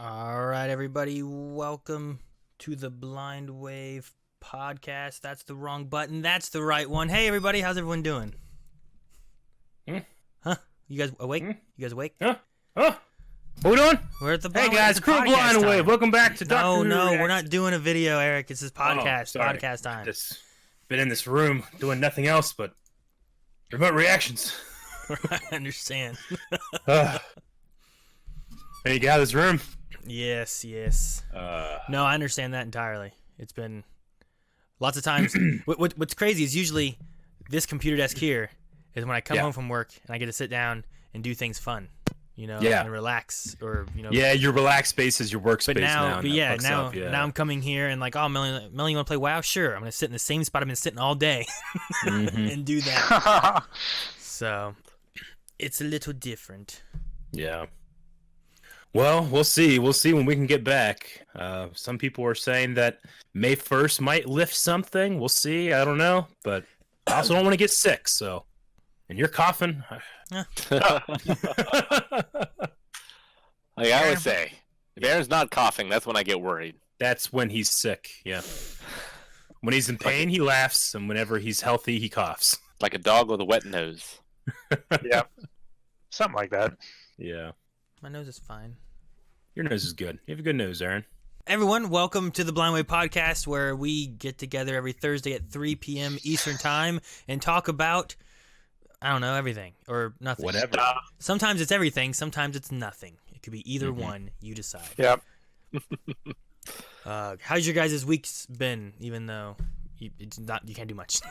All right, everybody, welcome to the Blind Wave podcast. That's the wrong button. That's the right one. Hey, everybody, how's everyone doing? Huh? You guys awake? You guys awake? Huh? What we doing? We're at the Hey guys, crew Blind Wave. Welcome back to Doctor Who. No, we're not doing a video, Eric. It's this podcast. Podcast time. Just been in this room doing nothing else but remote reactions. I understand. Hey, you get out of this room? Yes. No, I understand that entirely. It's been lots of times. What's crazy is usually this computer desk here is when I come home from work and I get to sit down and do things fun, and relax, or Yeah, your relaxed space is your workspace now. Now I'm coming here and like, oh, Melanie, you want to play WoW? Sure, I'm gonna sit in the same spot I've been sitting all day and do that. So it's a little different. Yeah. Well, we'll see. We'll see when we can get back. Some people are saying that May 1st might lift something. We'll see. I don't know. But I also don't want to get sick, so... And you're coughing. Like I always say, if Aaron's not coughing, that's when I get worried. That's when he's sick, yeah. When he's in pain, he laughs, and whenever he's healthy, he coughs. Like a dog with a wet nose. Yeah. Something like that. Yeah. My nose is fine. Your nose is good. You have a good nose, Aaron. Everyone, welcome to the Blind Wave podcast, where we get together every Thursday at 3 p.m. Eastern Time and talk about, I don't know, everything or nothing. Whatever. Sometimes it's everything. Sometimes it's nothing. It could be either one. You decide. Yep. How's your guys' weeks been? Even though you can't do much.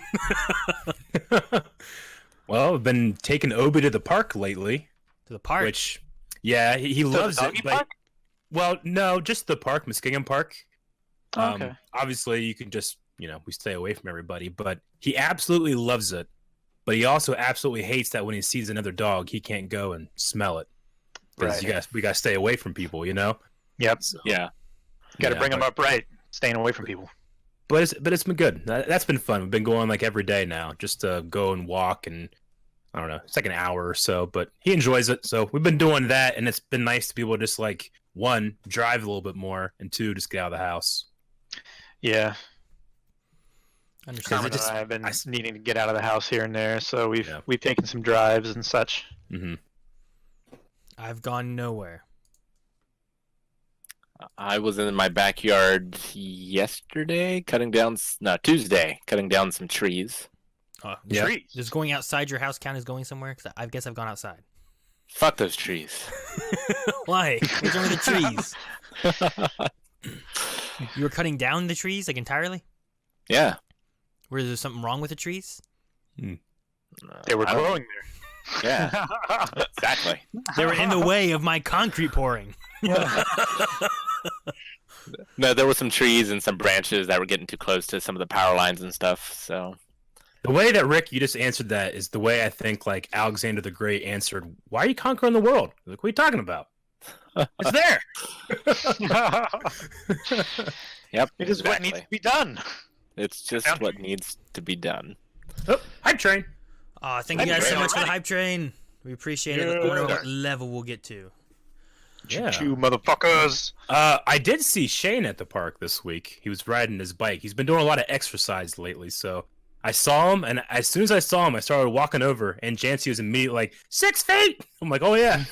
Well, I've been taking Obi to the park lately. To the park? Which, yeah, he loves it. But, well, no, just the park, Muskingum Park. Okay. Obviously, you can just, we stay away from everybody. But he absolutely loves it. But he also absolutely hates that when he sees another dog, he can't go and smell it. Because we got to stay away from people, Yep. So, yeah. Got to bring them up right. Staying away from people. But it's been good. That's been fun. We've been going like every day now, just to go and walk, and I don't know, it's like an hour or so. But he enjoys it, so we've been doing that, and it's been nice to be able to just like, one, drive a little bit more, and two, just get out of the house. Yeah. Understand. I've been needing to get out of the house here and there, so we've taken some drives and such. Mm-hmm. I've gone nowhere. I was in my backyard Tuesday, cutting down some trees. Trees? Does going outside your house count as going somewhere? Because I guess I've gone outside. Fuck those trees. Why? What's wrong with the trees? You were cutting down the trees, like entirely? Yeah. Was there something wrong with the trees? They were growing there. Yeah. Exactly. They were in the way of my concrete pouring. No, there were some trees and some branches that were getting too close to some of the power lines and stuff, so... The way that, Rick, you just answered that is the way I think, like, Alexander the Great answered, why are you conquering the world? Like, what are you talking about? It's there! Yep. It is what needs to be done. It's just what needs to be done. Oh, hype train! Thank you guys so much for the hype train. We appreciate it. I wonder what level we'll get to. Yeah. Choo, motherfuckers! I did see Shane at the park this week. He was riding his bike. He's been doing a lot of exercise lately, so I saw him, and as soon as I saw him, I started walking over, and Jancy was immediately like, 6 feet! I'm like, oh yeah.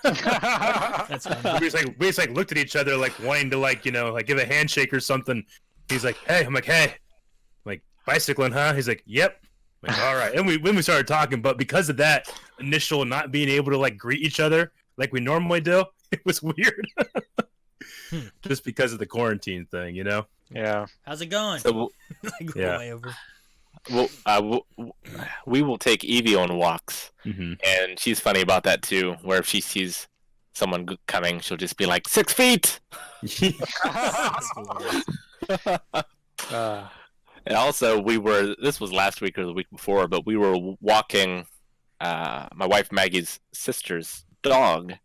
That's fine. we just looked at each other, like, wanting to, give a handshake or something. He's like, hey. I'm like, hey. I'm like, bicycling, huh? He's like, yep. I'm like, all right. And we started talking, but because of that initial not being able to, greet each other like we normally do, it was weird. Just because of the quarantine thing, Yeah. How's it going? So, Way over. Well, we will take Evie on walks, and she's funny about that too. Where if she sees someone coming, she'll just be like 6 feet. And also, this was last week or the week before, but we were walking my wife Maggie's sister's dog,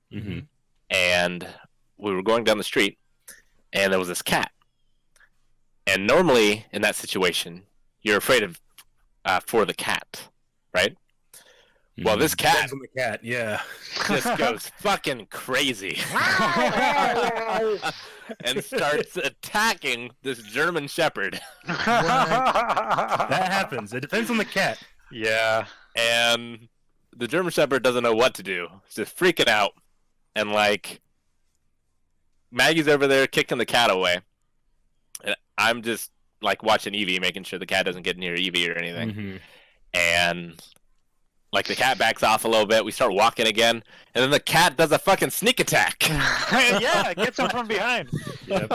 and we were going down the street, and there was this cat. And normally in that situation, you're afraid of for the cat, right? Well, this cat, the cat, yeah, just goes fucking crazy and starts attacking this German Shepherd. That happens. It depends on the cat. Yeah. And the German Shepherd doesn't know what to do. He's just freaking out. And, like, Maggie's over there kicking the cat away. And I'm just, like, watching Evie, making sure the cat doesn't get near Evie or anything. Mm-hmm. And, like, the cat backs off a little bit. We start walking again. And then the cat does a fucking sneak attack. Yeah, it gets him from behind. Yep.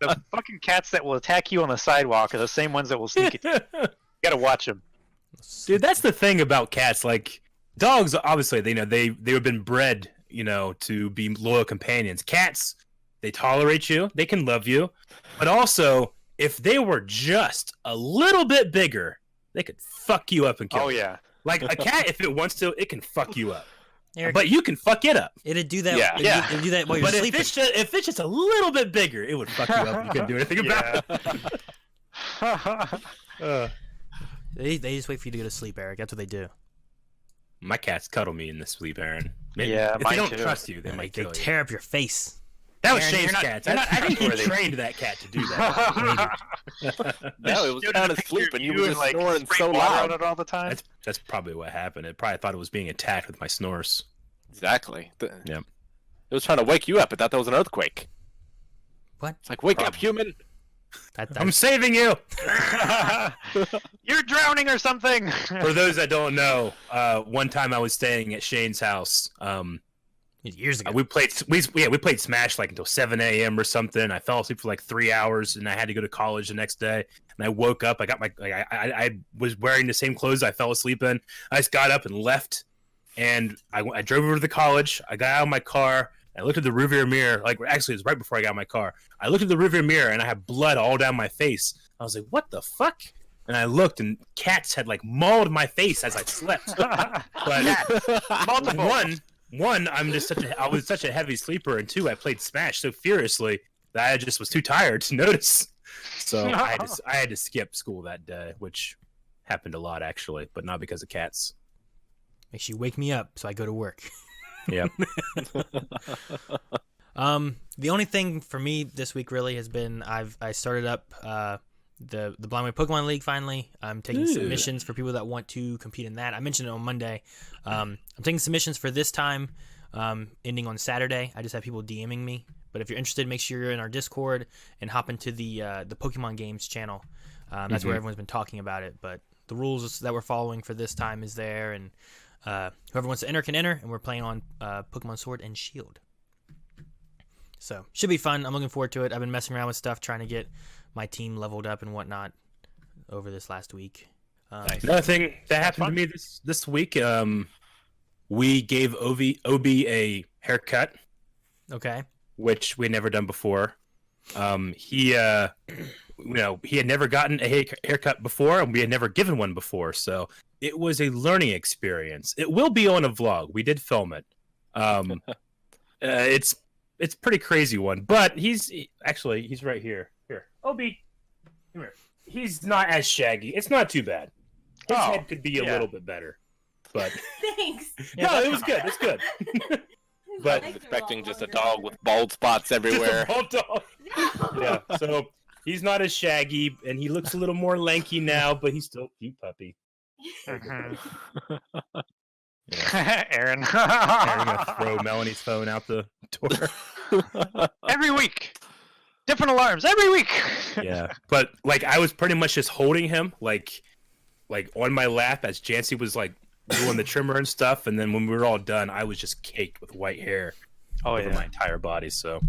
The fucking cats that will attack you on the sidewalk are the same ones that will sneak attack. You gotta watch them. Dude, that's the thing about cats. Like, dogs, obviously, they've been bred, to be loyal companions. Cats, they tolerate you, they can love you, but also, if they were just a little bit bigger, they could fuck you up and kill you. Oh, yeah. Like, a cat, if it wants to, it can fuck you up. Eric, But you can fuck it up. it'd do that. Yeah. It'd do that while you're But sleeping. if it's just a little bit bigger, it would fuck you up. You couldn't do anything about it. They just wait for you to go to sleep, Eric. That's what they do. My cats cuddle me in the sleep, Aaron. Yeah, if mine they don't too. trust you, they might They kill you. tear up your face. That was Aaron, Shane's you're not- cats. you're not I think he trustworthy. trained that cat to do that. No, it was kind of asleep, and you were just snoring so spraying water on loud. it all the time. That's probably what happened. It probably thought it was being attacked with my snores. Exactly. Yep. It was trying to wake you up. It thought that was an earthquake. What? It's like, wake up, human. I'm saving you! You're drowning or something. For those that don't know, one time I was staying at Shane's house. Years ago. We played Smash like until 7 a.m. or something. I fell asleep for like 3 hours, and I had to go to college the next day. And I woke up. I got I was wearing the same clothes I fell asleep in. I just got up and left, and I drove over to the college. I got out of my car. I looked at the rearview mirror. Like, actually, it was right before I got in my car. I looked at the rearview mirror, and I had blood all down my face. I was like, "What the fuck?" And I looked, and cats had like mauled my face as I slept. But one, I was such a heavy sleeper, and two, I played Smash so furiously that I just was too tired to notice. So I had to skip school that day, which happened a lot actually, but not because of cats. Makes you wake me up so I go to work. Yep. The only thing for me this week really has been I started up the Blind Way Pokemon League finally. I'm taking submissions for people that want to compete in that. I mentioned it on Monday. I'm taking submissions for this time, ending on Saturday. I just have people DMing me. But if you're interested, make sure you're in our Discord and hop into the Pokemon Games channel. That's where everyone's been talking about it. But the rules that we're following for this time is there, and whoever wants to enter can enter. And we're playing on Pokemon Sword and Shield. So should be fun. I'm looking forward to it. I've been messing around with stuff, trying to get my team leveled up and whatnot over this last week. Nice. Another thing that happened to me this week, we gave Obi a haircut. Okay. Which we had never done before. He had never gotten a haircut before, and we had never given one before. So it was a learning experience. It will be on a vlog. We did film it. It's pretty crazy one, but he's right here. Here, Obi, come here. He's not as shaggy. It's not too bad. His head could be a little bit better, but Thanks. no, it was good. It's good. But I was expecting just a dog with bald spots everywhere. Just a bald dog. Yeah, so he's not as shaggy, and he looks a little more lanky now, but he's still a cute puppy. Yeah. Aaron. Aaron gonna throw Melanie's phone out the door. Every week. Different alarms every week. Yeah, but like I was pretty much just holding him like on my lap as Jancy was like doing the trimmer and stuff, and then when we were all done, I was just caked with white hair over my entire body. So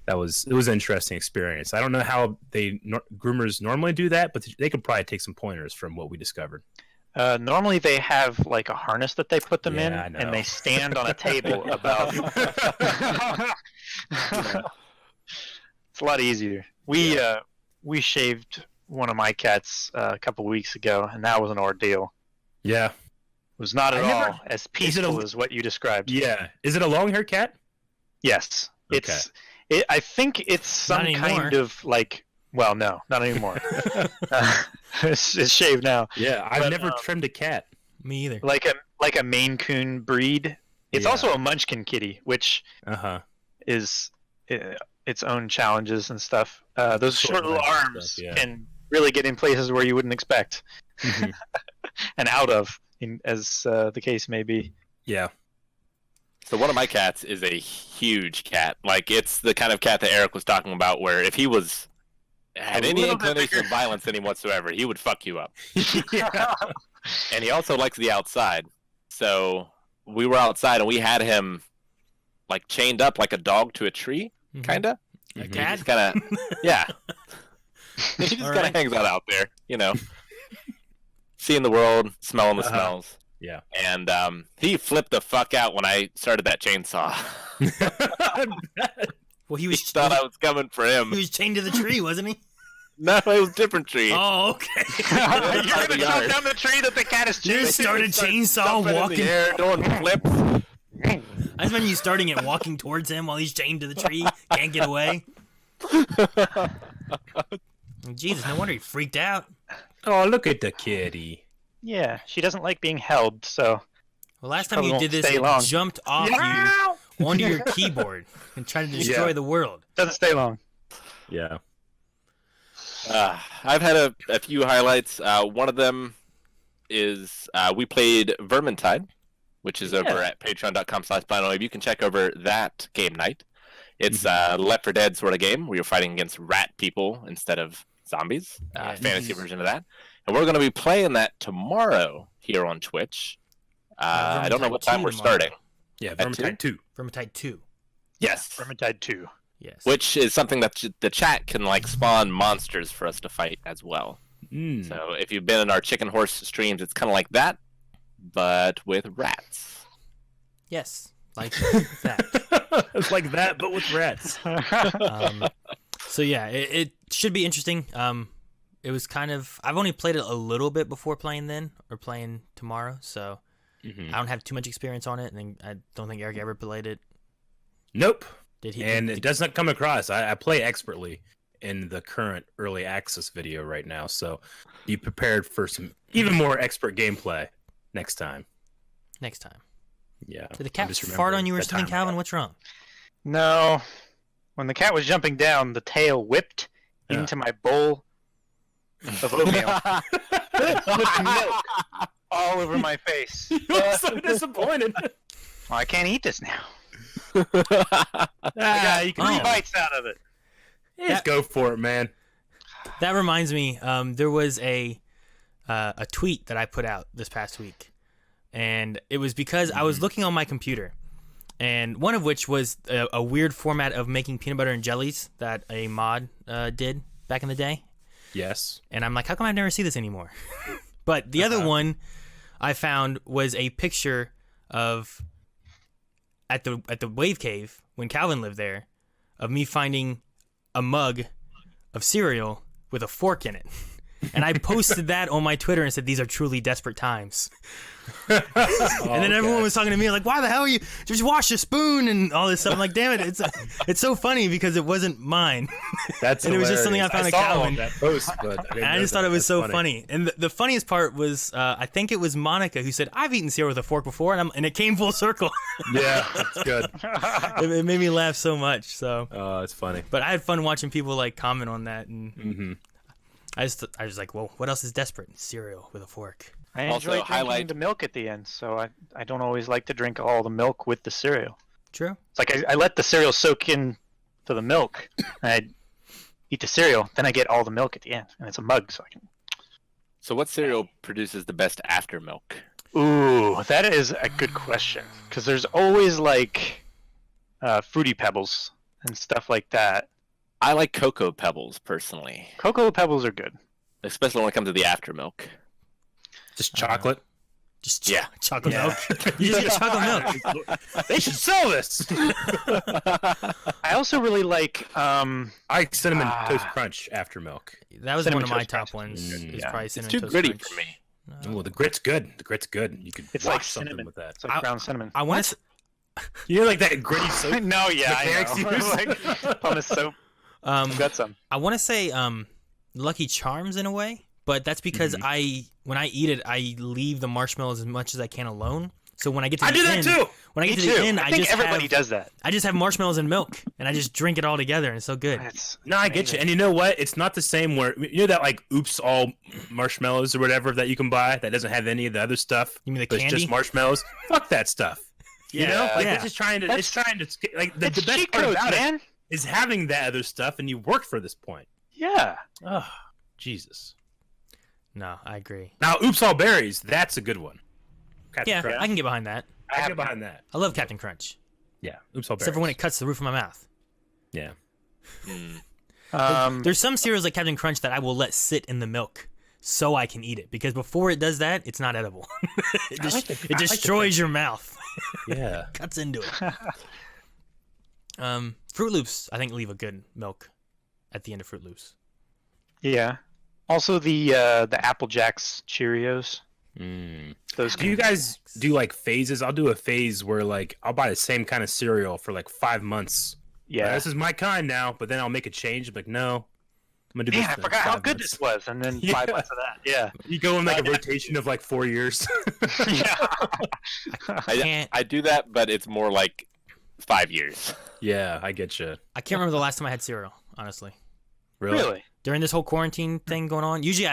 it was an interesting experience. I don't know how groomers normally do that, but they could probably take some pointers from what we discovered. Normally they have like a harness that they put them in, I know. and they stand on a table about. It's a lot easier. We shaved one of my cats a couple weeks ago, and that was an ordeal. Yeah, It was not at all as peaceful as what you described. Yeah, is it a long hair cat? Yes, Okay. I think it's some Not kind anymore. of like. Well, no, not anymore. It's shaved now. Yeah, I've But, never trimmed a cat. Me either. Like like a Maine Coon breed. It's also a Munchkin kitty, which is its own challenges and stuff. Those short little arms can really get in places where you wouldn't expect, and out of, as the case may be. Yeah. So one of my cats is a huge cat. Like, it's the kind of cat that Eric was talking about, where if he had any inclination of violence any whatsoever, he would fuck you up. And he also likes the outside. So we were outside and we had him like chained up like a dog to a tree, kinda. A cat? Kinda, yeah. He just kind of hangs out there, seeing the world, smelling the smells. Yeah. And he flipped the fuck out when I started that chainsaw. Well, he thought I was coming for him. He was chained to the tree, wasn't he? No, it was a different tree. Oh, okay. You're gonna jump down the tree that the cat is You chained. started chainsaw walking. In the air, doing flips. I just remember you starting it, walking towards him while he's chained to the tree, can't get away. Jesus, no wonder he freaked out. Oh, look at the kitty. Yeah, she doesn't like being held, so. Well, last time you did this, it jumped off you onto your keyboard and tried to destroy the world. Doesn't stay long. Yeah. I've had a few highlights. One of them is we played Vermintide, which is over at patreon.com/BinoWave. You can check over that game night. It's a Left 4 Dead sort of game where you're fighting against rat people instead of zombies. Fantasy version of that. And we're going to be playing that tomorrow here on Twitch. I don't know what time we're starting. Yeah, Vermintide 2. Vermintide 2. Yes. Vermintide 2. Yes. Which is something that the chat can like spawn monsters for us to fight as well. So if you've been in our Chicken Horse streams, it's kind of like that, but with rats. Yes, like that. It's like that, but with rats. So yeah, it should be interesting. It was kind of, I've only played it a little bit before playing tomorrow, so I don't have too much experience on it, and I don't think Eric ever played it. Nope. Did he? And it does not come across. I play expertly in the current early access video right now, so be prepared for some even more expert gameplay next time. Next time. Yeah. Did the cat fart on you or something, Calvin? What's wrong? No. When the cat was jumping down, the tail whipped into my bowl of oatmeal. With milk all over my face. I'm so disappointed. Well, I can't eat this now. You I got can 3 bites out of it. just go for it, man. That reminds me, there was a tweet that I put out this past week, and it was because I was looking on my computer, and one of which was a weird format of making peanut butter and jellies that a mod did back in the day. Yes. And I'm like, how come I never see this anymore? But the other one I found was a picture of at the Wave Cave when Calvin lived there, of me finding a mug of cereal with a fork in it. And I posted that on my Twitter and said, these are truly desperate times. And then everyone was talking to me like, why the hell are you just wash a spoon and all this stuff. I'm like, damn it, it's so funny because it wasn't mine. That's and it was just something I found at Calvin. That post, but I just thought it was so funny. And the funniest part was I think it was Monica who said, I've eaten cereal with a fork before, and it came full circle. Yeah, that's good. It made me laugh so much. So it's funny. But I had fun watching people like comment on that, and I was like, well, what else is desperate? Cereal with a fork. I enjoy drinking the milk at the end, so I don't always like to drink all the milk with the cereal. True. It's like I let the cereal soak in to the milk, and I eat the cereal, then I get all the milk at the end, and it's a mug, so I can... So what cereal produces the best after milk? Ooh, that is a good question, because there's always, like, Fruity Pebbles and stuff like that. I like Cocoa Pebbles, personally. Cocoa Pebbles are good. Especially when it comes to the after milk. Just chocolate? Chocolate milk. You just get chocolate milk. They should sell this! I also really like... I Cinnamon Toast Crunch after milk. That was Cinnamon one of my Toast top Crunch. ones. Is Yeah. probably Cinnamon It's too Toast gritty Crunch. for me. Oh, the grit's good. The grit's good. You could It's wash like something cinnamon. with that. It's like ground cinnamon. I want to... You know, like that gritty soap? No, yeah, Mechanics I know. use? Like pumice soap. Got some. I want to say Lucky Charms in a way, but that's because when I eat it, I leave the marshmallows as much as I can alone. So when I get to the end, too. When I get to the end, I think everybody does that. I just have marshmallows and milk, and I just drink it all together, and it's so good. I get you. And you know what? It's not the same where you know that like Oops All marshmallows or whatever that you can buy that doesn't have any of the other stuff. You mean the but candy? It's just marshmallows. Fuck that stuff. You know, like it's just trying to. It's trying to like the best part about it is having that other stuff, and you worked for this point. Yeah. Oh, Jesus. No, I agree. Now, Oops All Berries, that's a good one. Captain Crunch. I can get behind that. I can get behind that. I love Captain Crunch. Yeah, Oops All Berries. Except for when it cuts the roof of my mouth. Yeah. There's some cereals like Captain Crunch that I will let sit in the milk so I can eat it, because before it does that, it's not edible. It destroys your mouth. Yeah. Cuts into it. Fruit Loops, I think, leave a good milk at the end of Fruit Loops. Yeah. Also the Apple Jacks Cheerios. Those do you guys do like phases? I'll do a phase where like I'll buy the same kind of cereal for like 5 months. Yeah, this is my kind now, but then I'll make a change. I'm like, no, I'm gonna do this. I forgot how good this was, and then 5 months of that. Yeah, you go in like a rotation of like 4 years. I do that, but it's more like 5 years. Yeah, I get you. I can't remember the last time I had cereal, honestly. Really? During this whole quarantine thing going on, usually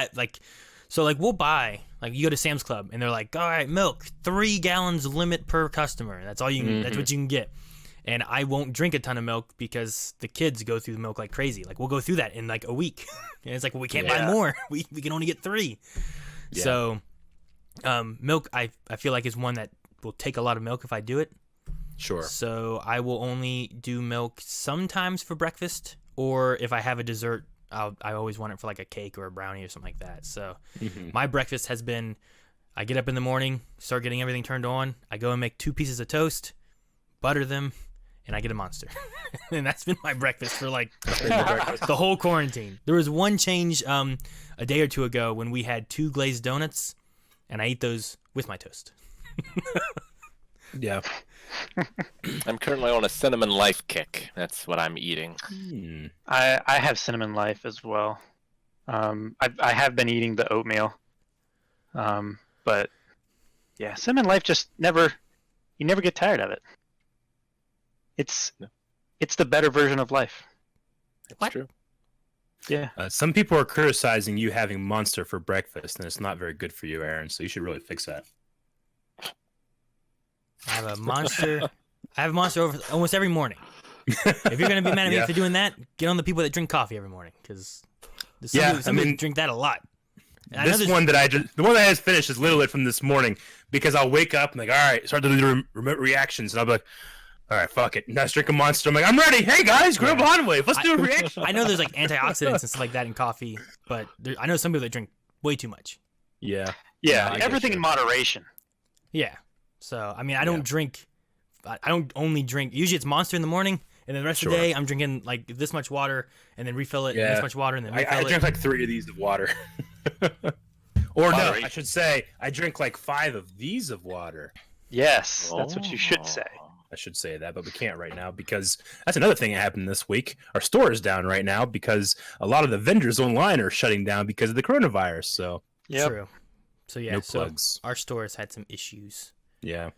we'll buy, like, you go to Sam's Club and they're like, all right, milk, 3 gallons limit per customer. That's all you can, that's what you can get. And I won't drink a ton of milk because the kids go through the milk like crazy. Like, we'll go through that in like a week. And it's like, well, we can't buy more. We can only get 3. Yeah. So milk, I feel like is one that will take a lot of milk if I do it. Sure. So I will only do milk sometimes for breakfast, or if I have a dessert, I always want it for like a cake or a brownie or something like that. So my breakfast has been, I get up in the morning, start getting everything turned on. I go and make 2 pieces of toast, butter them, and I get a Monster. And that's been my breakfast for like the whole quarantine. There was one change a day or two ago when we had 2 glazed donuts, and I ate those with my toast. Yeah. I'm currently on a cinnamon life kick. That's what I'm eating. I have cinnamon life as well. I have been eating the oatmeal. But yeah, cinnamon life just you never get tired of it. It's the better version of life. That's true. Yeah. Some people are criticizing you having Monster for breakfast, and it's not very good for you, Aaron. So you should really fix that. I have a Monster. I have a Monster over almost every morning. If you're gonna be mad at me for doing that, get on the people that drink coffee every morning, because some people drink that a lot. And the one that I just finished is literally from this morning, because I'll wake up and like, all right, start to do the remote reactions, and I'll be like, all right, fuck it, now let's drink a Monster. I'm like, I'm ready. Hey guys, grab on wave. Let's do a reaction. I know there's like antioxidants and stuff like that in coffee, but I know some people that drink way too much. Yeah. Everything in moderation. Yeah. So I mean, I don't drink. I don't only drink. Usually it's Monster in the morning, and then the rest of the day I'm drinking like this much water, and then refill it. And this much water, and then refill it. I drink like 3 of these of water. Or no, I should say I drink like 5 of these of water. Yes, that's what you should say. I should say that, but we can't right now, because that's another thing that happened this week. Our store is down right now because a lot of the vendors online are shutting down because of the coronavirus. So true. So yeah, no plugs. Our store has had some issues. Yeah.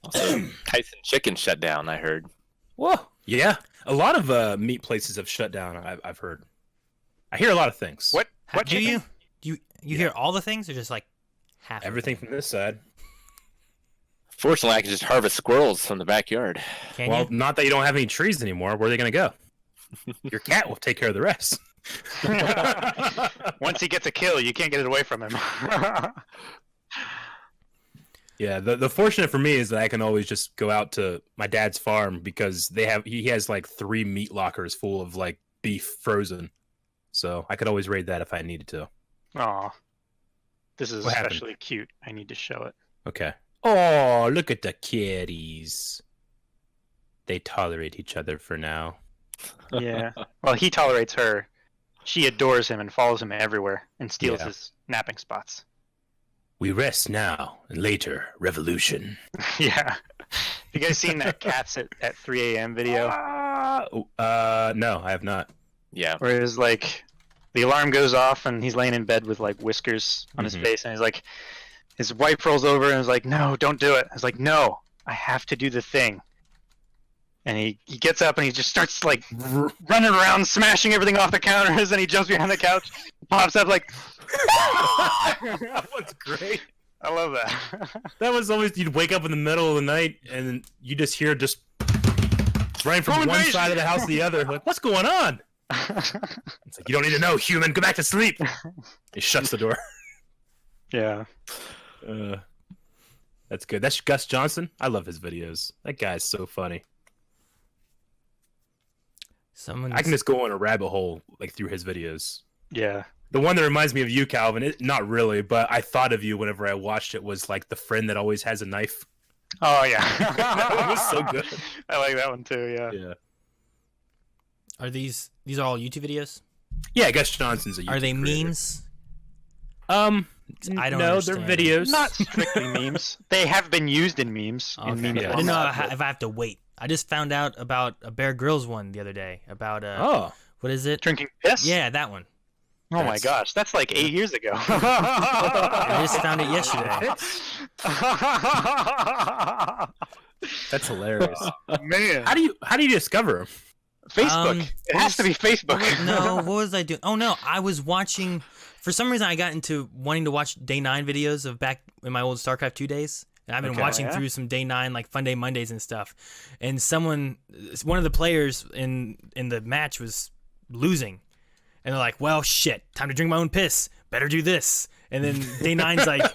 Also, Tyson Chicken shut down, I heard. Whoa. Yeah. A lot of meat places have shut down, I've heard. I hear a lot of things. What do you hear all the things, or just like half? Everything from this side. Fortunately, I can just harvest squirrels from the backyard. Can you? Not that you don't have any trees anymore. Where are they going to go? Your cat will take care of the rest. Once he gets a kill, you can't get it away from him. Yeah, the fortunate for me is that I can always just go out to my dad's farm, because he has like 3 meat lockers full of like beef frozen. So I could always raid that if I needed to. Aw. This is especially cute. I need to show it. Okay. Oh, look at the kitties. They tolerate each other for now. Yeah. Well, he tolerates her. She adores him and follows him everywhere and steals his napping spots. We rest now, and later, revolution. Yeah. You guys seen that Cats at 3 a.m. video? No, I have not. Yeah. Where it was like, the alarm goes off, and he's laying in bed with like whiskers on his face, and he's like, his wife rolls over and is like, "No, don't do it." I was like, "No, I have to do the thing." And he gets up and he just starts like running around, smashing everything off the counters, and he jumps behind the couch, pops up like. That was great. I love that. That was always, you'd wake up in the middle of the night and you just hear just running from one side of the house to the other. Like, what's going on? It's like, you don't need to know, human. Go back to sleep. He shuts the door. Yeah. That's good. That's Gus Johnson. I love his videos. That guy's so funny. I can just go on a rabbit hole like through his videos. Yeah. The one that reminds me of you, Calvin, not really, but I thought of you whenever I watched it, was like the friend that always has a knife. Oh, yeah. It was so good. I like that one too, yeah. Yeah. Are these are all YouTube videos? Yeah, Gus Johnson's a YouTube Are they creator. memes? I don't No, understand. they're videos. Not strictly memes. They have been used in memes. Okay. In meme Yeah. I didn't know format. if I have to wait. I just found out about a Bear Grylls one the other day. About Oh. what is it? Drinking piss? Yeah, that one. Oh my gosh, that's like 8 years ago. I just found it yesterday. That's hilarious. Man. How do you discover him? Facebook. It has to be Facebook. No, what was I doing? Oh no, I was watching. For some reason, I got into wanting to watch Day 9 videos of back in my old StarCraft 2 days. And I've been watching through some Day 9, like Fun Day Mondays and stuff. And one of the players in the match was losing. And they're like, well, shit, time to drink my own piss. Better do this. And then Day 9's like,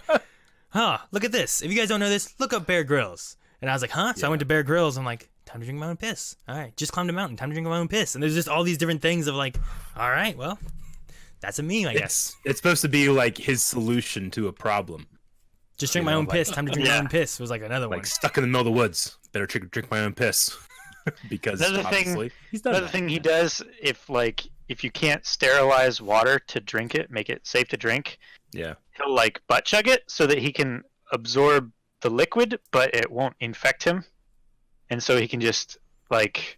huh, look at this. If you guys don't know this, look up Bear Grylls. And I was like, huh? So I went to Bear Grylls. I'm like, time to drink my own piss. All right, just climbed a mountain. Time to drink my own piss. And there's just all these different things of like, all right, well, that's a meme, I guess. It's supposed to be like his solution to a problem. Just drink my own piss. Time to drink my own piss was like another one. Like stuck in the middle of the woods. Better drink my own piss. Because obviously he's done Another thing he does, if you can't sterilize water to drink it, make it safe to drink, yeah, he'll like butt chug it so that he can absorb the liquid, but it won't infect him, and so he can just like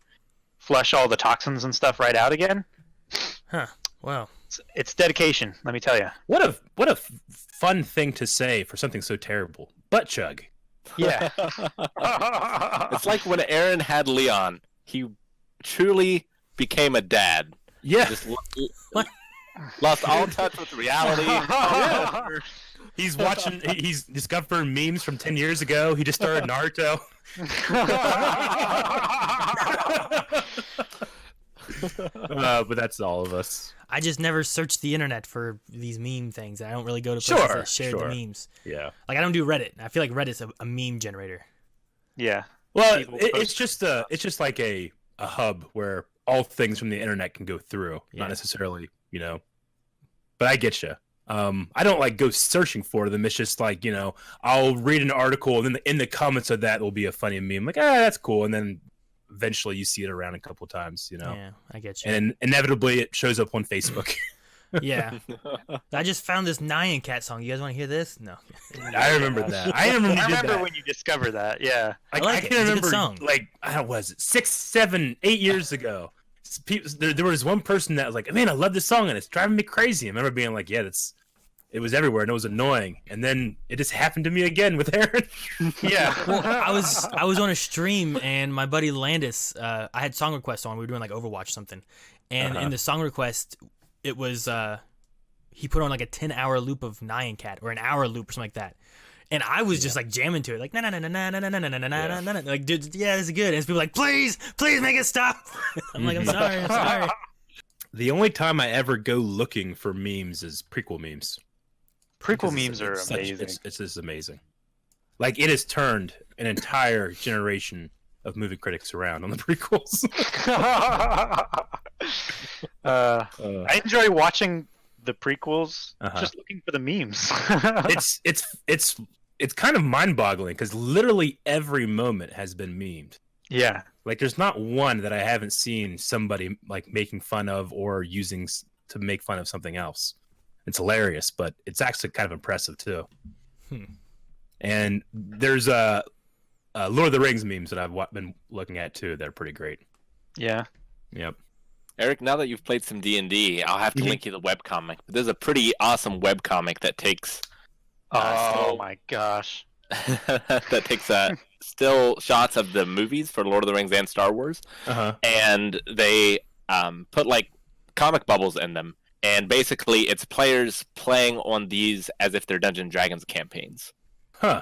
flush all the toxins and stuff right out again. Huh. Wow. It's dedication, let me tell you. What a fun thing to say for something so terrible. Butt chug. Yeah. It's like when Aaron had Leon. He truly became a dad. Yeah. Just lost all touch with reality. Yeah. He's watching. He's discovered memes from 10 years ago. He just started Naruto. But that's all of us. I just never searched the internet for these meme things. I don't really go to places that share the memes. Yeah. Like I don't do Reddit. I feel like Reddit's a meme generator. Yeah. Well, it's just like a hub where all things from the internet can go through. Yeah. Not necessarily, But I get you. I don't like go searching for them. It's just like, I'll read an article and then in the comments of that will be a funny meme. Like, that's cool. And then eventually you see it around a couple times, Yeah, I get you. And inevitably it shows up on Facebook. Yeah. I just found this Nyan Cat song. You guys want to hear this? No. I remember that. I remember when you discovered that. Yeah. I like it. can It's a good remember, song. like, I don't know, was it 6, 7, 8 years ago? There was one person that was like, man, I love this song and it's driving me crazy. I remember being like, yeah, it was everywhere and it was annoying. And then it just happened to me again with Aaron. Yeah. Well, I was on a stream and my buddy Landis, I had song requests on. We were doing like Overwatch something, and in the song request, it was he put on like a 10-hour loop of Nyan Cat or an hour loop or something like that. And I was just like jamming to it, like na na na na na na na na na na na, like dude, yeah, this is good. And people like, please make it stop. I'm like, I'm sorry. The only time I ever go looking for memes is prequel memes. Prequel memes are amazing. It's just amazing. Like it has turned an entire generation of movie critics around on the prequels. I enjoy watching the prequels, just looking for the memes. It's kind of mind-boggling because literally every moment has been memed. Yeah. Like there's not one that I haven't seen somebody like making fun of or using to make fun of something else. It's hilarious, but it's actually kind of impressive too. And there's Lord of the Rings memes that I've been looking at too. They're pretty great. Yeah. Yep. Eric, now that you've played some D&D, I'll have to link you the webcomic. There's a pretty awesome webcomic that takes... my gosh. that takes still shots of the movies for Lord of the Rings and Star Wars. And they put, like, comic bubbles in them. And basically, it's players playing on these as if they're Dungeons & Dragons campaigns. Huh.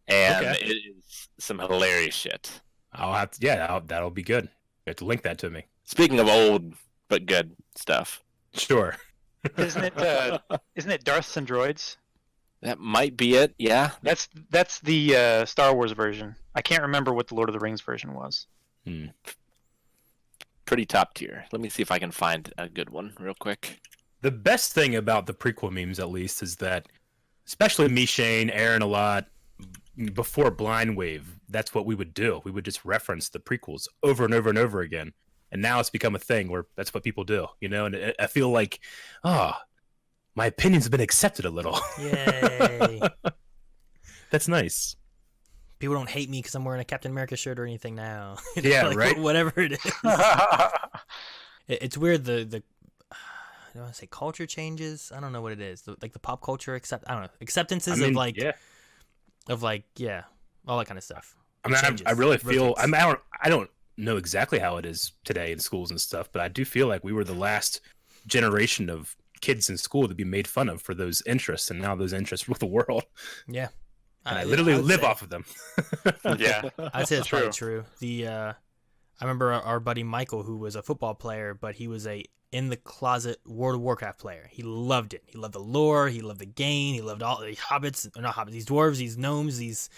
And it is some hilarious shit. I'll have to, that'll be good. You have to link that to me. Speaking of old but good stuff. Sure. Isn't it Darths and Droids? That might be it, yeah. That's the Star Wars version. I can't remember what the Lord of the Rings version was. Pretty top tier. Let me see if I can find a good one real quick. The best thing about the prequel memes, at least, is that, especially me, Shane, Aaron, a lot, before Blind Wave, that's what we would do. We would just reference the prequels over and over and over again. And now it's become a thing where that's what people do, you know? And I feel like, my opinions have been accepted a little. Yay. That's nice. People don't hate me because I'm wearing a Captain America shirt or anything now. Yeah, like, right? Whatever it is. It's weird, I don't want to say culture changes. I don't know what it is. Like the pop culture acceptances of all that kind of stuff. I mean, I really feel, I don't know exactly how it is today in schools and stuff, but I do feel like we were the last generation of kids in school to be made fun of for those interests, and now those interests rule the world. Yeah. And I literally live off of them. Yeah. I'd say that's probably true. I remember our buddy Michael, who was a football player, but he was a in-the-closet World of Warcraft player. He loved it. He loved the lore. He loved the game. He loved all the hobbits, or not hobbits, these dwarves, these gnomes, these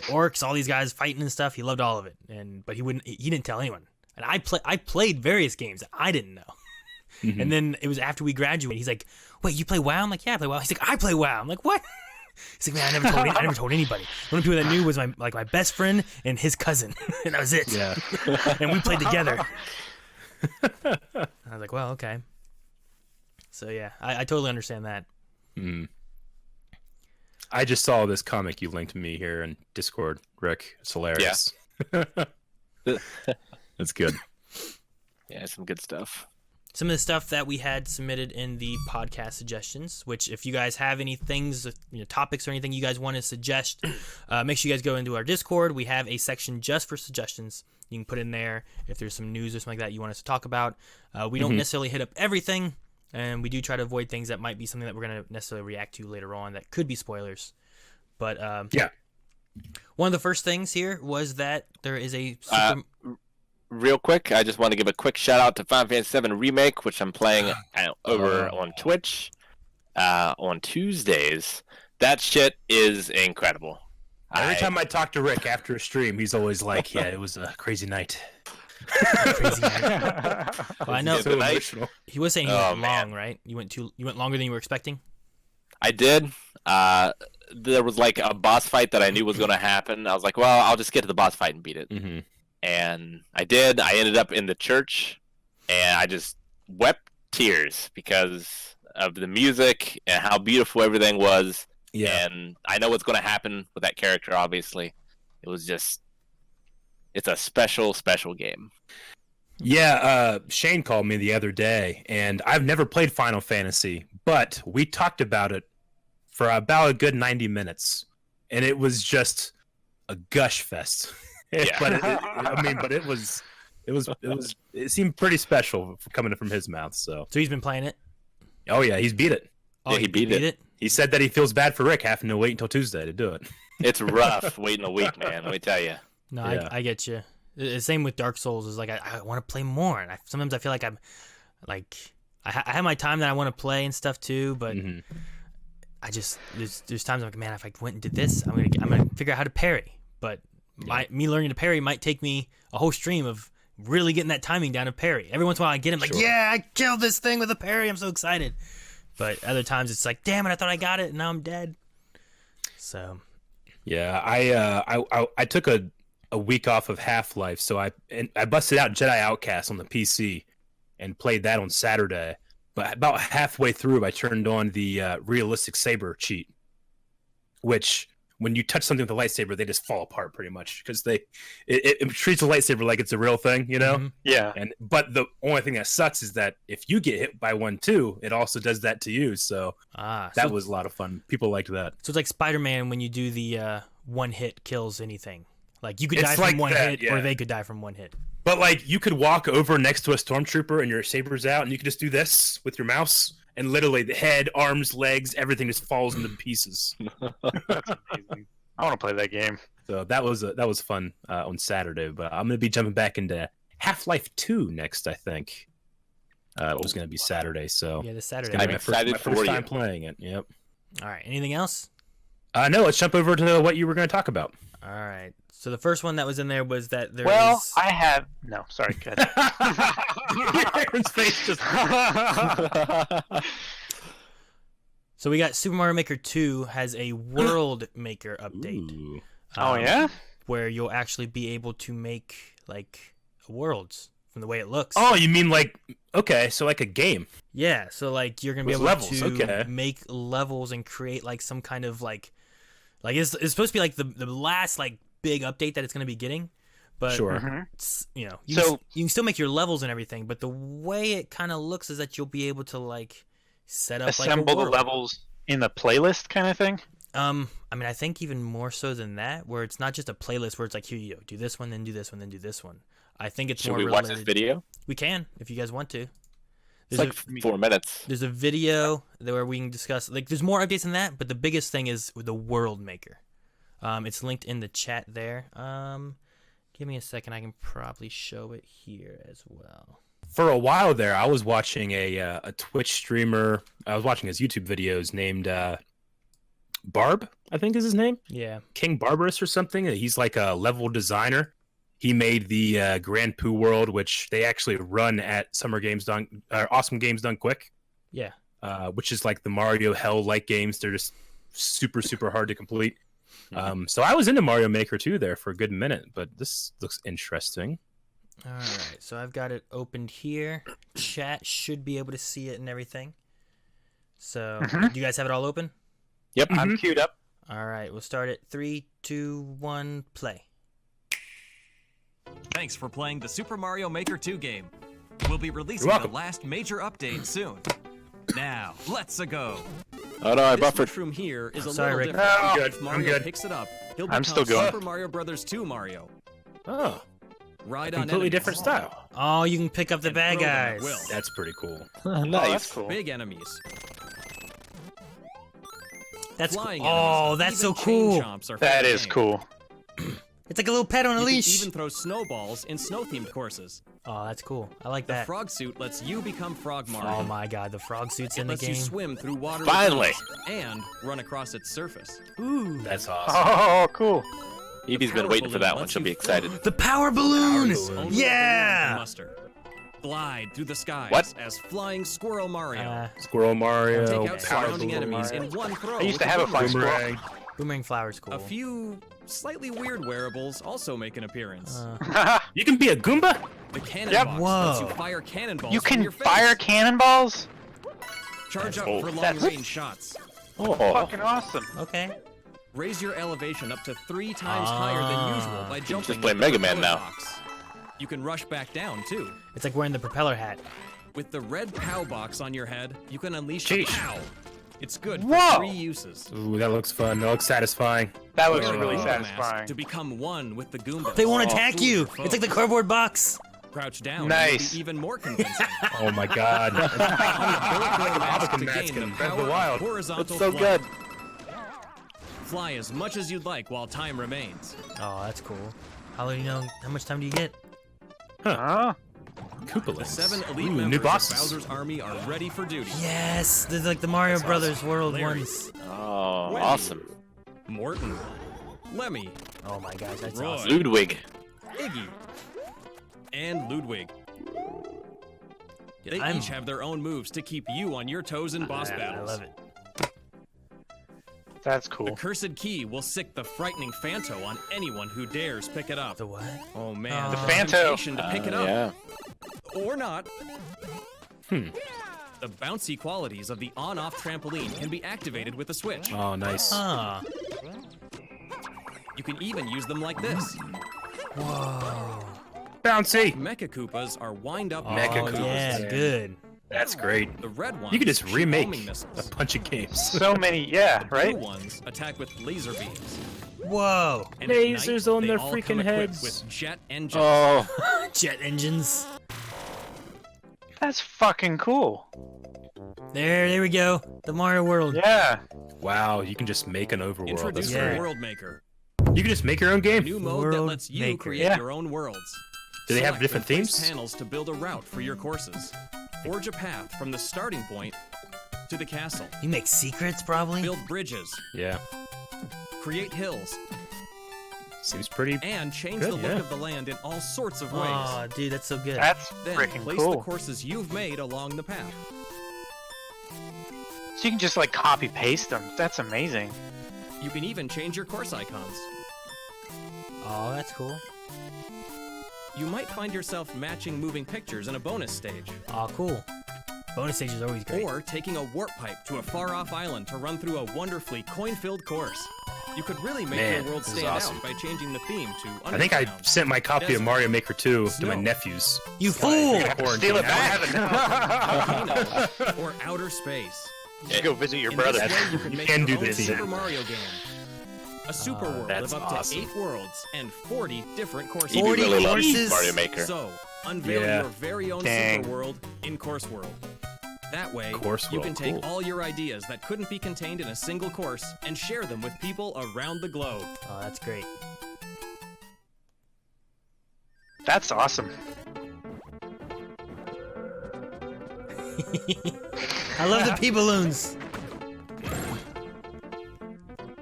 orcs, all these guys fighting and stuff. He loved all of it. But he didn't tell anyone. And I played various games that I didn't know. Mm-hmm. And then it was after we graduated. He's like, "Wait, you play WoW?" I'm like, "Yeah, I play WoW." He's like, "I play WoW." I'm like, "What?" He's like, "Man, I never told anybody. The only people that knew was my best friend and his cousin, and that was it." Yeah. And we played together. I was like, "Well, okay." So yeah, I totally understand that. I just saw this comic you linked me here in Discord, Rick. It's hilarious. Yeah. That's good. Yeah, some good stuff. Some of the stuff that we had submitted in the podcast suggestions, which if you guys have any things, topics or anything you guys want to suggest, make sure you guys go into our Discord. We have a section just for suggestions. You can put in there if there's some news or something like that you want us to talk about. We don't necessarily hit up everything, and we do try to avoid things that might be something that we're going to necessarily react to later on that could be spoilers. But yeah, one of the first things here was that there is a real quick, I just want to give a quick shout out to Final Fantasy 7 Remake, which I'm playing over on Twitch on Tuesdays. That shit is incredible. Every time I talk to Rick after a stream, he's always like, "Yeah, it was a crazy night." Crazy night. Well, I know. So emotional. He was saying he went long, right? You went longer than you were expecting. I did. There was like a boss fight that I knew was going to happen. I was like, well, I'll just get to the boss fight and beat it. Mm-hmm. And I did. I ended up in the church, and I just wept tears because of the music and how beautiful everything was. Yeah. And I know what's going to happen with that character, obviously. It was just... It's a special, special game. Yeah, Shane called me the other day, and I've never played Final Fantasy, but we talked about it for about a good 90 minutes, and it was just a gush fest. Yeah. But it seemed pretty special coming from his mouth. So he's been playing it. Oh yeah, he's beat it. Oh, yeah, he beat it. He said that he feels bad for Rick having to wait until Tuesday to do it. It's rough waiting a week, man. Let me tell you. No, yeah. I get you. The same with Dark Souls. Is like I want to play more, and sometimes I feel like I'm like I have my time that I want to play and stuff too, but I just there's times I'm like, man, if I went and did this, I'm gonna figure out how to parry. But me learning to parry might take me a whole stream of really getting that timing down of parry. Every once in a while I get him like, yeah, I killed this thing with a parry. I'm so excited. But other times it's like, damn it, I thought I got it, and now I'm dead. So yeah, I took a week off of Half-Life, so I busted out Jedi Outcast on the PC and played that on Saturday. But about halfway through, I turned on the realistic saber cheat, which when you touch something with a lightsaber, they just fall apart pretty much because it treats a lightsaber like it's a real thing, you know? Yeah. But the only thing that sucks is that if you get hit by one too, it also does that to you. So that was a lot of fun. People liked that. So it's like Spider-Man when you do the one hit kills anything. Like you could die from one hit, or they could die from one hit. But like you could walk over next to a stormtrooper and your saber's out, and you could just do this with your mouse. And literally, the head, arms, legs, everything just falls into pieces. That's amazing. I want to play that game. So that was fun on Saturday. But I'm gonna be jumping back into Half-Life 2 next. I think it was gonna be Saturday. So yeah, this Saturday. I'm excited my for first you. time playing it. Yep. All right. Anything else? No. Let's jump over to what you were gonna talk about. All right. So the first one that was in there was that there Well, is... I have no. Sorry, good. Aaron's face just. So we got Super Mario Maker 2 has a World Maker update. Ooh. Oh yeah. Where you'll actually be able to make like worlds from the way it looks. Oh, you mean like so like a game? Yeah. So like you're gonna be With able levels, to okay. make levels and create like some kind of like it's supposed to be like the last like big update that it's gonna be getting. But Sure. it's, you can still make your levels and everything, but the way it kind of looks is that you'll be able to like set up Assemble like a the world. levels in the playlist kind of thing. I mean, I think even more so than that, where it's not just a playlist where it's like, here you go, do this one, then do this one, then do this one. I think it's Should more we related. watch this video? We can, if you guys want to. It's like 4 minutes. There's a video where we can discuss. Like, there's more updates than that, but the biggest thing is with the World Maker. It's linked in the chat there. Give me a second. I can probably show it here as well. For a while there, I was watching a Twitch streamer. I was watching his YouTube videos named Barb, I think is his name. Yeah. King Barbarous or something. He's like a level designer. He made the Grand Poo World, which they actually run at Summer Games Done, Awesome Games Done Quick. Yeah. Which is like the Mario Hell-like games. They're just super, super hard to complete. So I was into Mario Maker 2 there for a good minute, but this looks interesting. All right. So I've got it opened here. Chat should be able to see it and everything. So do you guys have it all open? Yep. I'm queued up. All right. We'll start at 3, 2, 1, play. Thanks for playing the Super Mario Maker 2 game. We'll be releasing the last major update soon. Now, let's go. Oh no, I This buffered. mushroom here is a Sorry, little Rick. different. I'm good. If Mario I'm good. picks it up, he'll I'm become still going. Super Mario Brothers 2 Mario. Oh, Ride on completely enemies. different style. Oh, you can pick up the And bad throw them at guys. will. That's pretty cool. Nice. Oh, that's cool. Big enemies. That's cool. Flying Oh, enemies. that's so Even chain cool. chomps are That fair is game. cool. It's like a little pet on a You leash. can even throw snowballs in snow-themed courses. Oh, that's cool. I like The that. frog suit lets you become Frog Mario. Oh my god, the frog suit's It in the lets game. you swim through water Finally. with wings and run across its surface. Ooh. That's awesome. Oh, cool. The Evie's been power waiting for balloon that one. lets She'll you be excited. The power balloon! Only what the balloon can Yeah! muster. Glide through the skies What? as Flying Squirrel Mario. Squirrel Mario. Take out Power surrounding Balloon, enemies in one throw. I used with to have a flying squirrel. Boomerang. Boomerang flower's cool. A few slightly weird wearables also make an appearance. You can be a Goomba? The cannon Yep. box Whoa. lets you fire cannonballs You from can your face. fire cannonballs? Charge up cool. for That's- long-range shots. Oh, Fucking awesome. Okay. Raise your elevation up to 3 times higher than usual by jumping. play with Mega the Man propeller now. box. You can rush back down too. It's like wearing the propeller hat. With the red POW box on your head, you can unleash Sheesh. the POW. It's good Whoa. for 3 uses. Ooh, that looks fun. That looks satisfying. That looks Wear a really Goomba mask satisfying. To become one with the Goombas. They won't attack Fool you. your foes. It's like the cardboard box. Crouch down. Nice. And be even more convincing. Oh my god. On the bullet mask Republican to mask gain the in Breath of power the Wild. of horizontal that's so flight. good. Fly as much as you'd like while time remains. Oh, that's cool. How much time do you get? Huh? Koopalings. The 7 elite Ooh, members new of bosses. Bowser's army are ready for duty. Yes, there's like the Mario Brothers World Larry. ones. Oh, Wendy. awesome. Morton, Lemmy, Oh my gosh, that's Roy. awesome. Ludwig. Iggy, and Ludwig. They I'm- each have their own moves to keep you on your toes in boss I battles. love it. That's The cool. cursed key will sick the frightening Phanto on anyone who dares pick it up. The what? Oh man, The Phanto. temptation to pick it up. Yeah. Or not. The bouncy qualities of the on-off trampoline can be activated with a switch. Oh, nice. Ah. You can even use them like this. Whoa. Bouncy. Mecha Koopas are wind-up Oh, yeah, good. That's great. The red ones You could just shoot remake homing a missiles. bunch of games. So many, yeah, The right? blue ones attack with laser beams. Whoa. And at Lasers night, on they their all freaking come equipped heads. with jet engines. Oh, Jet engines. That's fucking cool. There we go. The Mario World. Yeah. Wow, you can just make an overworld. That's Introducing great. World Maker, You can just make your own a game. new mode that World lets you Maker. create Yeah. your own worlds. Do they have Select different and place themes? panels to build a route for your courses. Forge a path from the starting point to the castle. You make secrets, probably? Build bridges, Yeah, create hills, seems pretty. and change Good, the look yeah. of the land in all sorts of ways. Oh, dude, that's so good. That's Then freaking place the cool. courses you've made along the path. So you can just like copy paste them. That's amazing. You can even change your course icons. Oh, that's cool. You might find yourself matching moving pictures in a bonus stage, Oh, cool. Bonus stage is always great. or taking a warp pipe to a far-off island to run through a wonderfully coin-filled course. You could really make Man, your world this is stand awesome. out by changing the theme to I think I underground, sent my copy of desert, Mario Maker 2 to my snow, nephews. You fool! Steal it back. volcano, or outer space. Just go visit your In brother. this way, you can You make can your do own this, Super yeah. Mario game. A super world that's of up to awesome. 8 worlds and 40 different courses. you do 40 really love courses? Mario Maker. So, unveil Yeah. your very own Dang. super world in Course World. That way, Course you World, can take cool. all your ideas that couldn't be contained in a single course and share them with people around the globe. Oh, that's great. That's awesome. I love the pea balloons.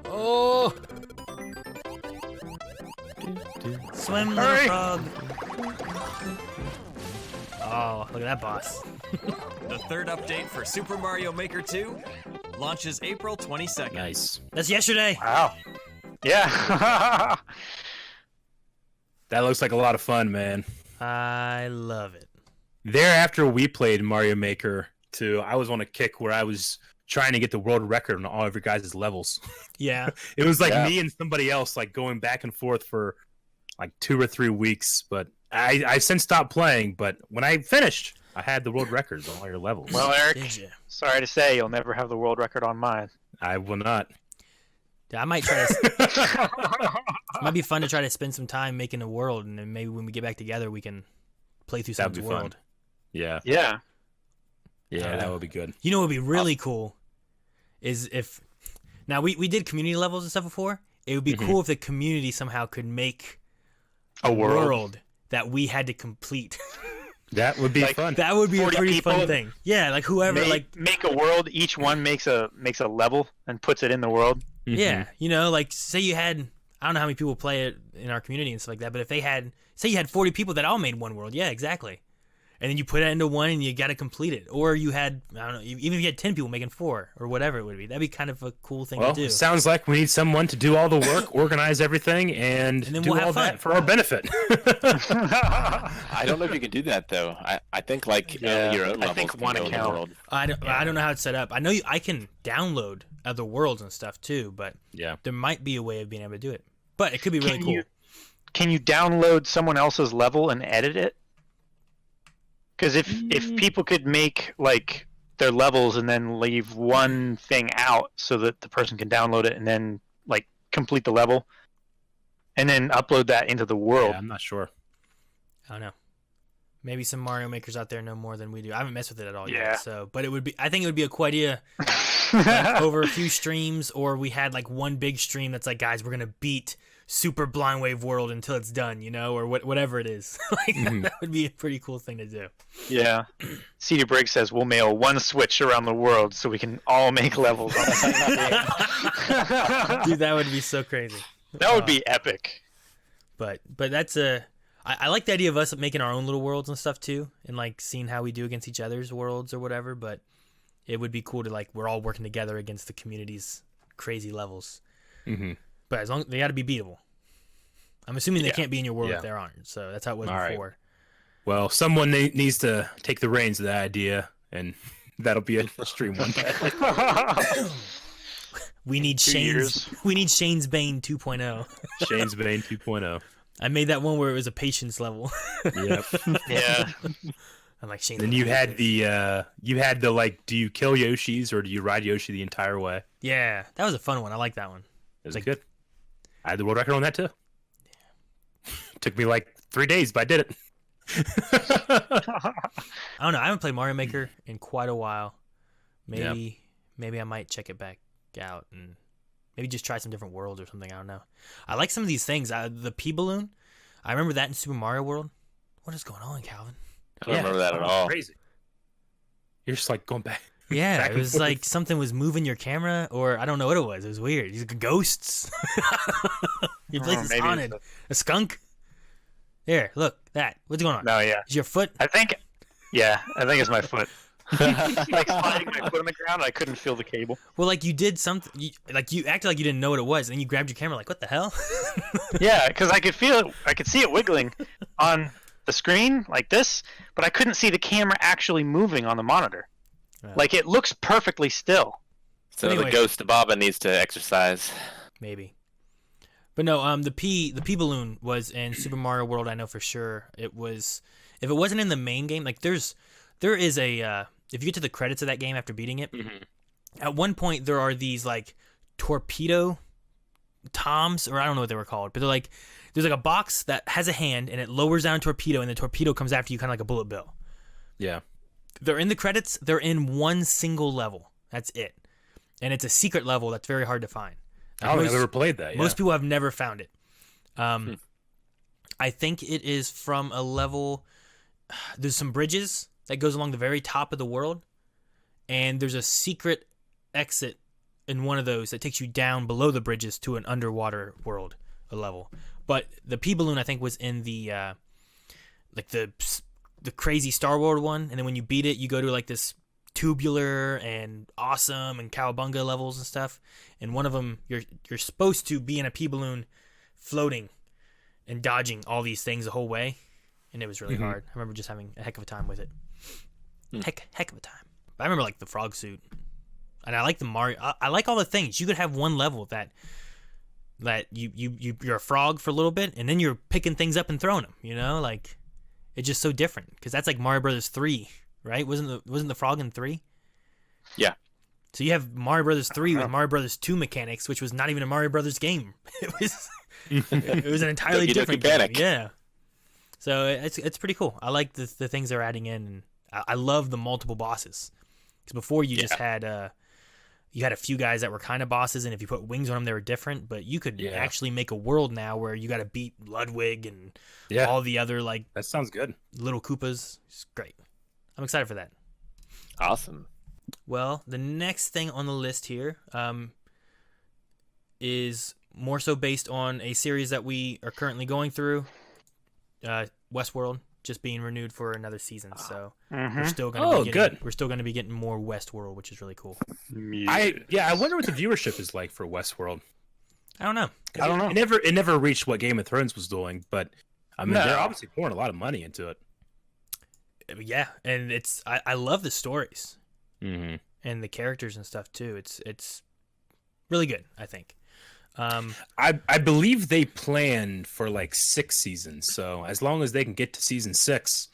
Oh! Swim, little Hurry. frog. Oh, look at that boss. The third update for Super Mario Maker 2 launches April 22nd. Nice. That's yesterday. Wow. Yeah. That looks like a lot of fun, man. I love it. Thereafter, we played Mario Maker 2. I was on a kick where I was trying to get the world record on all of your guys' levels. Yeah. It was like Yeah. me and somebody else like going back and forth for like 2 or 3 weeks. But I since stopped playing. But when I finished, I had the world records on all your levels. Well, Eric, Did you? sorry to say, you'll never have the world record on mine. I will not. Yeah, I might try to. It might be fun to try to spend some time making a world, and then maybe when we get back together, we can play through That'd someone's be fun. world. Yeah. Yeah. Yeah, that would be good. You know what would be really cool is if now we did community levels and stuff before. It would be cool if the community somehow could make A world. world that we had to complete. That would be Like, fun. That would be a 40 pretty fun people thing. Yeah, like whoever, Make a world. Each one makes a level and puts it in the world. yeah, you know, like say you had, I don't know how many people play it in our community and stuff like that, but if they had, say you had 40 people that all made one world, yeah, exactly. And then you put it into one and you got to complete it. Or you had, I don't know, even if you had 10 people making 4 or whatever it would be, that'd be kind of a cool thing Well, to do. it sounds like we need someone to do all the work, organize everything, and then do we'll have all fun. that for our benefit. I don't know if you can do that though. I think like Yeah, your own I levels think can one go in the account. world. I don't know how it's set up. I know I can download other worlds and stuff too, but Yeah. there might be a way of being able to do it. But it could be really cool. Can you download someone else's level and edit it? Because if people could make like their levels and then leave one thing out so that the person can download it and then like complete the level and then upload that into the world. Yeah, I'm not sure. I don't know. Maybe some Mario makers out there know more than we do. I haven't messed with it at all Yeah. yet. So, but it would be. I think it would be a cool idea like, over a few streams, or we had like one big stream that's like, guys, we're gonna beat Super Blind Wave World until it's done, you know, or whatever it is. Like that would be a pretty cool thing to do. Yeah. CD Briggs says we'll mail one Switch around the world so we can all make levels on the same game. Dude, that would be so crazy. That would be epic. But that's I like the idea of us making our own little worlds and stuff too, and like seeing how we do against each other's worlds or whatever. But it would be cool to like we're all working together against the community's crazy levels. Mm-hmm. But as long they got to be beatable. I'm assuming they Yeah. can't be in your world Yeah. if there aren't. So that's how it was All right. before. Well, someone needs to take the reins of that idea, and that'll be a stream one day. We need 2 years. We need Shane's Bane 2.0. Shane's Bane 2.0. I made that one where it was a patience level. Yep. Yeah. I'm like Shane. Then you had the like, do you kill Yoshis or do you ride Yoshi the entire way? Yeah, that was a fun one. I like that one. It was good. I had the world record on that too. Yeah. Took me like 3 days, but I did it. I don't know. I haven't played Mario Maker in quite a while. Maybe I might check it back out and maybe just try some different worlds or something. I don't know. I like some of these things. The pea balloon. I remember that in Super Mario World. What is going on, Calvin? I don't remember that at all. Crazy. You're just like going back. Yeah, back it and was forth. like something was moving your camera, or I don't know what it was. It was weird. These ghosts. Your place is maybe haunted. A skunk. There, look that. What's going on? No, yeah. Is your foot? I think it's my foot. Like sliding my foot on the ground, I couldn't feel the cable. Well, like you did something. Like you acted like you didn't know what it was, and then you grabbed your camera. Like, what the hell? Yeah, because I could feel it. I could see it wiggling on the screen like this, but I couldn't see the camera actually moving on the monitor. Like it looks perfectly still. So Anyway. the ghost of Baba needs to exercise. Maybe. But no, the pea balloon was in Super Mario World. I know for sure it was. If it wasn't in the main game, like there is a if you get to the credits of that game after beating it, at one point there are these like torpedo toms, or I don't know what they were called, but they're like there's like a box that has a hand and it lowers down a torpedo and the torpedo comes after you kind of like a bullet bill. Yeah. They're in the credits. They're in one single level. That's it, and it's a secret level that's very hard to find. I don't think I've ever played that. Yeah. Most people have never found it. I think it is from a level. There's some bridges that goes along the very top of the world, and there's a secret exit in one of those that takes you down below the bridges to an underwater world, a level. But the pea balloon, I think, was in the like the crazy Star Wars one, and then when you beat it, you go to like this tubular and awesome and cowabunga levels and stuff. And one of them, you're supposed to be in a pea balloon, floating and dodging all these things the whole way, and it was really hard. I remember just having a heck of a time with it. Heck of a time. But I remember like the frog suit, and I like the Mario. I like all the things. You could have one level that you're a frog for a little bit, and then you're picking things up and throwing them. You know, like it's just so different because that's like Mario Brothers 3, right? Wasn't the frog in 3? Yeah. So you have Mario Brothers 3 with Mario Brothers 2 mechanics, which was not even a Mario Brothers game. It was an entirely different game. Yeah. So it's pretty cool. I like the things they're adding in, and I love the multiple bosses. Because before you just had you had a few guys that were kind of bosses, and if you put wings on them, they were different. But you could actually make a world now where you got to beat Ludwig and all the other like that sounds good. Little Koopas. It's great. I'm excited for that. Awesome. Well, the next thing on the list here is more so based on a series that we are currently going through, Westworld, just being renewed for another season. So we're still going to be getting more Westworld, which is really cool. I wonder what the viewership is like for Westworld. I don't know. It never reached what Game of Thrones was doing, but I mean they're obviously pouring a lot of money into it. Yeah, and I love the stories and the characters and stuff too. It's really good, I think. I believe they plan for like 6 seasons, so as long as they can get to season 6,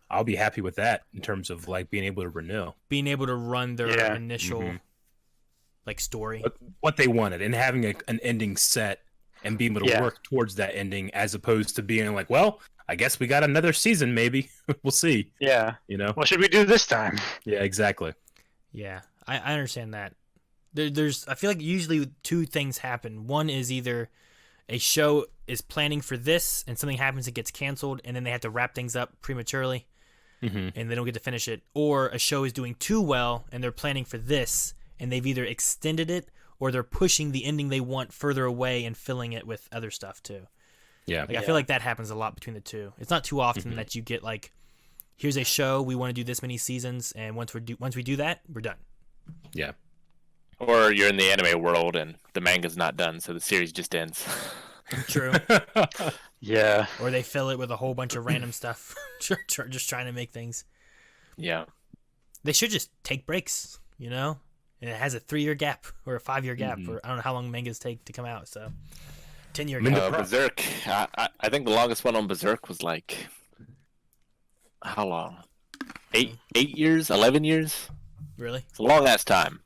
I'll be happy with that in terms of like being able to renew, being able to run their initial like story, what they wanted, and having an ending set and being able to work towards that ending, as opposed to being like, well, I guess we got another season, maybe. We'll see. Yeah. You know? What should we do this time? Yeah, exactly. Yeah, I understand that. I feel like usually 2 things happen. One is either a show is planning for this and something happens, it gets canceled, and then they have to wrap things up prematurely and they don't get to finish it. Or a show is doing too well and they're planning for this and they've either extended it or they're pushing the ending they want further away and filling it with other stuff too. Yeah. I feel like that happens a lot between the 2. It's not too often that you get like, here's a show, we want to do this many seasons, and once we do that, we're done. Yeah. Or you're in the anime world and the manga's not done, so the series just ends. True. Yeah. Or they fill it with a whole bunch of random stuff, just trying to make things. Yeah. They should just take breaks, you know, and it has a 3-year gap or a 5-year gap, or I don't know how long mangas take to come out. So 10-year gap. Berserk. I think the longest one on Berserk was like how long? 8 years, 11 years. Really? It's a long ass time.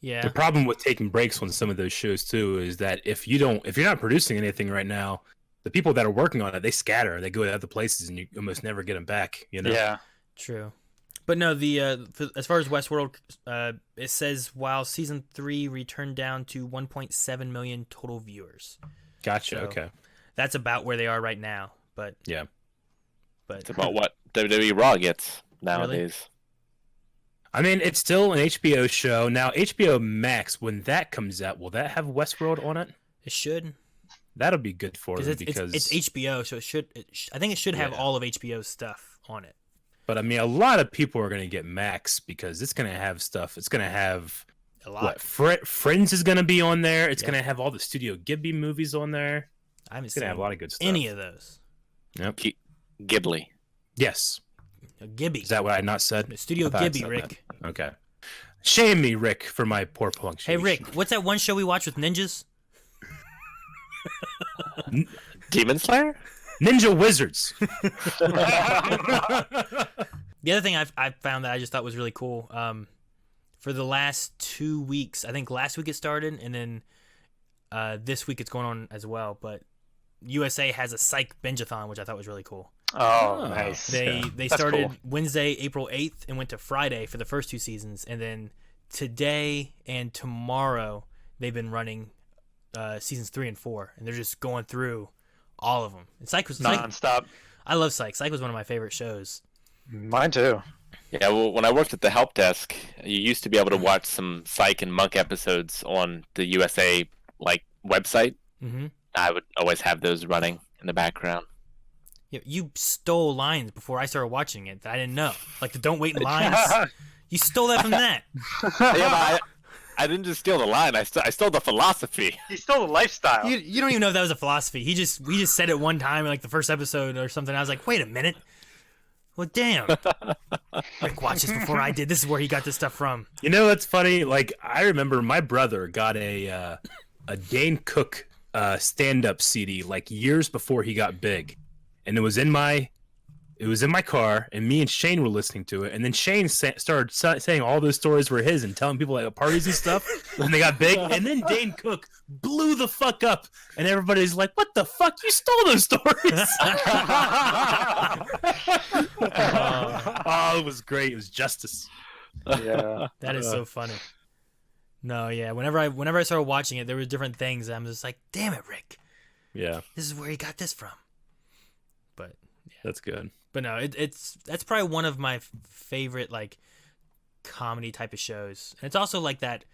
Yeah. The problem with taking breaks on some of those shows too is that if you're not producing anything right now, the people that are working on it, they scatter, they go to other places, and you almost never get them back. You know? Yeah. True. But no, as far as Westworld, it says while season 3 returned down to 1.7 million total viewers. Gotcha. So okay. That's about where they are right now. But yeah. But it's about what WWE Raw gets nowadays. Really? I mean, it's still an HBO show. Now, HBO Max, when that comes out, will that have Westworld on it? It should. That'll be good for them because it's HBO, so I think it should have all of HBO's stuff on it. But I mean, a lot of people are going to get Max because it's going to have stuff. It's going to have a lot. Friends is going to be on there. It's going to have all the Studio Ghibli movies on there. I haven't seen a lot of good stuff. Any of those. Yep. Ghibli. Yes. Ghibli. Is that what I not said? Studio Ghibli, Rick. That. Okay. Shame me, Rick, for my poor punctuation. Hey, Rick, what's that one show we watch with ninjas? Demon Slayer? Ninja Wizards. The other thing I found that I just thought was really cool, for the last 2 weeks, I think last week it started, and then this week it's going on as well, but USA has a Psych binge-a-thon, which I thought was really cool. Oh, nice. They started Wednesday, April 8th, and went to Friday for the first 2 seasons, and then today and tomorrow they've been running seasons 3 and 4, and they're just going through all of them. And Psych was nonstop. I love Psych. Psych was one of my favorite shows. Mine too. Yeah, well, when I worked at the help desk, you used to be able to watch some Psych and Monk episodes on the USA website. Mm-hmm. I would always have those running in the background. Yeah, you stole lines before I started watching it that I didn't know, like the "Don't wait in lines." You stole that from that. Yeah, I didn't just steal the line. I stole the philosophy. He stole the lifestyle. You don't even know if that was a philosophy. We just said it one time in the first episode or something. I was like, wait a minute. Well, damn. Rick watched this before I did. This is where he got this stuff from. You know, that's funny. I remember my brother got a Dane Cook stand-up CD years before he got big, and it was in my car, and me and Shane were listening to it, and then Shane started saying all those stories were his and telling people at parties and stuff when they got big, and then Dane Cook blew the fuck up, and everybody's like, "What the fuck? You stole those stories!" Oh, it was great. It was justice. Yeah, that is so funny. No, yeah. Whenever I started watching it, there were different things. And I'm just like, damn it, Rick. Yeah. This is where he got this from. But yeah. That's good. But no, that's probably one of my favorite comedy type of shows, and it's also that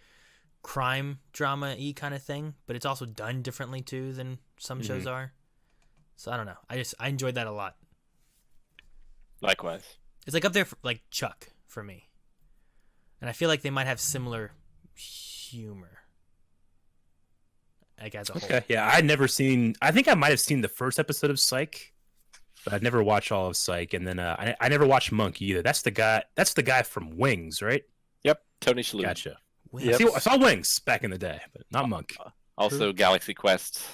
crime drama-y kind of thing. But it's also done differently too than some shows are. So I don't know. I enjoyed that a lot. Likewise. It's up there for, Chuck for me, and I feel like they might have similar humor. As a whole. Okay, yeah, I'd never seen. I think I might have seen the first episode of Psych, but I'd never watched all of Psych. And then I never watched Monk either. That's the guy from Wings, right? Yep, Tony Shalhoub. Gotcha. Yep. I saw Wings back in the day, but not Monk. Also, Galaxy Quest.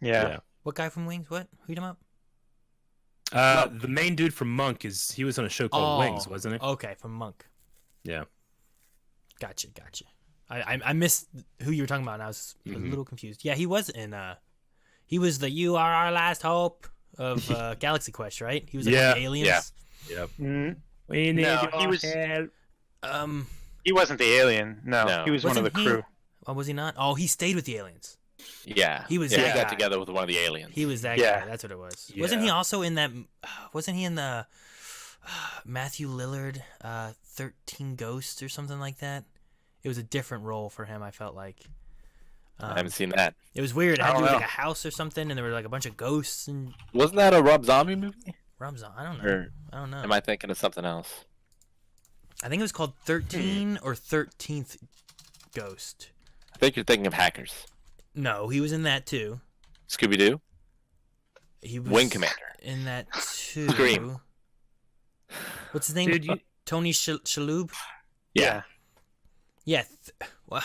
Yeah. What guy from Wings? What? Who you talking about? The main dude from Monk he was on a show called Wings, wasn't he? Okay, from Monk. Yeah. Gotcha. I missed who you were talking about, and I was a little confused. Yeah, he was in. He was the "You Are Our Last Hope" of Galaxy Quest, right? He was one of the aliens. Yeah. Yep. Mm-hmm. We need he was. help. He wasn't the alien. No. He was one of the crew. Oh, was he not? Oh, he stayed with the aliens. Yeah. He was. He that got guy. together with one of the aliens. He was that guy. That's what it was. Yeah. Wasn't he also in that? Wasn't he in the Matthew Lillard 13 Ghosts or something like that? It was a different role for him, I felt like. I haven't seen that. It was weird. It had to do with a house or something, and there were a bunch of ghosts and. Wasn't that a Rob Zombie movie? Rob Zombie? I don't know. I don't know. Am I thinking of something else? I think it was called 13 or 13th Ghost. I think you're thinking of Hackers. No, he was in that too. Scooby Doo. He was Wing Commander. in that too. Scream. What's his name? Dude, Tony Shalhoub. Yeah. Yeah. Well,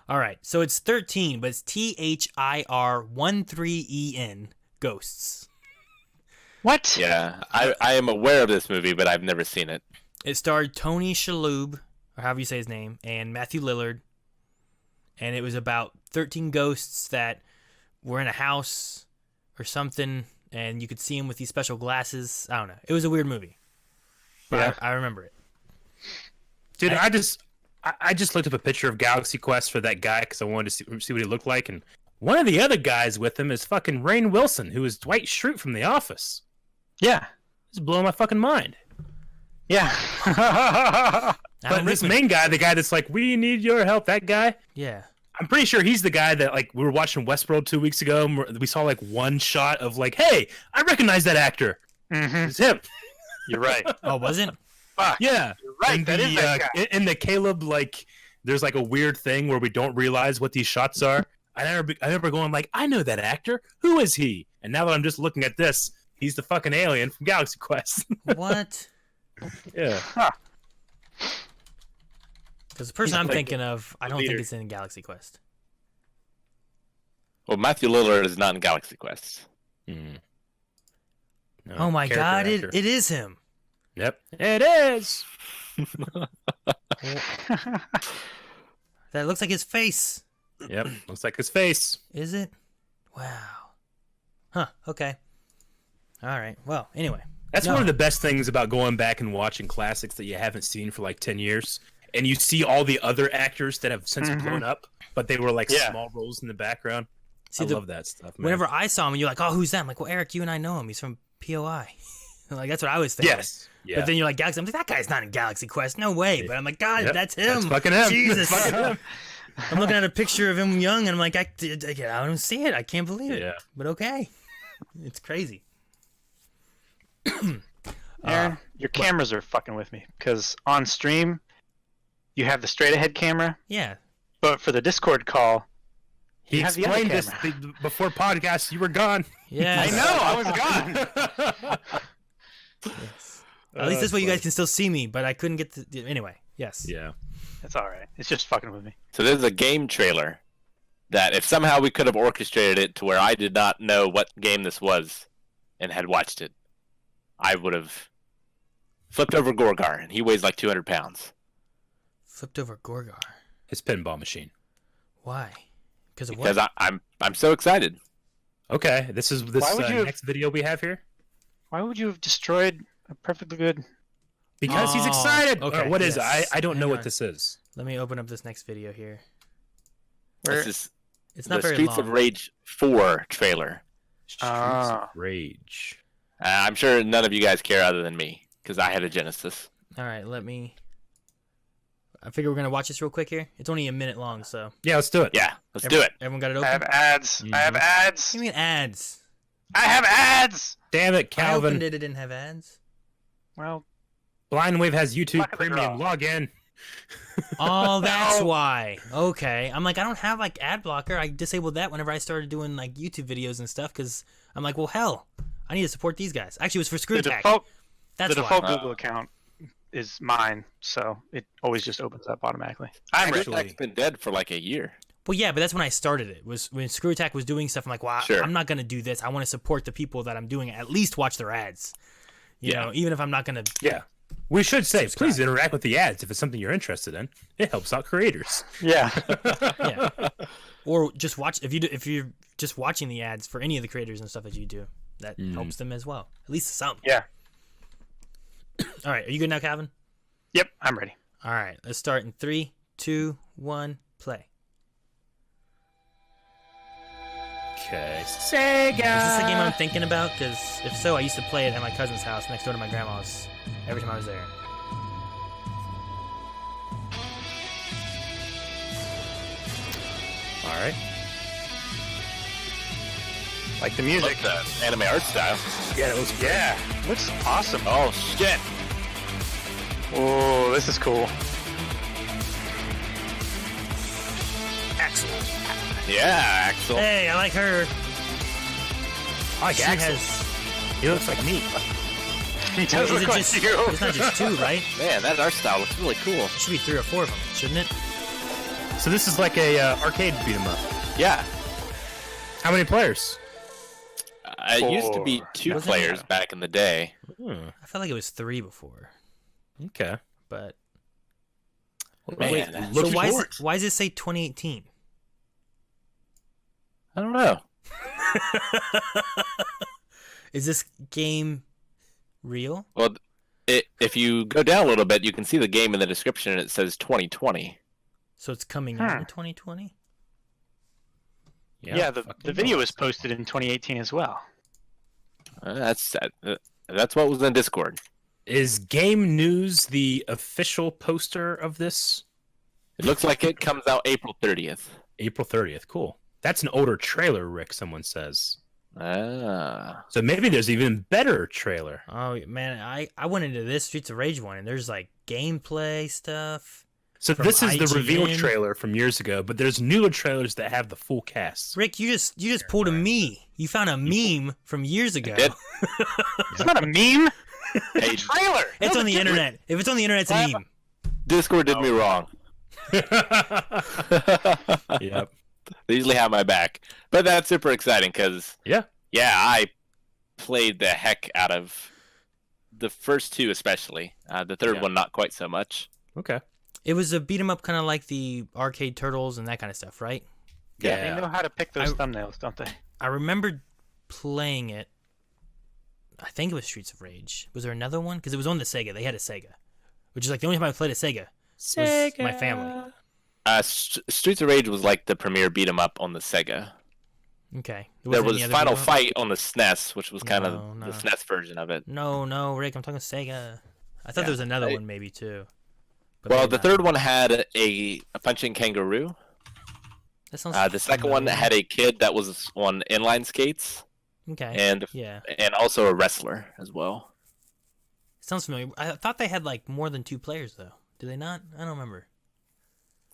all right. So it's 13, but it's THIR13EN Ghosts. What? Yeah, I am aware of this movie, but I've never seen it. It starred Tony Shalhoub, or however you say his name, and Matthew Lillard. And it was about 13 ghosts that were in a house or something, and you could see them with these special glasses. I don't know. It was a weird movie. But Yeah. I remember it. Dude, I just looked up a picture of Galaxy Quest for that guy because I wanted to see what he looked like, and one of the other guys with him is fucking Rainn Wilson, who is Dwight Schrute from The Office. Yeah. It's blowing my fucking mind. Yeah. But this main guy, the guy that's like, we need your help, that guy, Yeah. I'm pretty sure he's the guy that, like, we were watching Westworld 2 weeks ago, and we saw, like, one shot of, like, hey, I recognize that actor. Mm-hmm. It's him. You're right. Oh, was it? Fuck. Yeah. You're right. And That is that guy. in the Caleb, like, there's, like, a weird thing where we don't realize what these shots are. I remember going, like, I know that actor. Who is he? And now that I'm just looking at this, he's the fucking alien from Galaxy Quest. What? Yeah. Huh. Because the person He's I'm like thinking of, I don't leader. think it's in Galaxy Quest. Well, Matthew Lillard is not in Galaxy Quest. No, Oh my god, character it actor. is him. Yep. It is. That looks like his face. Yep. Looks like his face. Is it? Wow. Huh, okay. Alright, well, anyway. That's No. one of the best things about going back and watching classics that you haven't seen for like 10 years. And you see all the other actors that have since blown up, but they were like Yeah. small roles in the background. See, I love that stuff, man. Whenever I saw him, you're like, oh, who's that? I'm like, well, Eric, you and I know him. He's from POI. Like, that's what I was thinking. Yes. Yeah. But then you're like, Galaxy. I'm like, that guy's not in Galaxy Quest. No way. But I'm like, God, Yep, that's him. That's fucking him. Jesus. That's fucking him. I'm looking at a picture of him young, and I'm like, I don't see it. I can't believe it. Yeah. But okay. It's crazy. Aaron, your cameras are fucking with me because on stream you have the straight ahead camera, Yeah. but for the Discord call, He you have the other explained this camera. before podcast. You were gone. Yeah. I know, I was gone. Yes. At least this way you guys can still see me, but I couldn't get to. Anyway, yes. Yeah. It's all right. It's just fucking with me. So there's a game trailer that if somehow we could have orchestrated it to where I did not know what game this was and had watched it, I would have flipped over Gorgar, and he weighs like 200 pounds. Flipped over Gorgar. His pinball machine. Why? Because of Because what? I'm so excited. Okay. This is this Why would you have- next video we have here. Why would you have destroyed a perfectly good? Because he's Oh, excited. okay, What is yes. it? I don't know Hang what on. this is. Let me open up this next video here. This is It's not the very Streets long. of Rage 4 trailer. Streets Ah. of Rage. I'm sure none of you guys care other than me, because I had a Genesis. All right, let me. I figure we're gonna watch this real quick here. It's only a minute long, so. Yeah, let's do it. Yeah, let's do it. Everyone got it I open. have ads. I have What ads. do you mean ads? I have ads. Damn it, I opened Calvin. it. It didn't have ads. Well, Blind Wave has YouTube Luck of the Premium. draw. Log in. Oh, that's No. why. Okay, I'm like, I don't have like ad blocker. I disabled that whenever I started doing like YouTube videos and stuff because I'm like, well, hell, I need to support these guys. Actually, it was for the Screw Tech. default That's the why. default Google account is mine, so it always just opens up automatically. I'm ready. It's been dead for like a year. Well, yeah, but that's when I started it. Was when Screw Attack was doing stuff. I'm like, well, Sure. I'm not gonna do this. I want to support the people that I'm doing it. At least watch their ads. You Yeah. know, even if I'm not gonna. Yeah. We should say, Subscribe. please interact with the ads if it's something you're interested in. It helps out creators. Yeah. Yeah. Or just watch if you're just watching the ads for any of the creators and stuff that you do. That helps them as well. At least some. Yeah. All right, are you good now, Calvin? Yep, I'm ready. All right, let's start in 3, 2, 1, play. Okay. Is Sega. this the game I'm thinking about? Because if so, I used to play it at my cousin's house next door to my grandma's every time I was there. All right. Like the music. Like the anime art style. Yeah, it was great. Yeah. Looks awesome. Oh shit! Oh, this is cool. Axel. Yeah, Axel. Hey, I like her. I like She Axel. has. He looks like me. He does Is look it like just? you. It's not just 2, right? Man, that art style looks really cool. It should be 3 or 4 of them, shouldn't it? So this is like a arcade beat 'em up. Yeah. How many players? It used to be 2 players back in the day. I felt like it was 3 before. Okay. But Man, so why does it say 2018? I don't know. Is this game real? Well, if you go down a little bit, you can see the game in the description, and it says 2020. So it's coming out in 2020? Yeah, the video was posted in 2018 as well. That's what was in Discord. Is Game News the official poster of this? It looks like it comes out April 30th. April 30th. Cool. That's an older trailer, Rick, someone says. Ah. So maybe there's even better trailer. Oh, man, I went into this Streets of Rage one, and there's, like, gameplay stuff. So this is the reveal trailer from years ago, but there's newer trailers that have the full cast. Rick, you just pulled a me. You found a meme from years ago. It's not a meme. It's a trailer. It's on the internet. If it's on the internet, it's a meme. Discord did me wrong. Yep. They usually have my back. But that's super exciting because, yeah, I played the heck out of the first 2 especially. The third one, not quite so much. Okay. It was a beat 'em up kind of like the arcade turtles and that kind of stuff, right? Yeah, they know how to pick those thumbnails, don't they? I remember playing it. I think it was Streets of Rage. Was there another one? Because it was on the Sega. They had a Sega, which is like the only time I played a Sega. Was my family. Streets of Rage was like the premier beat 'em up on the Sega. Okay. There was Final Fight on the SNES, which was kind of the SNES version of it. No, Rick, I'm talking Sega. I thought there was another one maybe too. But well, the third one had a punching kangaroo. That sounds the second one had a kid that was on inline skates. Okay. And also a wrestler as well. Sounds familiar. I thought they had like more than 2 players though. Do they not? I don't remember.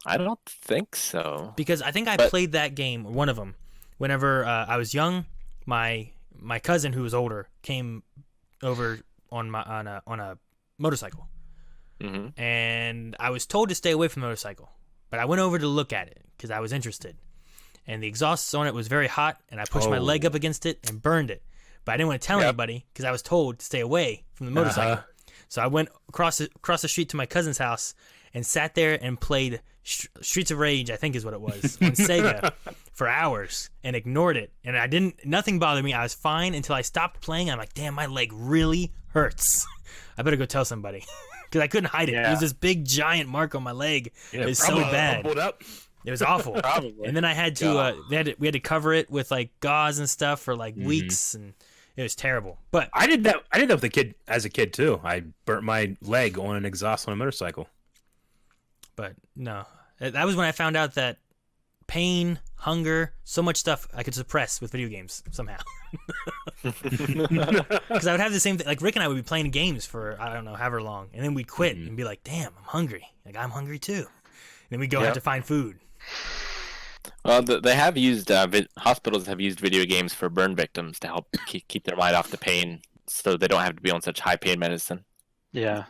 I don't think so. Because I think I played that game, one of them, whenever I was young. My cousin who was older came over on a motorcycle. Mm-hmm. And I was told to stay away from the motorcycle, but I went over to look at it because I was interested. And the exhaust on it was very hot, and I pushed my leg up against it and burned it. But I didn't want to tell anybody because I was told to stay away from the motorcycle. So I went across the street to my cousin's house and sat there and played Streets of Rage, I think is what it was, on Sega for hours and ignored it. And nothing bothered me. I was fine until I stopped playing. I'm like, damn, my leg really hurts. I better go tell somebody. Because I couldn't hide it. It was this big giant mark on my leg. It was so bad. It was awful. And then I had to we had to cover it with like gauze and stuff for like weeks, and it was terrible. But I did that with a kid as a kid too. I burnt my leg on an exhaust on a motorcycle. But no, that was when I found out that pain, hunger, so much stuff I could suppress with video games somehow. Because I would have the same thing. Like Rick and I would be playing games for I don't know however long, and then we'd quit and be like, "Damn, I'm hungry. Like I'm hungry too." And then we'd go have to find food. Well, they have used hospitals have used video games for burn victims to help keep their mind off the pain, so they don't have to be on such high pain medicine. Yeah,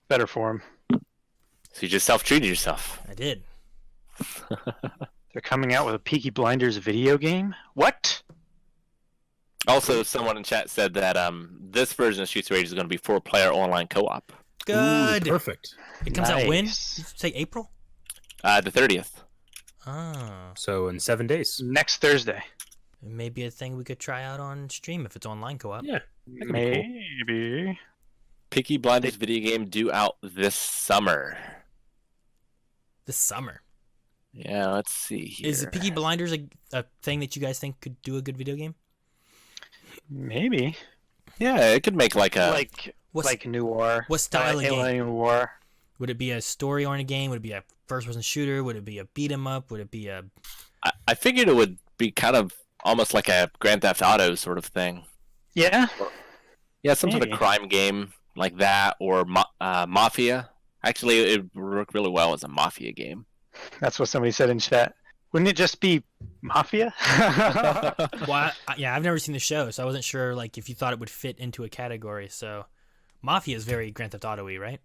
better for them. So you just self-treated yourself. I did. They're coming out with a Peaky Blinders video game? What? Also, someone in chat said that this version of Streets of Rage is going to be 4-player online co-op. Good. Ooh, perfect. It comes out when? Did you say April? The 30th. Oh. So in 7 days. Next Thursday. Maybe a thing we could try out on stream if it's online co-op. Yeah. Maybe. Cool. Peaky Blinders video game due out this summer. This summer? Yeah, let's see here. Is Peaky Blinders a thing that you guys think could do a good video game? Maybe. Yeah, it could make like a... Like noir. What style of game? Noir. Would it be a story-oriented game? Would it be a first-person shooter? Would it be a beat-em-up? Would it be a... I figured it would be kind of almost like a Grand Theft Auto sort of thing. Yeah? Yeah, some sort of crime game like that, or Mafia. Actually, it would work really well as a Mafia game. That's what somebody said in chat. Wouldn't it just be Mafia? Well, I've never seen the show, so I wasn't sure like if you thought it would fit into a category. So, Mafia is very Grand Theft Auto-y, right?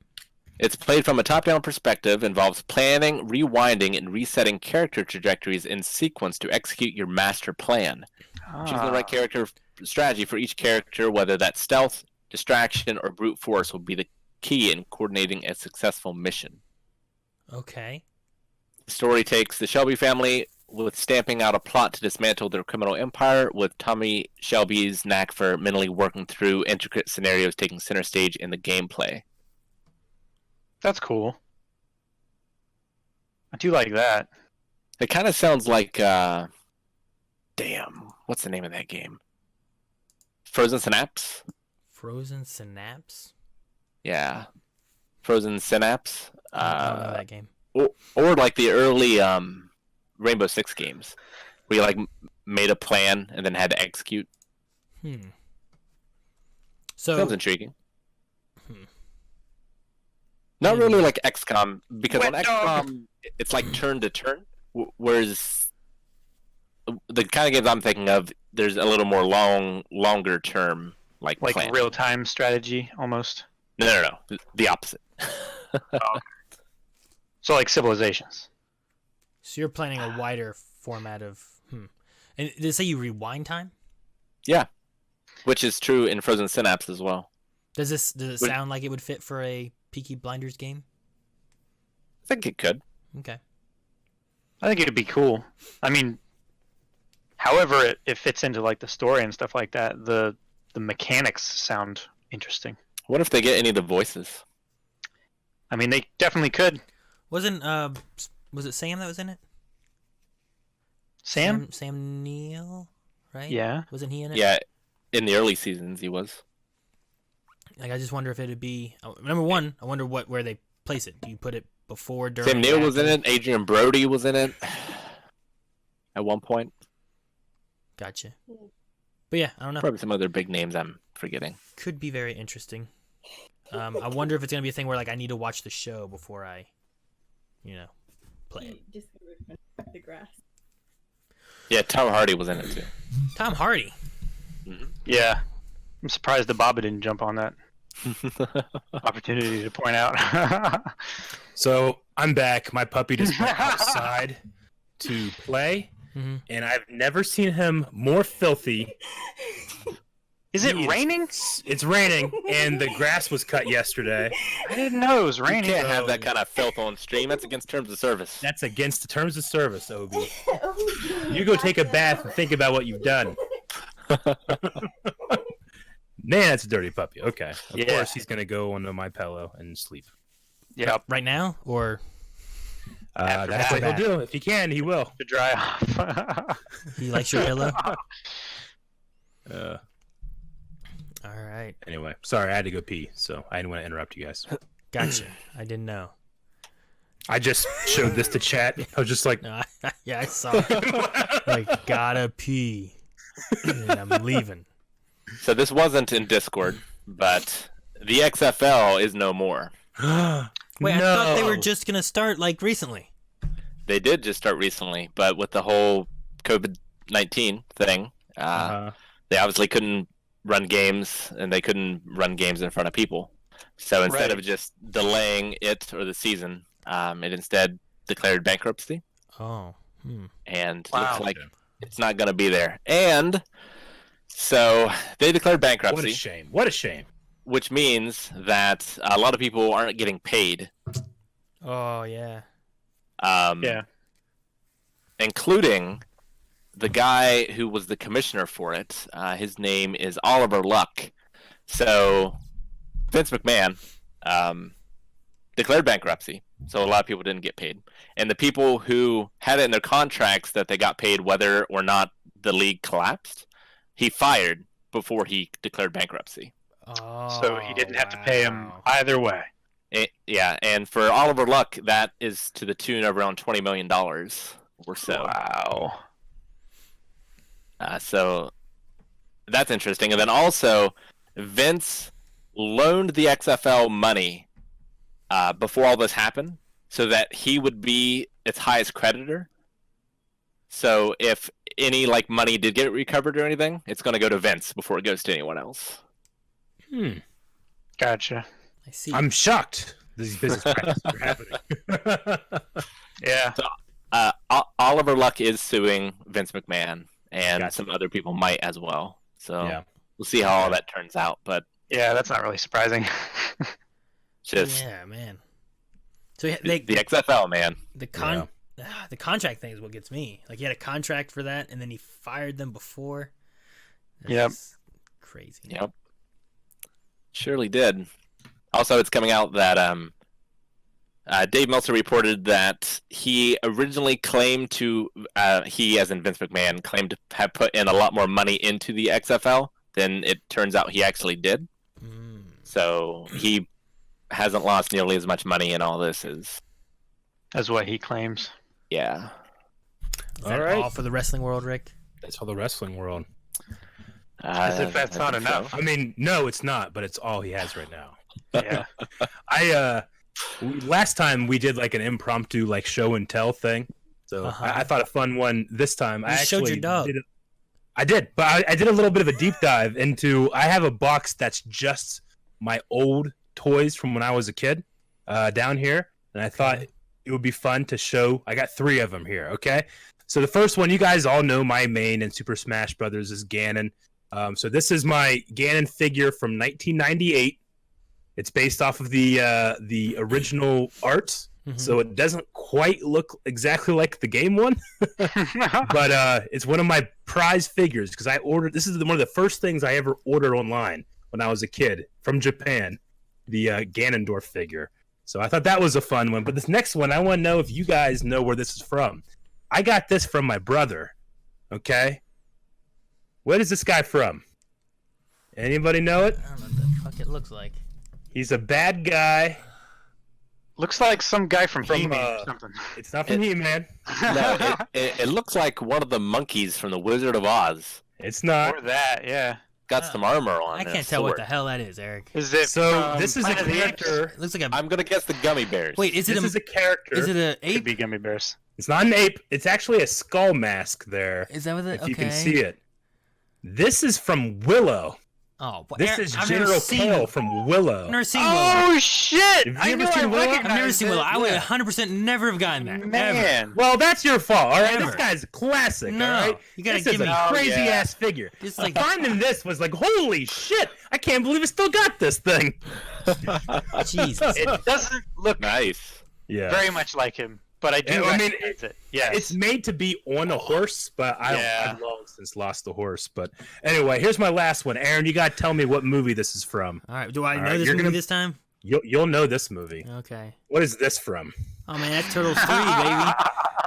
It's played from a top-down perspective, involves planning, rewinding, and resetting character trajectories in sequence to execute your master plan. Choosing the right character strategy for each character, whether that's stealth, distraction, or brute force, will be the key in coordinating a successful mission. Okay. The story takes the Shelby family with stamping out a plot to dismantle their criminal empire, with Tommy Shelby's knack for mentally working through intricate scenarios taking center stage in the gameplay. That's cool. I do like that. It kind of sounds like, damn, what's the name of that game? Frozen Synapse? Frozen Synapse? Yeah. Frozen Synapse? I don't know that game. Or like the early Rainbow Six games, where you like made a plan and then had to execute. So sounds intriguing. Not really like XCOM, because on XCOM it's like turn to turn, whereas the kind of games I'm thinking of, there's a little more longer term like plan. Real time strategy almost. No, the opposite. So like Civilizations. So you're planning a wider format of And did it say you rewind time? Yeah, which is true in Frozen Synapse as well. Does it sound like it would fit for a Peaky Blinders game? I think it could. Okay. I think it'd be cool. I mean, however it fits into like the story and stuff like that, the mechanics sound interesting. What if they get any of the voices? I mean, they definitely could. Was it Sam that was in it? Sam Neill, right? Yeah. Wasn't he in it? Yeah, in the early seasons he was. Like, I just wonder if it'd be number one. I wonder where they place it. Do you put it before, during? Sam Neill was in it. Adrian Brody was in it at one point. Gotcha. But yeah, I don't know. Probably some other big names I'm forgetting. Could be very interesting. I wonder if it's gonna be a thing where like I need to watch the show before I, play it. Just the grass. Yeah, Tom Hardy was in it too. Tom Hardy. Mm-hmm. Yeah. I'm surprised the Baba didn't jump on that opportunity to point out. So I'm back. My puppy just went outside to play, and I've never seen him more filthy. Is it raining? It's raining, and the grass was cut yesterday. I didn't know it was raining. You can't have that kind of filth on stream. That's against terms of service. That's against the terms of service, Obi. You go take a bath and think about what you've done. Man, that's a dirty puppy. Okay. Of course he's going to go onto my pillow and sleep. Yeah. Right now? Or that's what he'll do. If he can, he will. To dry off. He likes your pillow? All right. Anyway, sorry, I had to go pee, so I didn't want to interrupt you guys. Gotcha. I didn't know. I just showed this to chat. I was just like... Yeah, I saw it. Like, gotta pee. And I'm leaving. So this wasn't in Discord, but the XFL is no more. Wait, I thought they were just going to start, like, recently. They did just start recently, but with the whole COVID-19 thing, they obviously couldn't run games, and they couldn't run games in front of people. So instead of just delaying it or the season, it instead declared bankruptcy. Oh. And looks like it's not going to be there. And so they declared bankruptcy. What a shame. What a shame. Which means that a lot of people aren't getting paid. Oh, yeah. Yeah. Including the guy who was the commissioner for it. His name is Oliver Luck. So Vince McMahon declared bankruptcy. So a lot of people didn't get paid. And the people who had it in their contracts that they got paid whether or not the league collapsed, he fired before he declared bankruptcy. Oh, so he didn't have to pay him either way. Yeah, and for Oliver Luck, that is to the tune of around $20 million or so. Wow. So that's interesting. And then also, Vince loaned the XFL money before all this happened so that he would be its highest creditor. So if any money did get recovered or anything, it's going to go to Vince before it goes to anyone else. Gotcha. I see. I'm shocked these business practices are happening. Yeah. So, Oliver Luck is suing Vince McMahon, and some other people might as well. So we'll see how all that turns out. But yeah, that's not really surprising. just man. So the XFL, man. The contract thing is what gets me. Like, he had a contract for that, and then he fired them before. That's crazy. Yep. Surely did. Also, it's coming out that Dave Meltzer reported that he originally claimed to, he as in Vince McMahon, claimed to have put in a lot more money into the XFL than it turns out he actually did. So he hasn't lost nearly as much money in all this as what he claims. Yeah. Is that all for the wrestling world, Rick? That's all the wrestling world. As if that's not enough. I mean, no, it's not, but it's all he has right now. Yeah. Last time we did like an impromptu like show and tell thing, so I thought a fun one this time. I actually showed your dog. I did, but I did a little bit of a deep dive into. I have a box that's just my old toys from when I was a kid down here, and I thought it would be fun to show. I got 3 of them here. Okay, so the first one, you guys all know my main in Super Smash Brothers is Ganon. So this is my Ganon figure from 1998. It's based off of the original art, so it doesn't quite look exactly like the game one, but it's one of my prized figures because I ordered. This is one of the first things I ever ordered online when I was a kid from Japan, the Ganondorf figure. So I thought that was a fun one. But this next one, I want to know if you guys know where this is from. I got this from my brother. Okay, what is this guy from? Anybody know it? I don't know what the fuck it looks like. He's a bad guy. Looks like some guy from He-Man or something. It's not from He-Man. No, it looks like one of the monkeys from the Wizard of Oz. It's not. Or that, yeah. Got some armor on. I can't tell what the hell that is, Eric. Is it? So this is a character. It looks like a. I'm gonna guess the gummy bears. Wait, is This is a character. Is it an Could ape? be gummy bears. It's not an ape. It's actually a skull mask there. Is that what it? If you can see it. This is from Willow. Oh, This is General Kale from Willow. I've never seen Willow. Oh shit! Have you I ever knew seen I Willow? I've never recognized seen Willow. it. I would 100% never have gotten that. Ever. Man. Well, that's your fault. All right, Ever. this guy's a classic. No, all right, you gotta this give is me- a crazy ass figure. It's like- Finding this was like, holy shit! I can't believe I still got this thing. Jesus. It doesn't look Nice. Yeah, very much like him, but I do Yeah, I mean, recognize it. Yes. It's made to be on a horse, but Yeah. I've long since lost the horse. But anyway, here's my last one. Aaron, you got to tell me what movie this is from. All right, do I know right, this you're movie gonna- this time? You'll know this movie. Okay. What is this from? Oh man, that's Turtles 3, baby.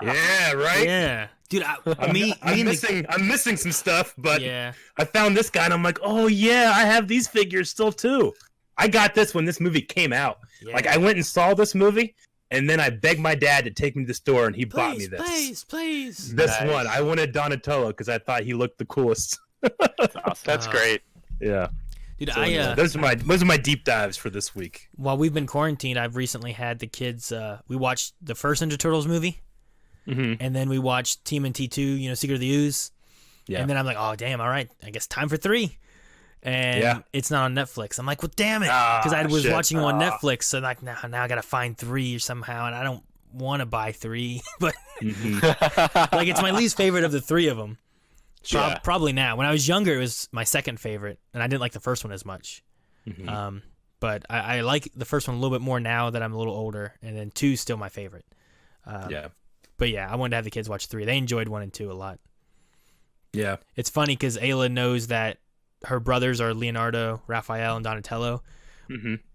Yeah, right. Yeah, dude. I'm missing some stuff, but Yeah. I found this guy and I'm like, oh yeah, I have these figures still too. I got this when this movie came out. Yeah. Like I went and saw this movie, and then I begged my dad to take me to the store, and he bought me this. Please. This Nice. one, I wanted Donatello because I thought he looked the coolest. That's awesome. That's great. Yeah. Dude, So, yeah, those are my deep dives for this week. while we've been quarantined, I've recently had the kids. We watched the first Ninja Turtles movie, and then we watched TMNT2. Secret of the Ooze. Yeah. And then I'm like, oh damn, all right, I guess time for 3. And it's not on Netflix. I'm like, well, damn it, because I was shit. watching them on Netflix. So like now I gotta find 3 somehow, and I don't want to buy 3, but like it's my least favorite of the 3 of them. Probably now. When I was younger, it was my second favorite, and I didn't like the first one as much. But I like the first one a little bit more now that I'm a little older, and then 2 is still my favorite. But yeah, I wanted to have the kids watch 3. They enjoyed 1 and 2 a lot. Yeah. It's funny because Ayla knows that her brothers are Leonardo, Raphael, and Donatello.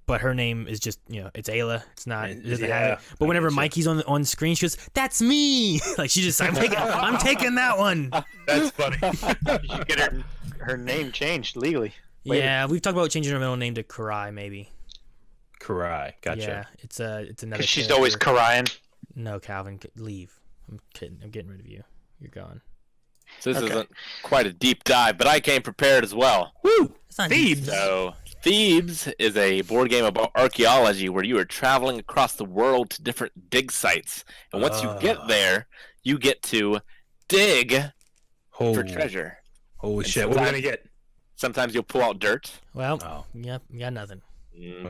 But her name is just, it's Ayla. It's not. It doesn't have it. But whenever Mikey's on the screen, she goes, "That's me!" Like she just, I'm taking that one. That's funny. You should get her name changed legally. Yeah, we've talked about changing her middle name to Karai, maybe. Karai, gotcha. Yeah, it's another. She's character. always crying. No, Calvin, leave. I'm kidding. I'm getting rid of you. You're gone. So this isn't quite a deep dive, but I came prepared as well. Woo! It's not Thebes. So Thebes is a board game about archaeology where you are traveling across the world to different dig sites. And once you get there, you get to dig for treasure. Holy And shit, what are we going to get? Sometimes you'll pull out dirt. Well, yep, you got nothing.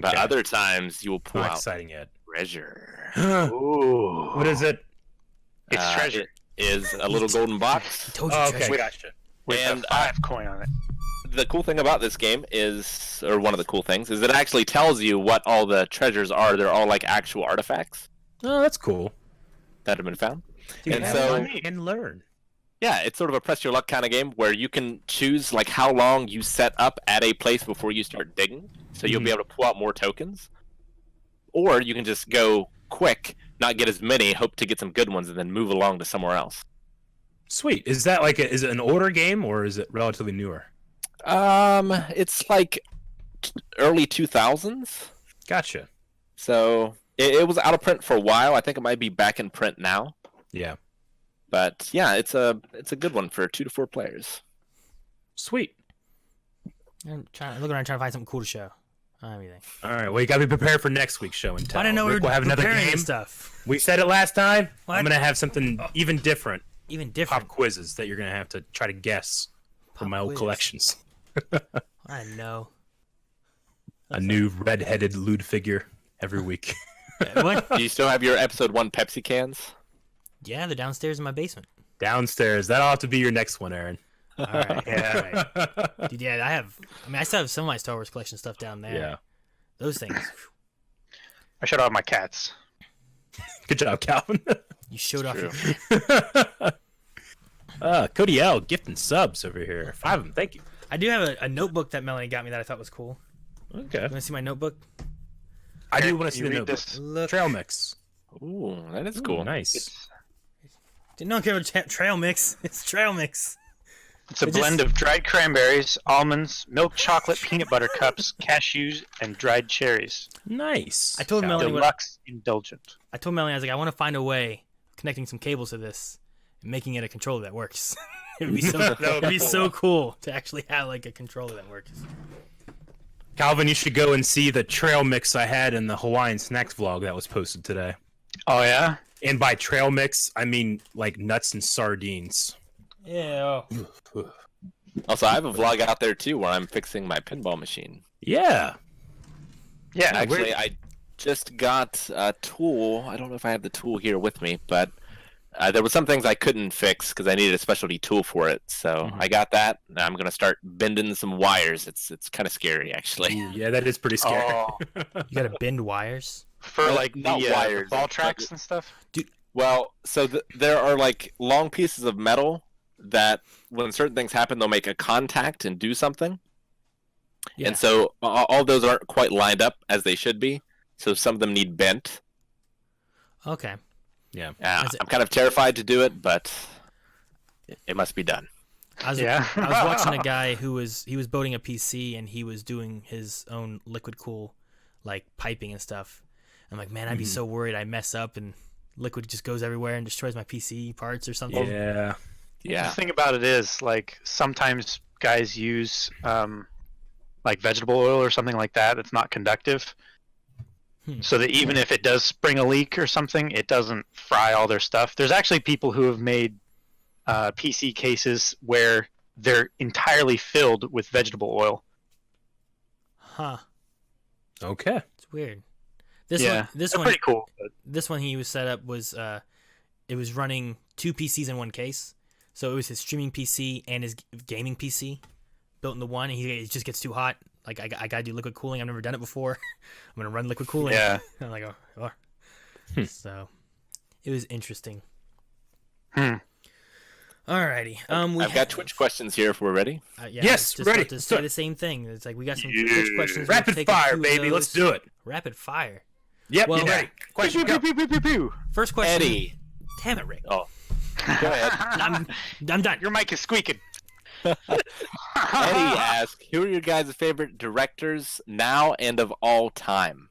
But other times you will pull Not out exciting yet. treasure. Ooh. What is it? It's treasure. It is a little golden box. Told you Okay, treasure. gotcha. With And, a 5 coin on it. The cool thing about this game is, or one of the cool things, is it actually tells you what all the treasures are. They're all like actual artifacts Oh, that's cool. that have been found. Dude, And have so- fun and learn. Yeah, it's sort of a press your luck kind of game where you can choose like how long you set up at a place before you start digging. So you'll be able to pull out more tokens. Or you can just go quick, not get as many, hope to get some good ones, and then move along to somewhere else. Sweet. Is that like is it an older game or is it relatively newer? It's like early 2000s. Gotcha. So it was out of print for a while. I think it might be back in print now. Yeah. But yeah, it's a good one for 2 to 4 players. Sweet. I'm looking around trying to find something cool to show. I don't have anything. All right. Well, you got to be prepared for next week's show and tell. I didn't know Rick we will were have another preparing game. this stuff. We said it last time. What? I'm gonna have something even different. Even Pop different. quizzes that you're gonna have to try to guess from my old quiz. collections. I know. A new red-headed lewd figure every week. What? Do you still have your episode 1 Pepsi cans? Yeah, they're downstairs in my basement. Downstairs. That'll have to be your next one, Aaron. All right. Yeah. All right. Dude, yeah, I still have some of my Star Wars collection stuff down there. Yeah. Those things. I showed off my cats. Good job, Calvin. You showed off. True. Cody L. gifting subs over here. 5 of them. Thank you. I do have a notebook that Melanie got me that I thought was cool. Okay. You want to see my notebook? I do Here, want to see you the read notebook. this? Look. Trail mix. Ooh, that is Ooh, cool. nice. Didn't know care about trail mix. It's trail mix. It's a It just- blend of dried cranberries, almonds, milk chocolate, peanut butter cups, cashews, and dried cherries. Nice. I told Melanie what Deluxe indulgent. I told Melanie. I was like, I want to find a way of connecting some cables to this and making it a controller that works. It'd be so cool to actually have like a controller that works. Calvin, you should go and see the trail mix I had in the Hawaiian Snacks vlog that was posted today. Oh yeah. And by trail mix, I mean like nuts and sardines. Yeah. Also, I have a vlog out there too where I'm fixing my pinball machine. Yeah. Yeah. Actually, I just got a tool. I don't know if I have the tool here with me, but there were some things I couldn't fix because I needed a specialty tool for it. So I got that. And I'm gonna start bending some wires. It's kind of scary, actually. Ooh, yeah, that is pretty scary. Oh, You gotta bend wires. for like not the wires, ball but- tracks and stuff. Well, so there are like long pieces of metal that, when certain things happen, they'll make a contact and do something. Yeah. And so all those aren't quite lined up as they should be. So some of them need bent. Okay. Yeah. Is it- I'm kind of terrified to do it, but it must be done. I was watching a guy who was boating a PC and he was doing his own liquid cool, like piping and stuff. I'm like, man, I'd be so worried I mess up and liquid just goes everywhere and destroys my PC parts or something. Yeah. Yeah. The thing about it is, like, sometimes guys use like vegetable oil or something like that. It's not conductive, so that even if it does spring a leak or something, it doesn't fry all their stuff. There's actually people who have made PC cases where they're entirely filled with vegetable oil. Huh. Okay. It's weird. They're pretty cool. But This one he was set up was it was running 2 PCs in one case. So it was his streaming PC and his gaming PC built into one, and it just gets too hot. Like, I gotta do liquid cooling. I've never done it before. I'm gonna run liquid cooling. Yeah. I'm like, oh. So it was interesting. Hmm. Alrighty. I've got Twitch questions here if we're ready. Yeah, Yes, just ready. about to say the same thing. It's like we got some Twitch questions. Rapid We'll take a fire, few of baby. Let's those. do it. Rapid fire. Yep. Well, you ready? Question. Go. Pew, pew, pew, pew, pew. First question. Eddie. Damn it, Rick. Oh, go ahead. I'm done. Your mic is squeaking. Eddie asks, who are your guys' favorite directors now and of all time?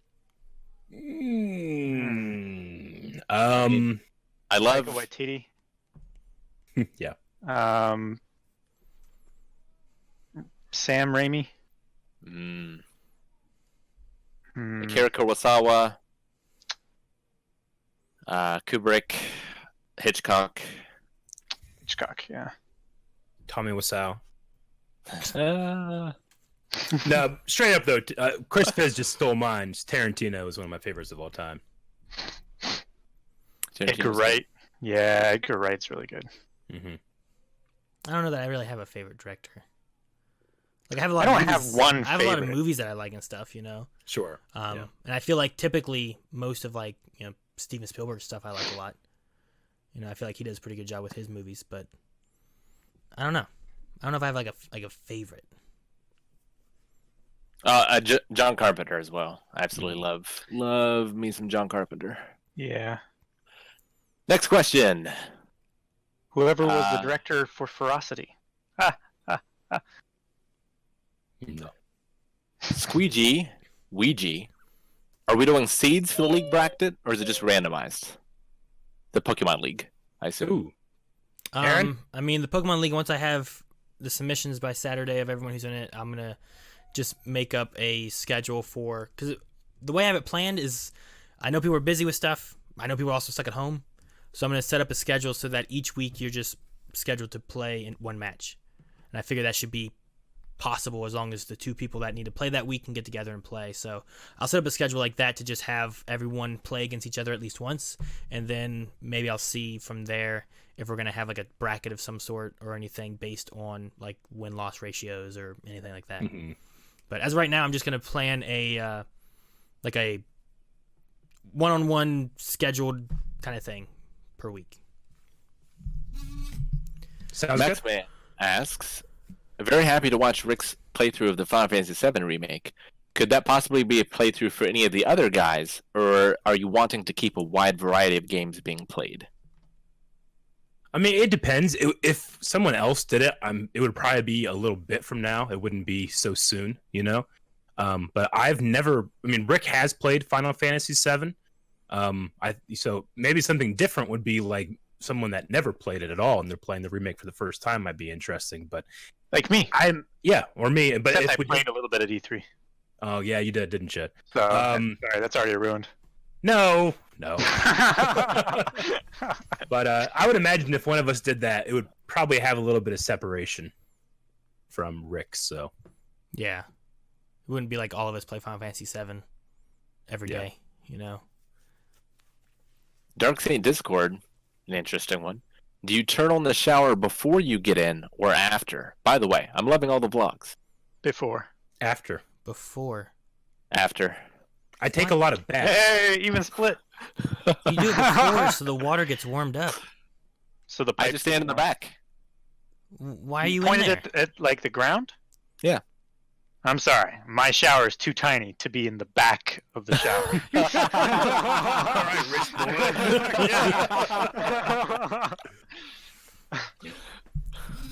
I love... Taika Waititi. Yeah. Sam Raimi. Akira Kurosawa, Kubrick, Hitchcock. Hitchcock, yeah. Tommy Wiseau. No, straight up though, Chris Fizz just stole mine. Tarantino is one of my favorites of all time. Edgar Wright. Yeah, Edgar Wright's really good. Mm-hmm. I don't know that I really have a favorite director. Like I have a lot. I of don't movies, have one. I have a lot of movies that I like and stuff, you know. Sure. And I feel like typically most of like Steven Spielberg stuff I like a lot. You know, I feel like he does a pretty good job with his movies, but I don't know. I don't know if I have like a favorite. John Carpenter as well. I absolutely love me some John Carpenter. Yeah. Next question. Whoever was the director for Ferocity. No. Squeegee, Ouija. Are we doing seeds for the league bracket, or is it just randomized? The Pokemon League, I assume. Ooh. Aaron? I mean, the Pokemon League, once I have the submissions by Saturday of everyone who's in it, I'm going to just make up a schedule for... Because the way I have it planned is I know people are busy with stuff. I know people are also stuck at home. So I'm going to set up a schedule so that each week you're just scheduled to play in one match. And I figure that should be possible as long as the two people that need to play that week can get together and play. So I'll set up a schedule like that to just have everyone play against each other at least once, and then maybe I'll see from there if we're going to have like a bracket of some sort or anything based on like win-loss ratios or anything like that. Mm-hmm. But as of right now, I'm just going to plan a like a one-on-one scheduled kind of thing per week. Sounds Next good. man asks, very happy to watch Rick's playthrough of the Final Fantasy VII Remake. Could that possibly be a playthrough for any of the other guys, or are you wanting to keep a wide variety of games being played? I mean, it depends. If someone else did it, it would probably be a little bit from now. It wouldn't be so soon, you know? But I've never... I mean, Rick has played Final Fantasy VII. So maybe something different would be like someone that never played it at all and they're playing the remake for the first time might be interesting. But like me. Or me. But I played a little bit at E3. Oh, yeah, you did, didn't you? So, sorry, that's already ruined. No. But I would imagine if one of us did that, it would probably have a little bit of separation from Rick. So Yeah. It wouldn't be like all of us play Final Fantasy VII every day, you know? Dark Saint Discord, an interesting one. Do you turn on the shower before you get in or after? By the way, I'm loving all the vlogs. Before. after. After. I take a lot of baths. Hey, even split. You do it before so the water gets warmed up. So the I pipe just stand in the back. Why are you in pointed there? at like the ground? Yeah. I'm sorry. My shower is too tiny to be in the back of the shower.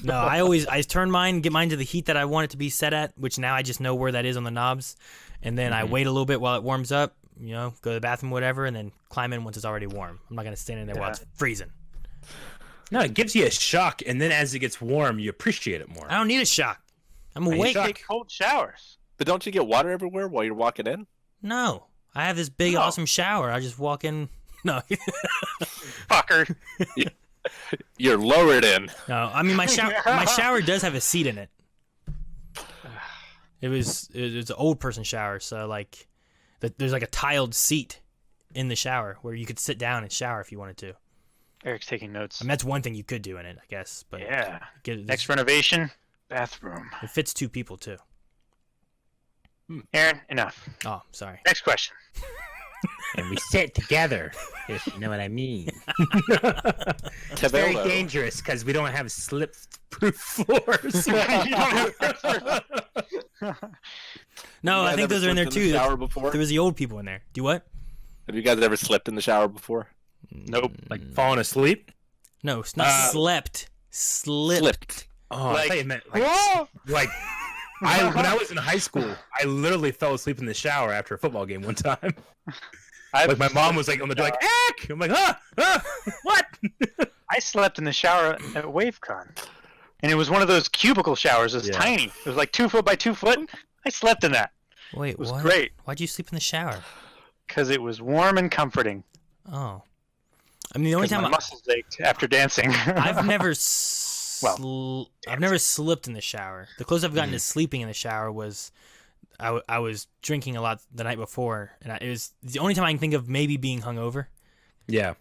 No, I turn mine, get mine to the heat that I want it to be set at, which now I just know where that is on the knobs, and then I wait a little bit while it warms up, you know, go to the bathroom, whatever, and then climb in once it's already warm. I'm not gonna stand in there while it's freezing. No, it gives you a shock, and then as it gets warm, you appreciate it more. I don't need a shock. I'm awake. Take cold showers. But don't you get water everywhere while you're walking in? No, I have this big awesome shower. I just walk in. No, Fucker. You're lowered in. no. I mean, my shower does have a seat in it. It was an old person shower, so like, there's like a tiled seat in the shower where you could sit down and shower if you wanted to. Eric's taking notes. I mean, that's one thing you could do in it, I guess. But Yeah. Next Next renovation, bathroom. it fits 2 people too. Aaron, enough. Oh, sorry. Next question. And we sit together, if you know what I mean. It's very Cavello. dangerous because we don't have slip-proof floors. No, I think those are in there too. Shower before? There was the old people in there. Do what? Have you guys ever slept in the shower before? Nope. Like falling asleep? No, it's not slept. Slipped. Oh, I Like- thought you meant like when I was in high school, I literally fell asleep in the shower after a football game one time. Like my mom was like on the door, like, "Eck!" I'm like, what? I slept in the shower at WaveCon. And it was one of those cubicle showers. It was tiny. It was like 2 foot by 2 foot. I slept in that. Wait, It was what? great. Why'd you sleep in the shower? Because it was warm and comforting. Oh. I mean, the only 'Cause time my muscles ached after dancing. I've never I've never slipped in the shower. The closest I've gotten to sleeping in the shower was I was drinking a lot the night before, and it was the only time I can think of maybe being hungover. Yeah.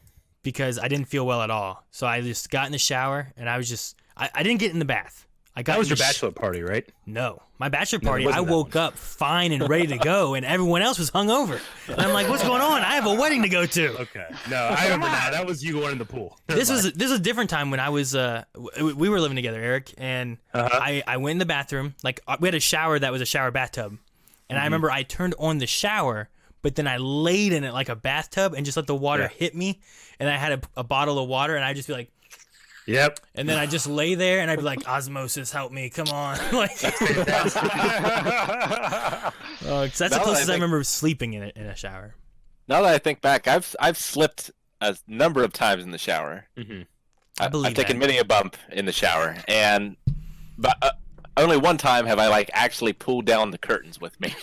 Because I didn't feel well at all. So I just got in the shower, and I was just... I didn't get in the bath. That was your bachelor party, right? No. My bachelor party, I woke up fine and ready to go, and everyone else was hungover. And I'm like, what's going on? I have a wedding to go to. Okay. No, I remember now. That was you going in the pool. This was a different time when I was... we were living together, Eric, and I went in the bathroom. Like, we had a shower that was a shower bathtub. And I remember I turned on the shower, but then I laid in it like a bathtub and just let the water hit me. And I had a bottle of water, and I'd just be like... Yep. And then I just lay there, and I'd be like, "Osmosis, help me! Come on!" Like, that's the closest I remember sleeping in a shower. Now that I think back, I've slipped a number of times in the shower. Mm-hmm. I've taken many a bump in the shower, but only one time have I actually pulled down the curtains with me.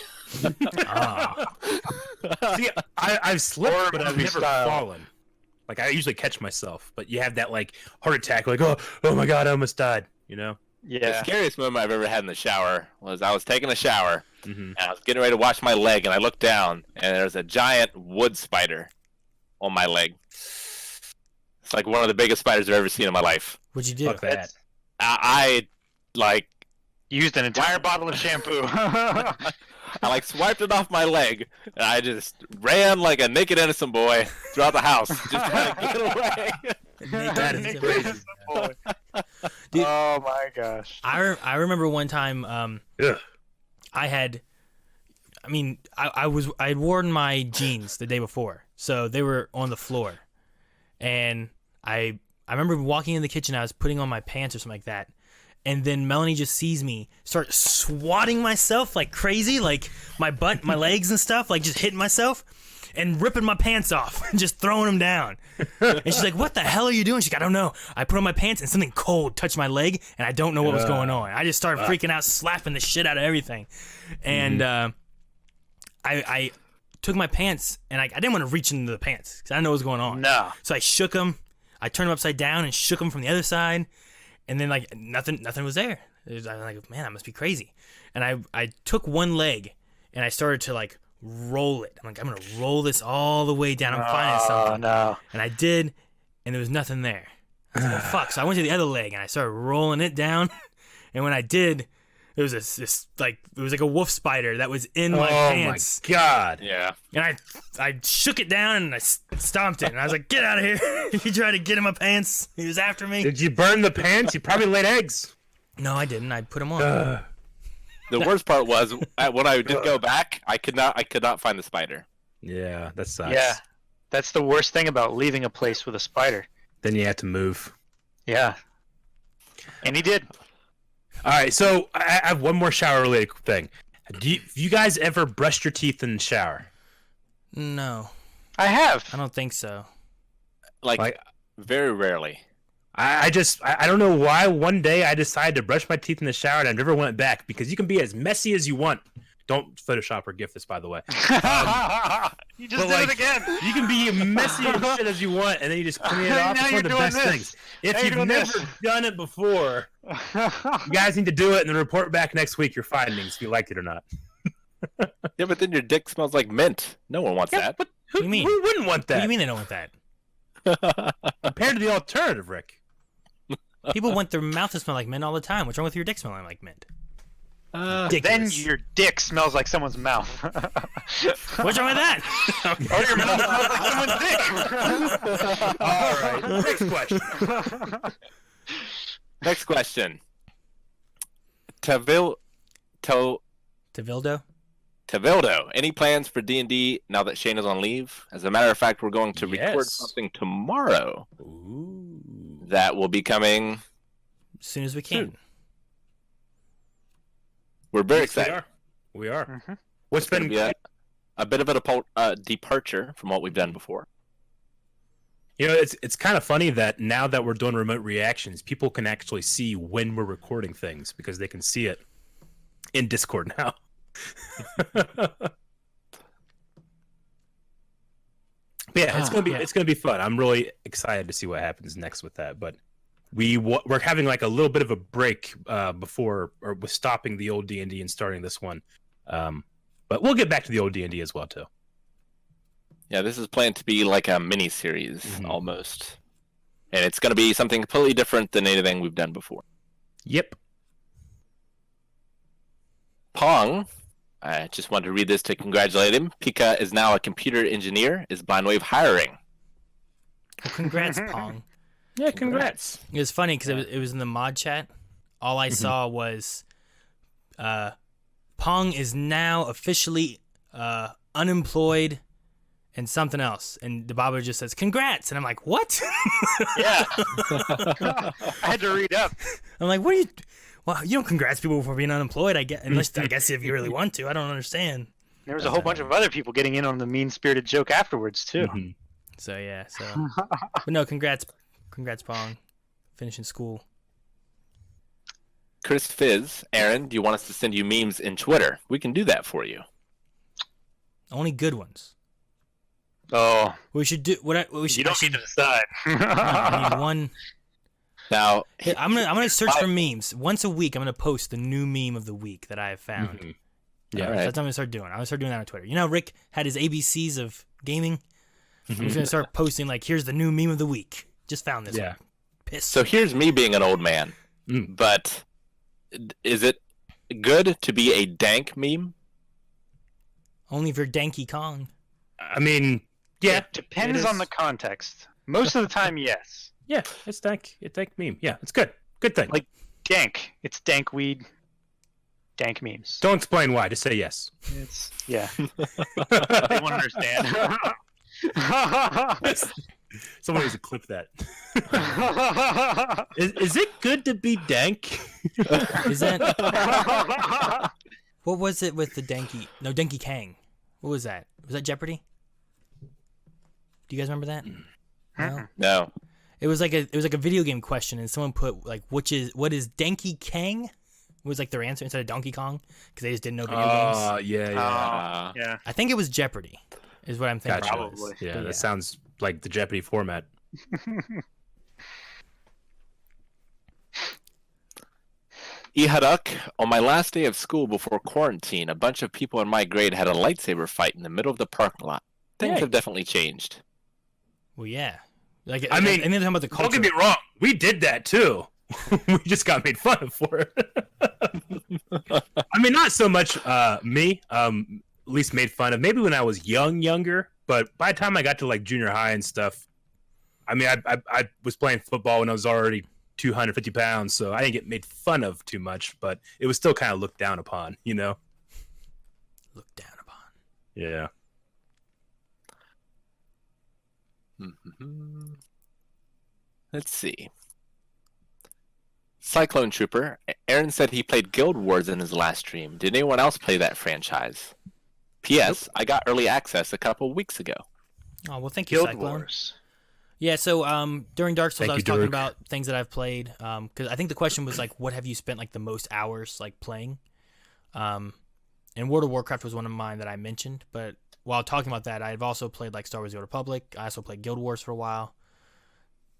See, I've slipped, but I've never fallen. Like, I usually catch myself, but you have that, heart attack, oh my God, I almost died, you know? Yeah. The scariest moment I've ever had in the shower was I was taking a shower, and I was getting ready to wash my leg, and I looked down, and there's a giant wood spider on my leg. It's like one of the biggest spiders I've ever seen in my life. What'd you do? Fuck that. I used an entire bottle of shampoo. I swiped it off my leg, and I just ran like a naked innocent boy throughout the house, just trying to get away. That is crazy. Dude, oh my gosh! I remember one time I had worn my jeans the day before, so they were on the floor, and I remember walking in the kitchen. I was putting on my pants or something like that. And then Melanie just sees me start swatting myself like crazy, like my butt, my legs and stuff, like just hitting myself and ripping my pants off and just throwing them down. And she's like, "What the hell are you doing?" She's like, "I don't know. I put on my pants and something cold touched my leg and I don't know what was going on." I just started freaking out, slapping the shit out of everything. And I took my pants and I didn't want to reach into the pants because I didn't know what was going on. No. So I shook them. I turned them upside down and shook them from the other side. And then nothing was there. I was like, man, that must be crazy. And I took one leg and I started to roll it. I'm like, I'm gonna roll this all the way down. I'm finding something. No. And I did, and there was nothing there. I was like, oh, fuck. So I went to the other leg and I started rolling it down. And when I did, it was it was like a wolf spider that was in my pants. Oh my God. Yeah. And I shook it down and I stomped it. And I was like, "Get out of here." He tried to get in my pants. He was after me. Did you burn the pants? You probably laid eggs. No, I didn't. I put them on. The worst part was when I did go back, I could not find the spider. Yeah, that sucks. Yeah, that's the worst thing about leaving a place with a spider. Then you have to move. Yeah. And he did. All right, so I have one more shower-related thing. You guys ever brushed your teeth in the shower? No. I have. I don't think so. Very rarely. I don't know why one day I decided to brush my teeth in the shower and I never went back because you can be as messy as you want. Don't Photoshop or GIF this, by the way. You just did it again. You can be messy as shit as you want, and then you just clean it off. It's one of the best things. If you've never done it before, you guys need to do it and then report back next week your findings if you like it or not. Yeah, but then your dick smells like mint. No one wants that. But What do you mean? Who wouldn't want that? What do you mean they don't want that? Compared to the alternative, Rick. People want their mouth to smell like mint all the time. What's wrong with your dick smelling like mint? Then your dick smells like someone's mouth. What's wrong with that? Or your mouth smells like someone's dick. All right, next question. Next question. Tavildo, any plans for D&D now that Shane is on leave? As a matter of fact, we're going to record something tomorrow. Ooh. That will be coming as soon as we can. Soon. We're very excited. We are. Mm-hmm. What's been a bit of a departure from what we've done before. You know, it's kind of funny that now that we're doing remote reactions, people can actually see when we're recording things because they can see it in Discord now. But yeah, it's gonna be fun. I'm really excited to see what happens next with that. But we're having like a little bit of a break before or with stopping the old D&D and starting this one. But we'll get back to the old D&D as well too. Yeah, this is planned to be like a mini series almost, and it's going to be something completely different than anything we've done before. Yep. Pong, I just wanted to read this to congratulate him. Pika is now a computer engineer. Is Blindwave hiring? Well, congrats, Pong. Yeah, congrats. It was funny because it was in the mod chat. All I saw was, Pong is now officially unemployed and something else. And the Baba just says, congrats. And I'm like, what? Yeah. I had to read up. I'm like, what are you... Well, you don't congrats people for being unemployed, I guess if you really want to. I don't understand. There was a whole bunch of other people getting in on the mean-spirited joke afterwards, too. So, yeah. But no, congrats, Pong. Finishing school. Chris Fizz, Aaron, do you want us to send you memes in Twitter? We can do that for you. Only good ones. Oh. We should do... You don't need to decide. I need one... Now, Hey, I'm gonna search for memes. Once a week, I'm gonna post the new meme of the week that I have found. Yeah, right. That's what I'm gonna start doing. I'm gonna start doing that on Twitter. You know, Rick had his ABCs of gaming. I'm just gonna start posting like, here's the new meme of the week. Just found this one. Piss. So here's me being an old man, but is it good to be a dank meme? Only if you're Donkey Kong. I mean, yeah. It depends on the context. Most of the time, yes. Yeah, it's dank meme. Yeah, it's good. Good thing. Like dank. It's dank weed. Dank memes. Don't explain why. Just say yes. It's yeah. They won't understand. Someone needs to clip that. Is it good to be dank? Is that... What was it with the Donkey... No, Donkey Kang. What was that? Was that Jeopardy? Do you guys remember that? No? No. It was like a video game question, and someone put like, what is Donkey Kang? Was like their answer instead of Donkey Kong because they just didn't know video games. Yeah. Yeah. I think it was Jeopardy, is what I'm thinking. Gotcha. Probably. Yeah, that sounds like the Jeopardy format. Ihaduk, on my last day of school before quarantine, a bunch of people in my grade had a lightsaber fight in the middle of the parking lot. Things have definitely changed. Well, yeah. Like, I mean, and then talking about the culture. Don't get me wrong. We did that too. We just got made fun of for it. I mean, not so much me. At least made fun of. Maybe when I was younger. But by the time I got to like junior high and stuff, I mean, I was playing football when I was already 250 pounds, so I didn't get made fun of too much. But it was still kind of looked down upon, you know. Looked down upon. Yeah. Let's see. Cyclone Trooper. Aaron said he played Guild Wars in his last stream. Did anyone else play that franchise? P.S. I got early access a couple weeks ago. Oh, well, thank you, Guild Cyclone. Wars. Yeah, so during Dark Souls, Thank I was you, talking Dirk. about things that I've played. Because I think the question was like, what have you spent like the most hours like playing? And World of Warcraft was one of mine that I mentioned. But while talking about that, I've also played like Star Wars: The Old Republic. I also played Guild Wars for a while.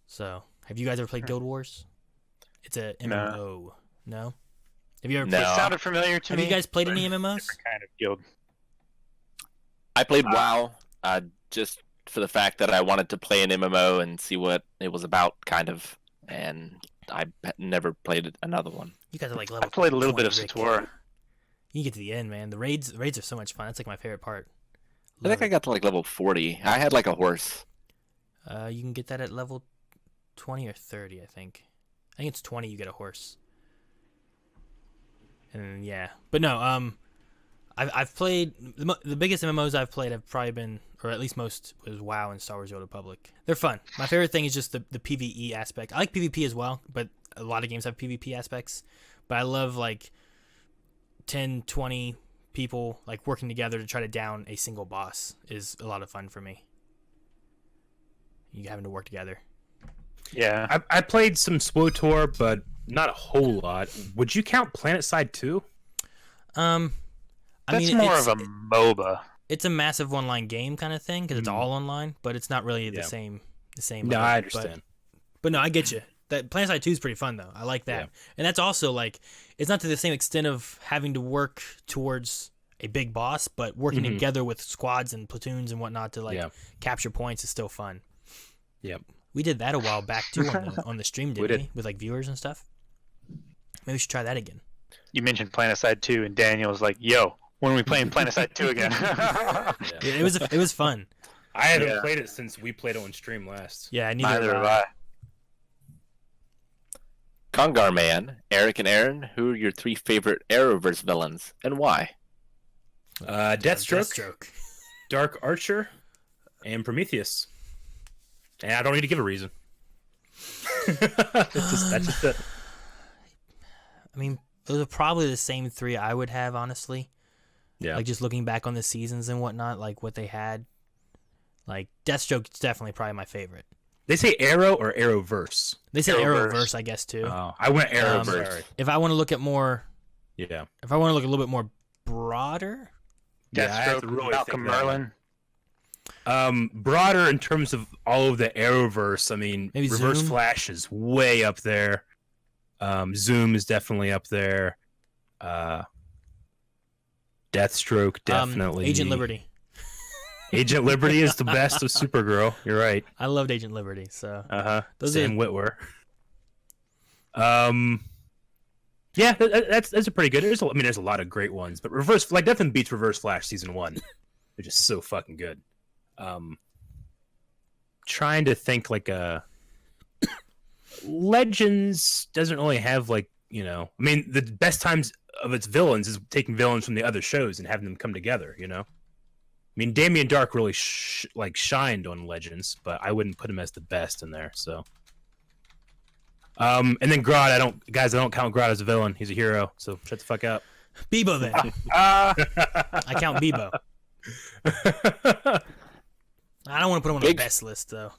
So, have you guys ever played Guild Wars? It's a MMO. No? Have you ever played? It sounded familiar to me. Have you guys played any MMOs? Different kind of guild. I played WoW just for the fact that I wanted to play an MMO and see what it was about, kind of. And I never played another one. You guys are like level. I played a little bit of 20, Rick. Sator. You get to the end, man. The raids are so much fun. That's like my favorite part. I think I got to like level 40. I had like a horse. You can get that at level 20 or 30, I think. I think it's 20 you get a horse. And yeah. But no, I've played the biggest MMOs I've played have probably been, or at least most, was WoW and Star Wars: The Old Republic. They're fun. My favorite thing is just the PvE aspect. I like PvP as well, but a lot of games have PvP aspects. But I love like 10, 20 people like working together to try to down a single boss is a lot of fun for me. You having to work together. Yeah. I played some SWTOR, but not a whole lot. Would you count PlanetSide 2? That's more of a MOBA. It's a massive online game kind of thing because it's all online, but it's not really the same. No, I understand. But no, I get you. that PlanetSide 2 is pretty fun though. I like that, and that's also like it's not to the same extent of having to work towards a big boss, but working together with squads and platoons and whatnot to like capture points is still fun. Yep. We did that a while back too on the stream, didn't we? With like viewers and stuff. Maybe we should try that again. You mentioned PlanetSide 2, and Daniel was like, "Yo, when are we playing PlanetSide 2 again?" It was fun. I haven't played it since we played it on stream last. Yeah, neither have I. Congar Man, Eric and Aaron, who are your 3 favorite Arrowverse villains and why? Deathstroke, Dark Archer, and Prometheus. And I don't need to give a reason. That's just it. I mean, those are probably the same 3 I would have, honestly. Yeah. Like, just looking back on the seasons and whatnot, like, what they had. Like, Deathstroke is definitely probably my favorite. They say Arrow or Arrowverse? They say Arrowverse, I guess, too. Oh, I went Arrowverse. If I want to look at more... Yeah. If I want to look a little bit more broader... Deathstroke, really Malcolm Merlin. Broader in terms of all of the Arrowverse. I mean, maybe Reverse Zoom? Flash is way up there. Zoom is definitely up there. Deathstroke, definitely. Agent Liberty. Agent Liberty is the best of Supergirl. You're right. I loved Agent Liberty. So. Sam Witwer. Yeah, that's a pretty good. There's a lot of great ones, but definitely beats Reverse Flash season 1. They're just so fucking good. Trying to think Legends doesn't really have the best times of its villains is taking villains from the other shows and having them come together. I mean, Damien Dark really shined on Legends, but I wouldn't put him as the best in there. So. And then Grodd, I don't count Grodd as a villain. He's a hero, so shut the fuck up. Bebo then. I count Bebo. I don't want to put him on the best list though.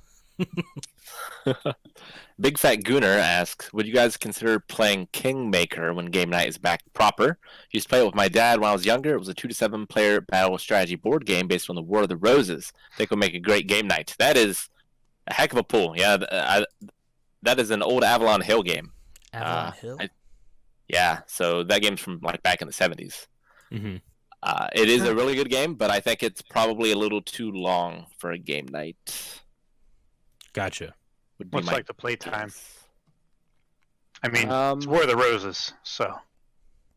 Big Fat Gooner asks, would you guys consider playing Kingmaker when game night is back proper? Used to play it with my dad when I was younger. It was a 2-to-7 player battle strategy board game based on the War of the Roses. I think it would make a great game night. That is a heck of a pull. Yeah, that is an old Avalon Hill game. Avalon Hill? So that game's from back in the 70s. Mm-hmm. It is a really good game, but I think it's probably a little too long for a game night. Gotcha. What's like the playtime? I mean, it's War of the Roses, so.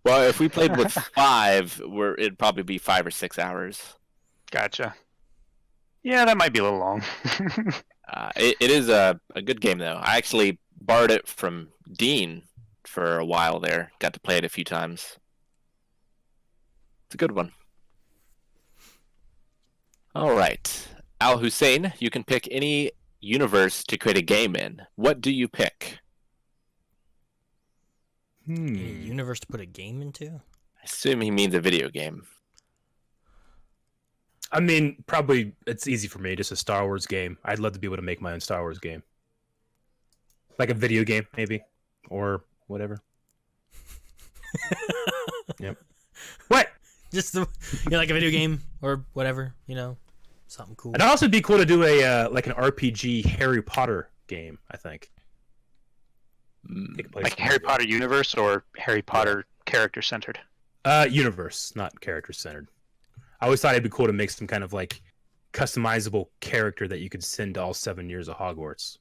Well, if we played with 5, it'd probably be 5 or 6 hours. Gotcha. Yeah, that might be a little long. It is a good game, though. I actually borrowed it from Dean for a while there. Got to play it a few times. It's a good one. All right. Al Hussein, you can pick any universe to create a game in. What do you pick? A universe to put a game into? I assume he means a video game. I mean, probably it's easy for me. Just a Star Wars game. I'd love to be able to make my own Star Wars game. Like a video game, maybe. Or whatever. Yep. What? Just like a video game or whatever, something cool. It'd also be cool to do an RPG Harry Potter game, I think. Like Harry Potter universe or Harry Potter character centered? Universe, not character centered. I always thought it'd be cool to make some kind of customizable character that you could send to all 7 years of Hogwarts.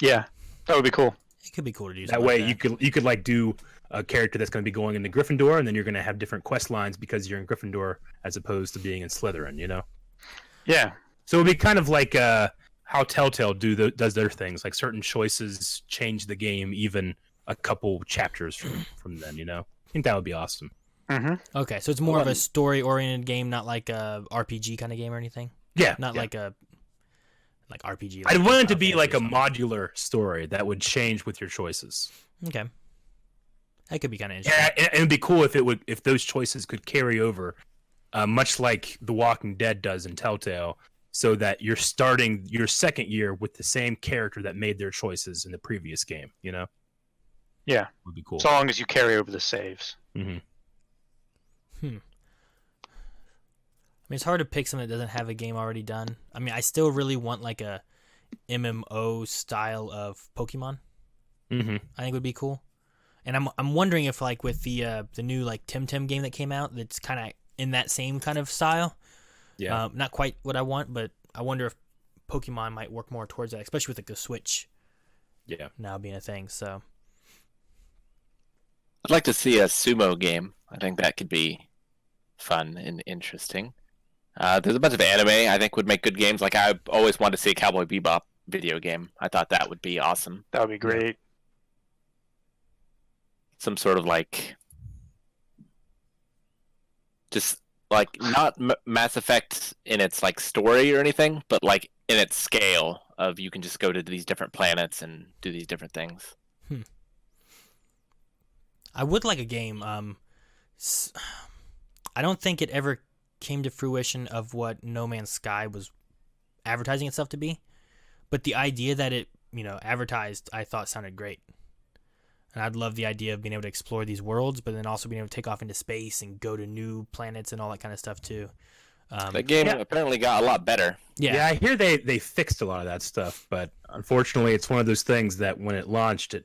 Yeah, that would be cool. It could be cool to do that way. You could do a character that's going to be going into Gryffindor, and then you're going to have different quest lines because you're in Gryffindor as opposed to being in Slytherin. Yeah. So it'd be kind of like how Telltale does their things. Like certain choices change the game, even a couple chapters from then. I think that would be awesome. Mm-hmm. Okay, so it's more of a story-oriented game, not like a RPG kind of game or anything. Yeah, not like a RPG. I'd want it to be like a modular story that would change with your choices. Okay, that could be kind of interesting. Yeah, and it'd be cool if those choices could carry over, much like The Walking Dead does in Telltale, so that you're starting your second year with the same character that made their choices in the previous game. Yeah, would be cool. So long as you carry over the saves. Mm-hmm. I mean, it's hard to pick something that doesn't have a game already done. I mean, I still really want like a MMO style of Pokemon. I think would be cool. And I'm wondering if like with the new like Tim game that came out, that's kind of in that same kind of style. Yeah. Not quite what I want, but I wonder if Pokemon might work more towards that, especially with like the Switch. Yeah. Now being a thing, so. I'd like to see a sumo game. I think that could be fun and interesting. There's a bunch of anime I think would make good games. Like I always wanted to see a Cowboy Bebop video game. I thought that would be awesome. That would be great. Some sort of like, just like not Mass Effect in its like story or anything, but like in its scale of you can just go to these different planets and do these different things. I would like a game. I don't think it ever came to fruition of what No Man's Sky was advertising itself to be, but the idea that it, advertised, I thought sounded great. And I'd love the idea of being able to explore these worlds, but then also being able to take off into space and go to new planets and all that kind of stuff too. The game apparently got a lot better. Yeah, I hear they fixed a lot of that stuff, but unfortunately, it's one of those things that when it launched,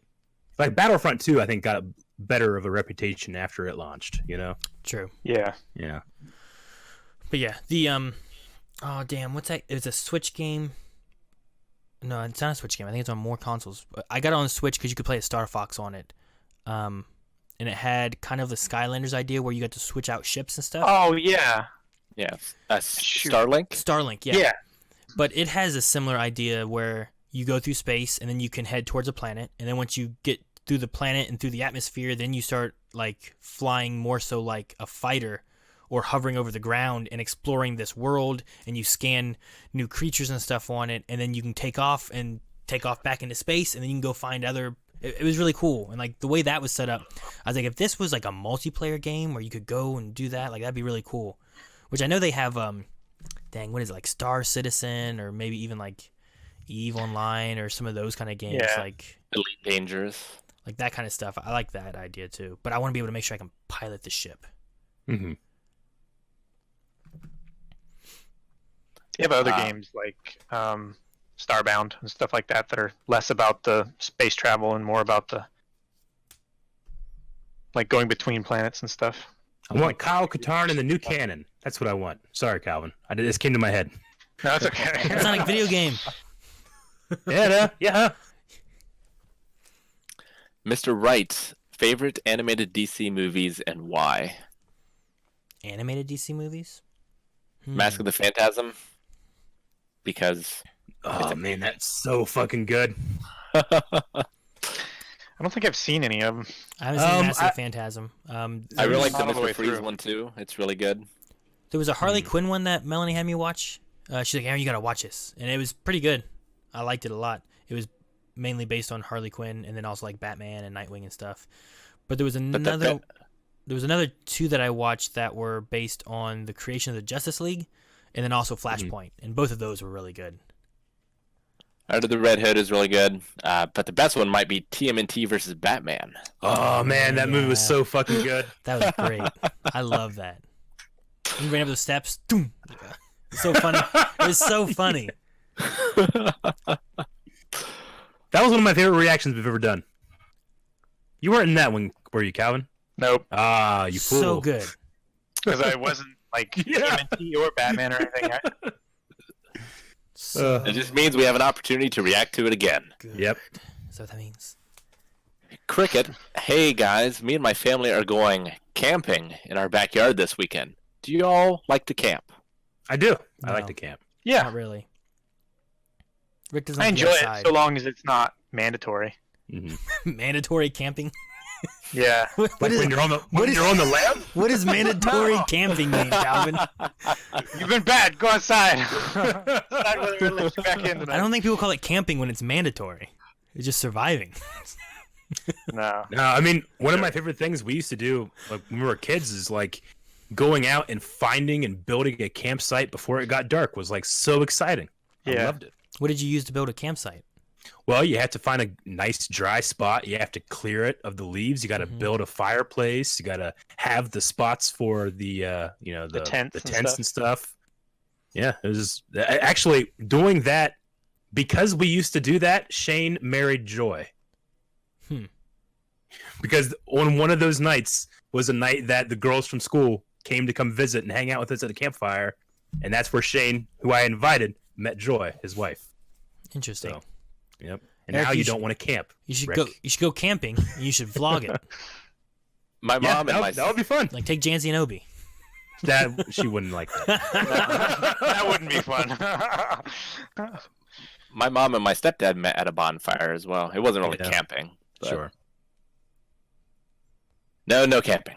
like Battlefront 2, I think got better of a reputation after it launched. True. Yeah. Yeah. But yeah, the oh damn, what's that? It's a Switch game. No, it's not a Switch game. I think it's on more consoles. I got it on Switch because you could play a Star Fox on it. And it had kind of the Skylanders idea where you got to switch out ships and stuff. Oh, yeah. Yeah. Starlink? Starlink, yeah. Yeah. But it has a similar idea where you go through space and then you can head towards a planet. And then once you get through the planet and through the atmosphere, then you start like flying more so like a fighter or hovering over the ground and exploring this world, and you scan new creatures and stuff on it, and then you can take off back into space, and then you can go find other. It was really cool, and like the way that was set up, I was like, if this was like a multiplayer game where you could go and do that, like that'd be really cool. Which I know they have, what is it, like Star Citizen, or maybe even like EVE Online, or some of those kind of games, like Elite Dangerous, like that kind of stuff. I like that idea too, but I want to be able to make sure I can pilot the ship. Mm-hmm. You have other games like Starbound and stuff like that that are less about the space travel and more about the like going between planets and stuff. I want Kyle Katarn and the new canon. That's what I want. Sorry, Calvin. This came to my head. No, it's okay. It's not a video game. Yeah. Mr. Wright, favorite animated DC movies and why? Animated DC movies? Mask of the Phantasm. Because man, that's so fucking good. I don't think I've seen any of them. I haven't seen Mask of the Phantasm. I really like the Mr. Freeze one too. It's really good. There was a Harley Quinn one that Melanie had me watch. She's like, Aaron, you gotta watch this, and it was pretty good. I liked it a lot. It was mainly based on Harley Quinn, and then also like Batman and Nightwing and stuff. But there was another two that I watched that were based on the creation of the Justice League. And then also Flashpoint, and both of those were really good. Under the Red Hood is really good, but the best one might be TMNT versus Batman. Oh man, that movie was so fucking good. That was great. I love that. He ran up the steps. Doom. So funny. It was so funny. That was one of my favorite reactions we've ever done. You weren't in that one, were you, Calvin? Nope. Ah, you fool. So good. Because I wasn't like TMNT or Batman or anything. It just means we have an opportunity to react to it again. Good. Yep. So that means. Cricket, hey guys, me and my family are going camping in our backyard this weekend. Do you all like to camp? I do. No. I like to camp. Yeah. Not really. Rick doesn't I like to enjoy go it outside. so long as it's not mandatory. Mm-hmm. Mandatory camping? Yeah. When you're on the lam? What does mandatory camping mean, Calvin? You've been bad. Go outside. Decide whether to let you back in tonight. I don't think people call it camping when it's mandatory. It's just surviving. No. No, I mean, one of my favorite things we used to do like, when we were kids is like going out and finding and building a campsite before it got dark was like so exciting. Yeah. I loved it. What did you use to build a campsite? Well, you have to find a nice dry spot. You have to clear it of the leaves. You got to build a fireplace. You got to have the spots for the the tents and stuff. Yeah, it was actually doing that because we used to do that. Shane married Joy. Because on one of those nights was a night that the girls from school came to come visit and hang out with us at a campfire, and that's where Shane, who I invited, met Joy, his wife. Interesting. So, yep. And Eric, now you don't want to camp. You should Rick. go. You should go camping. And you should vlog it. My mom and my that would be fun. Like take Jancy and Obi. That she wouldn't like that. That wouldn't be fun. my mom and my stepdad met at a bonfire as well. It wasn't really camping. But... Sure. No camping.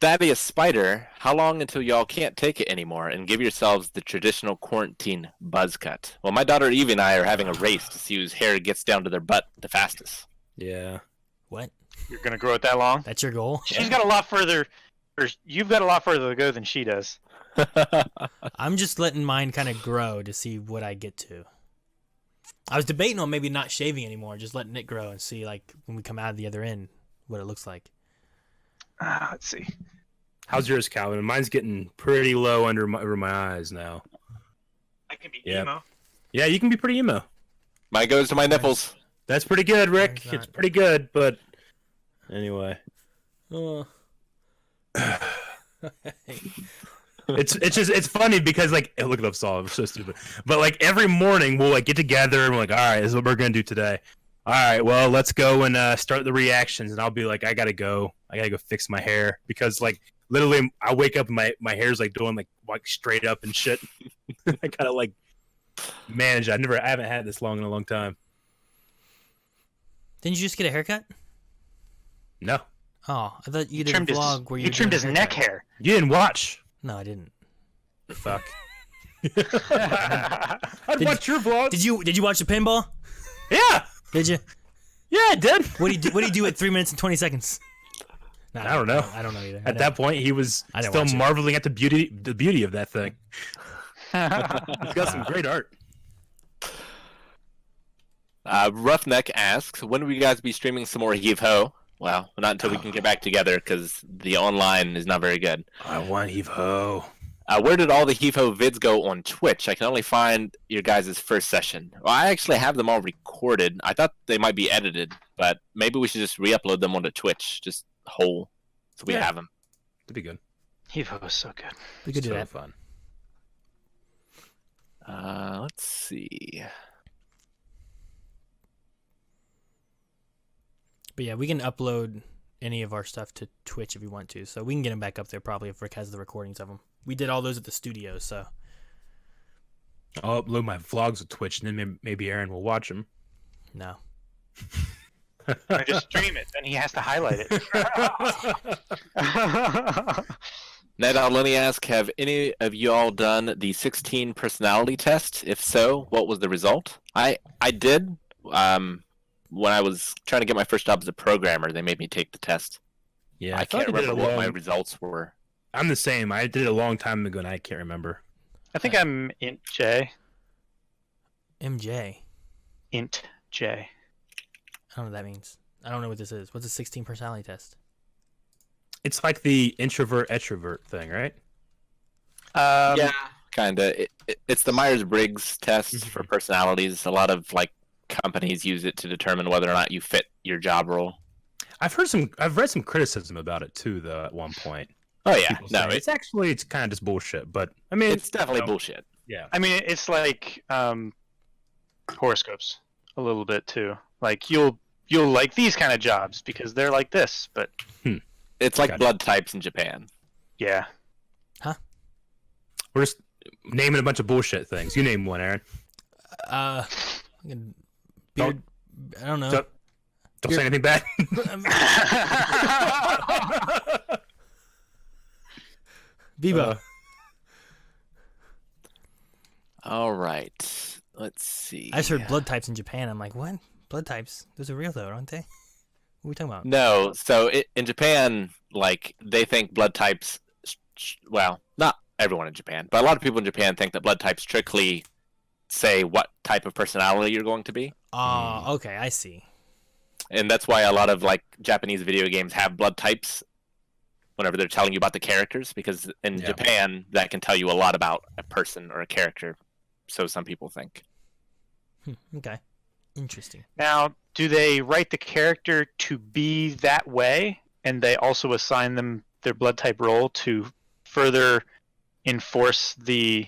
Thaddeus Spider, how long until y'all can't take it anymore and give yourselves the traditional quarantine buzz cut? Well, my daughter Evie and I are having a race to see whose hair gets down to their butt the fastest. Yeah. What? You're gonna grow it that long? That's your goal? She's got a lot further, or you've got a lot further to go than she does. I'm just letting mine kind of grow to see what I get to. I was debating on maybe not shaving anymore, just letting it grow and see, like, when we come out of the other end, what it looks like. Let's see. How's yours, Calvin? Mine's getting pretty low over my eyes now. I can be emo. Yeah, you can be pretty emo. Mine goes to my nipples. That's pretty good, Rick. It's pretty good, but anyway. It's funny because like look it up, Saul. It's so stupid. But like every morning we'll like get together and we're like, all right, this is what we're gonna do today. All right, well let's go and start the reactions. And I'll be like, I gotta go fix my hair because like literally I wake up and my hair's like doing like straight up and shit. I gotta like manage. I haven't had this long in a long time. Didn't you just get a haircut? No. Oh, I thought you did a vlog where you trimmed his neck hair. You didn't watch. No, I didn't. Fuck. I'd watch your vlog. Did you watch the pinball? Yeah. Did you? Yeah, I did. What do you do at 3 minutes and 20 seconds? No, I don't know. I don't know either. At that point, he was still marveling at the beauty of that thing. He's got some great art. Roughneck asks, when will you guys be streaming some more Heave Ho? Well, not until we can get back together because the online is not very good. I want Heave Ho. Where did all the Heave Ho vids go on Twitch? I can only find your guys' first session. Well, I actually have them all recorded. I thought they might be edited, but maybe we should just re-upload them onto Twitch, just whole, so we have them. That'd be good. Heave is so good. We could do that. Fun. Let's see. But yeah, we can upload any of our stuff to Twitch if we want to, so we can get them back up there probably if Rick has the recordings of them. We did all those at the studio, so. I'll upload my vlogs to Twitch, and then maybe Aaron will watch them. No. I just stream it, then he has to highlight it. Ned, let me ask, have any of you all done the 16 personality test? If so, what was the result? I did. When I was trying to get my first job as a programmer, they made me take the test. Yeah, I can't remember what my results were. I'm the same. I did it a long time ago, and I can't remember. I think I'm Int J. MJ. Int J. I don't know what that means. I don't know what this is. What's a 16 personality test? It's like the introvert-extrovert thing, right? Yeah, kind of. It's the Myers-Briggs test for personalities. A lot of like companies use it to determine whether or not you fit your job role. I've read some criticism about it too, though. At one point. Oh yeah, no, it's kind of just bullshit. But I mean, it's definitely bullshit. Yeah, I mean, it's like horoscopes a little bit too. Like you'll like these kind of jobs because they're like this, but it's like blood types in Japan. Yeah. Huh? We're just naming a bunch of bullshit things. You name one, Aaron. Beard. I don't know. Don't say anything bad. Bebo. All right. Let's see. I just heard blood types in Japan. I'm like, what? Blood types? Those are real though, aren't they? What are we talking about? No. So in Japan, like they think blood types. Well, not everyone in Japan, but a lot of people in Japan think that blood types strictly say what type of personality you're going to be. Okay, I see. And that's why a lot of like Japanese video games have blood types whenever they're telling you about the characters, because in Japan that can tell you a lot about a person or a character, so some people think. Okay. Interesting. Now, do they write the character to be that way, and they also assign them their blood type role to further enforce the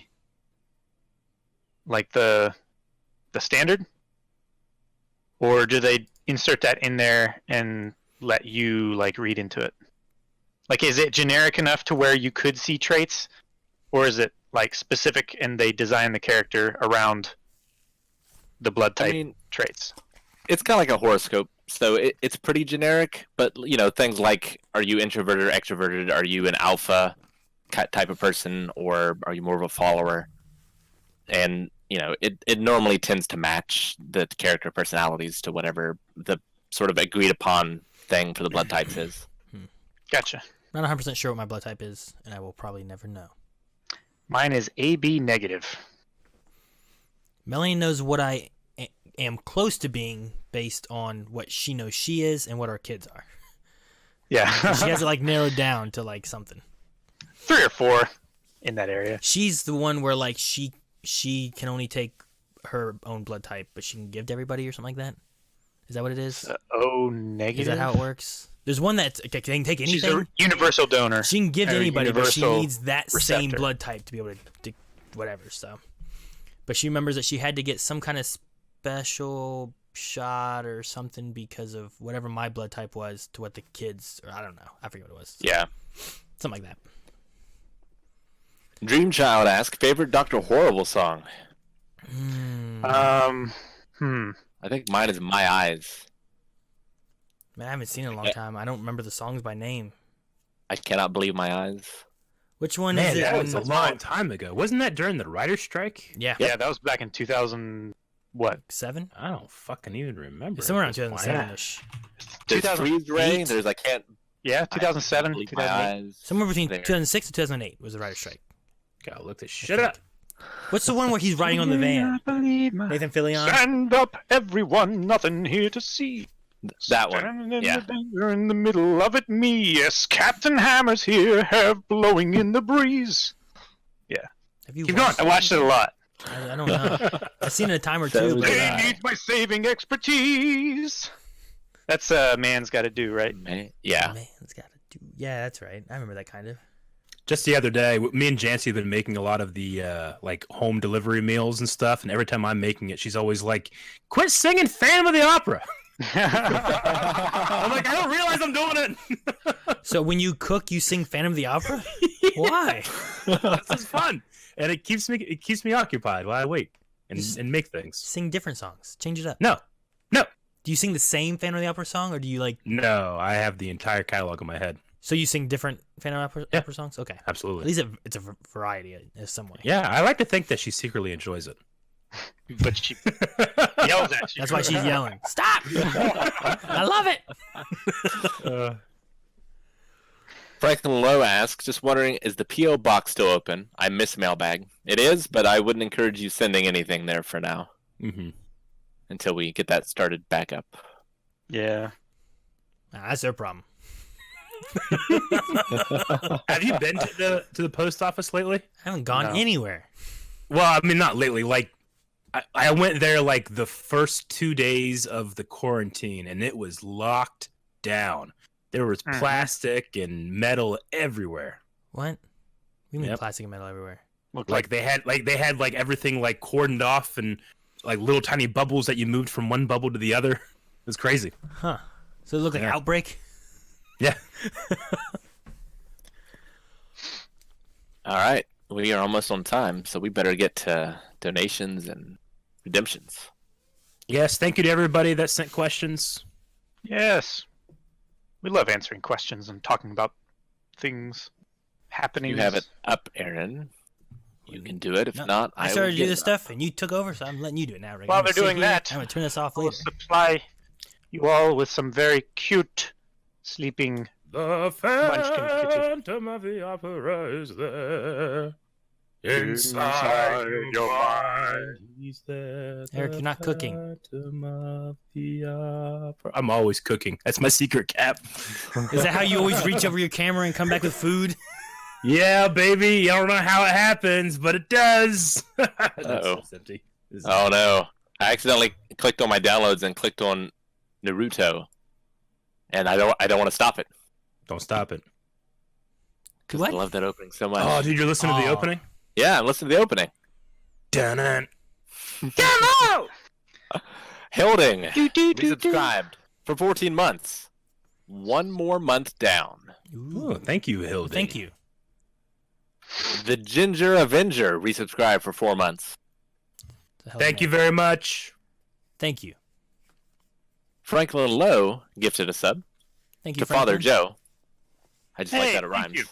standard? Or do they insert that in there and let you read into it? Is it generic enough to where you could see traits, or is it specific and they design the character around the blood type traits? It's kind of like a horoscope, so it's pretty generic. But things like, are you introverted or extroverted? Are you an alpha type of person, or are you more of a follower? And it normally tends to match the character personalities to whatever the sort of agreed upon thing for the blood types is. Gotcha. Not 100% sure what my blood type is, and I will probably never know. Mine is AB negative. Melanie knows what I am close to being based on what she knows she is and what our kids are. Yeah. She has it narrowed down to something. 3 or 4 in that area. She's the one where she can only take her own blood type, but she can give to everybody or something like that. Is that what it is? O negative. Is that how it works? There's one that can take anything. She's a universal donor. She can give to anybody, but she needs that receptor. same blood type to be able to whatever. So, but she remembers that she had to get some kind of special shot or something because of whatever my blood type was to what the kids, or I don't know. I forget what it was. Yeah. Something like that. Dreamchild asks, favorite Dr. Horrible song? I think mine is My Eyes. Man, I haven't seen it in a long time. I don't remember the songs by name. I Cannot Believe My Eyes. Which one Man, is it? that was a long time ago. Wasn't that during the writer's strike? Yeah. Yeah, that was back in 2000. What? 7? I don't fucking even remember. It's somewhere around 2007-ish. There's Freeze Ray. There's I Can't. Yeah, 2007, Believe 2008. My Eyes. Somewhere between There. 2006 and 2008 was the writer's strike. Gotta look this shit up. What's the one where he's riding on the van? Nathan Fillion? Stand up, everyone, nothing here to see. That one. Standing in Yeah. the danger in the middle of it, me. Yes, Captain Hammer's here, hair blowing in the breeze. Have you Keep watched I watched it a lot. I don't know. I've seen it a time or That two, was but He needs my saving expertise. That's Man's Gotta Do, right? Yeah. man's got to do. Yeah, that's right. I remember that kind of. Just the other day, me and Jancy have been making a lot of the home delivery meals and stuff, and every time I'm making it, she's always like, "Quit singing Phantom of the Opera." I'm like, I don't realize I'm doing it. So when you cook, you sing Phantom of the Opera? Why? This is fun, and it keeps me occupied while I wait and make things. Sing different songs. Change it up. No. Do you sing the same Phantom of the Opera song, or do you No, I have the entire catalog in my head. So you sing different Phantom of the Opera songs? Okay. At Absolutely. least it's a variety in some way. Yeah, I like to think that she secretly enjoys it. But she yells at you. That's why she's yelling. Stop! I love it. Franklin Lowe asks, just wondering, is the P.O. box still open? I miss mailbag. It is, but I wouldn't encourage you sending anything there for now Mm-hmm. until we get that started back up. Yeah. Nah, that's their problem. Have you been to the post office lately? I haven't gone No. anywhere. Well, I mean, not lately. I went there the first 2 days of the quarantine, and it was locked down. There was Mhm. plastic and metal everywhere. What? We mean Yep. plastic and metal everywhere. Looked They had everything cordoned off and little tiny bubbles that you moved from one bubble to the other. It was crazy. Huh. So it looked like Yeah. Outbreak? Yeah. All right. We are almost on time, so we better get to donations and redemptions. Yes. Thank you to everybody that sent questions. Yes. We love answering questions and talking about things happening. You have it up, Aaron. You can do it. If No, not, I will started to do get this it up. stuff, and you took over, so I'm letting you do it now, Rick. While I'm gonna they're sit doing here, that, I'm going to turn this off We'll later. supply you all with some very cute sleeping. The Munchkin kitty. Phantom of the Opera is there. Inside your mind. He's there. Eric, you're not cooking. Phantom of the Opera. I'm always cooking. That's my secret cap. Is that how you always reach over your camera and come back with food? Yeah, baby. You don't know how it happens, but it does. Uh-oh. It's empty. Oh no! I accidentally clicked on my downloads and clicked on Naruto, and I don't want to stop it. Don't stop it. Because I love that opening so much. Oh, dude, you're listening to the opening? Yeah, I'm listening to the opening. Dun-dun. Hilding, resubscribed for 14 months. One more month down. Ooh, thank you, Hildy. Thank you. The Ginger Avenger resubscribed for 4 months. Thank you very much. Thank you. Franklin Lowe gifted a sub. Thank you, to Father Franklin. Joe. I just like that it thank rhymes. you.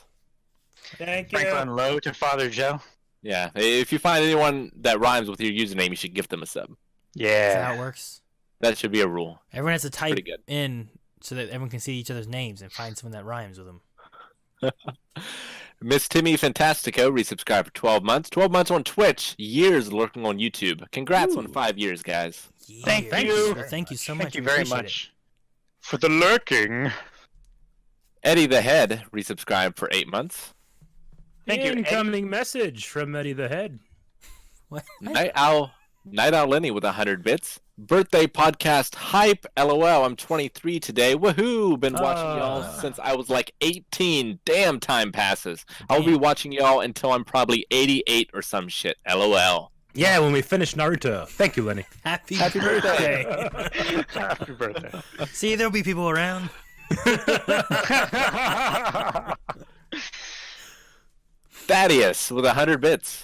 Thank you. Franklin Lowe to Father Joe. Yeah, if you find anyone that rhymes with your username, you should gift them a sub. Is Yeah. that how it works? That should be a rule. Everyone has to type Pretty good. in so that everyone can see each other's names and find someone that rhymes with them. Miss Timmy Fantastico resubscribed for 12 months. 12 months on Twitch, years lurking on YouTube. Congrats on 5 years, guys. Thank Yeah. you. Well, thank you so much. Thank you We very appreciate much for the lurking. Eddie the Head resubscribed for 8 months. Thank you, Eddie. Incoming message from Eddie the Head. it. What? Night Owl Lenny with 100 bits. Birthday podcast hype. LOL. I'm 23 today. Woohoo! Been watching y'all since I was like 18. Damn, time passes. I'll be watching y'all until I'm probably 88 or some shit. LOL. Yeah, when we finish Naruto. Thank you, Lenny. Happy birthday. birthday. Happy birthday. See, there'll be people around. Thaddeus with 100 bits.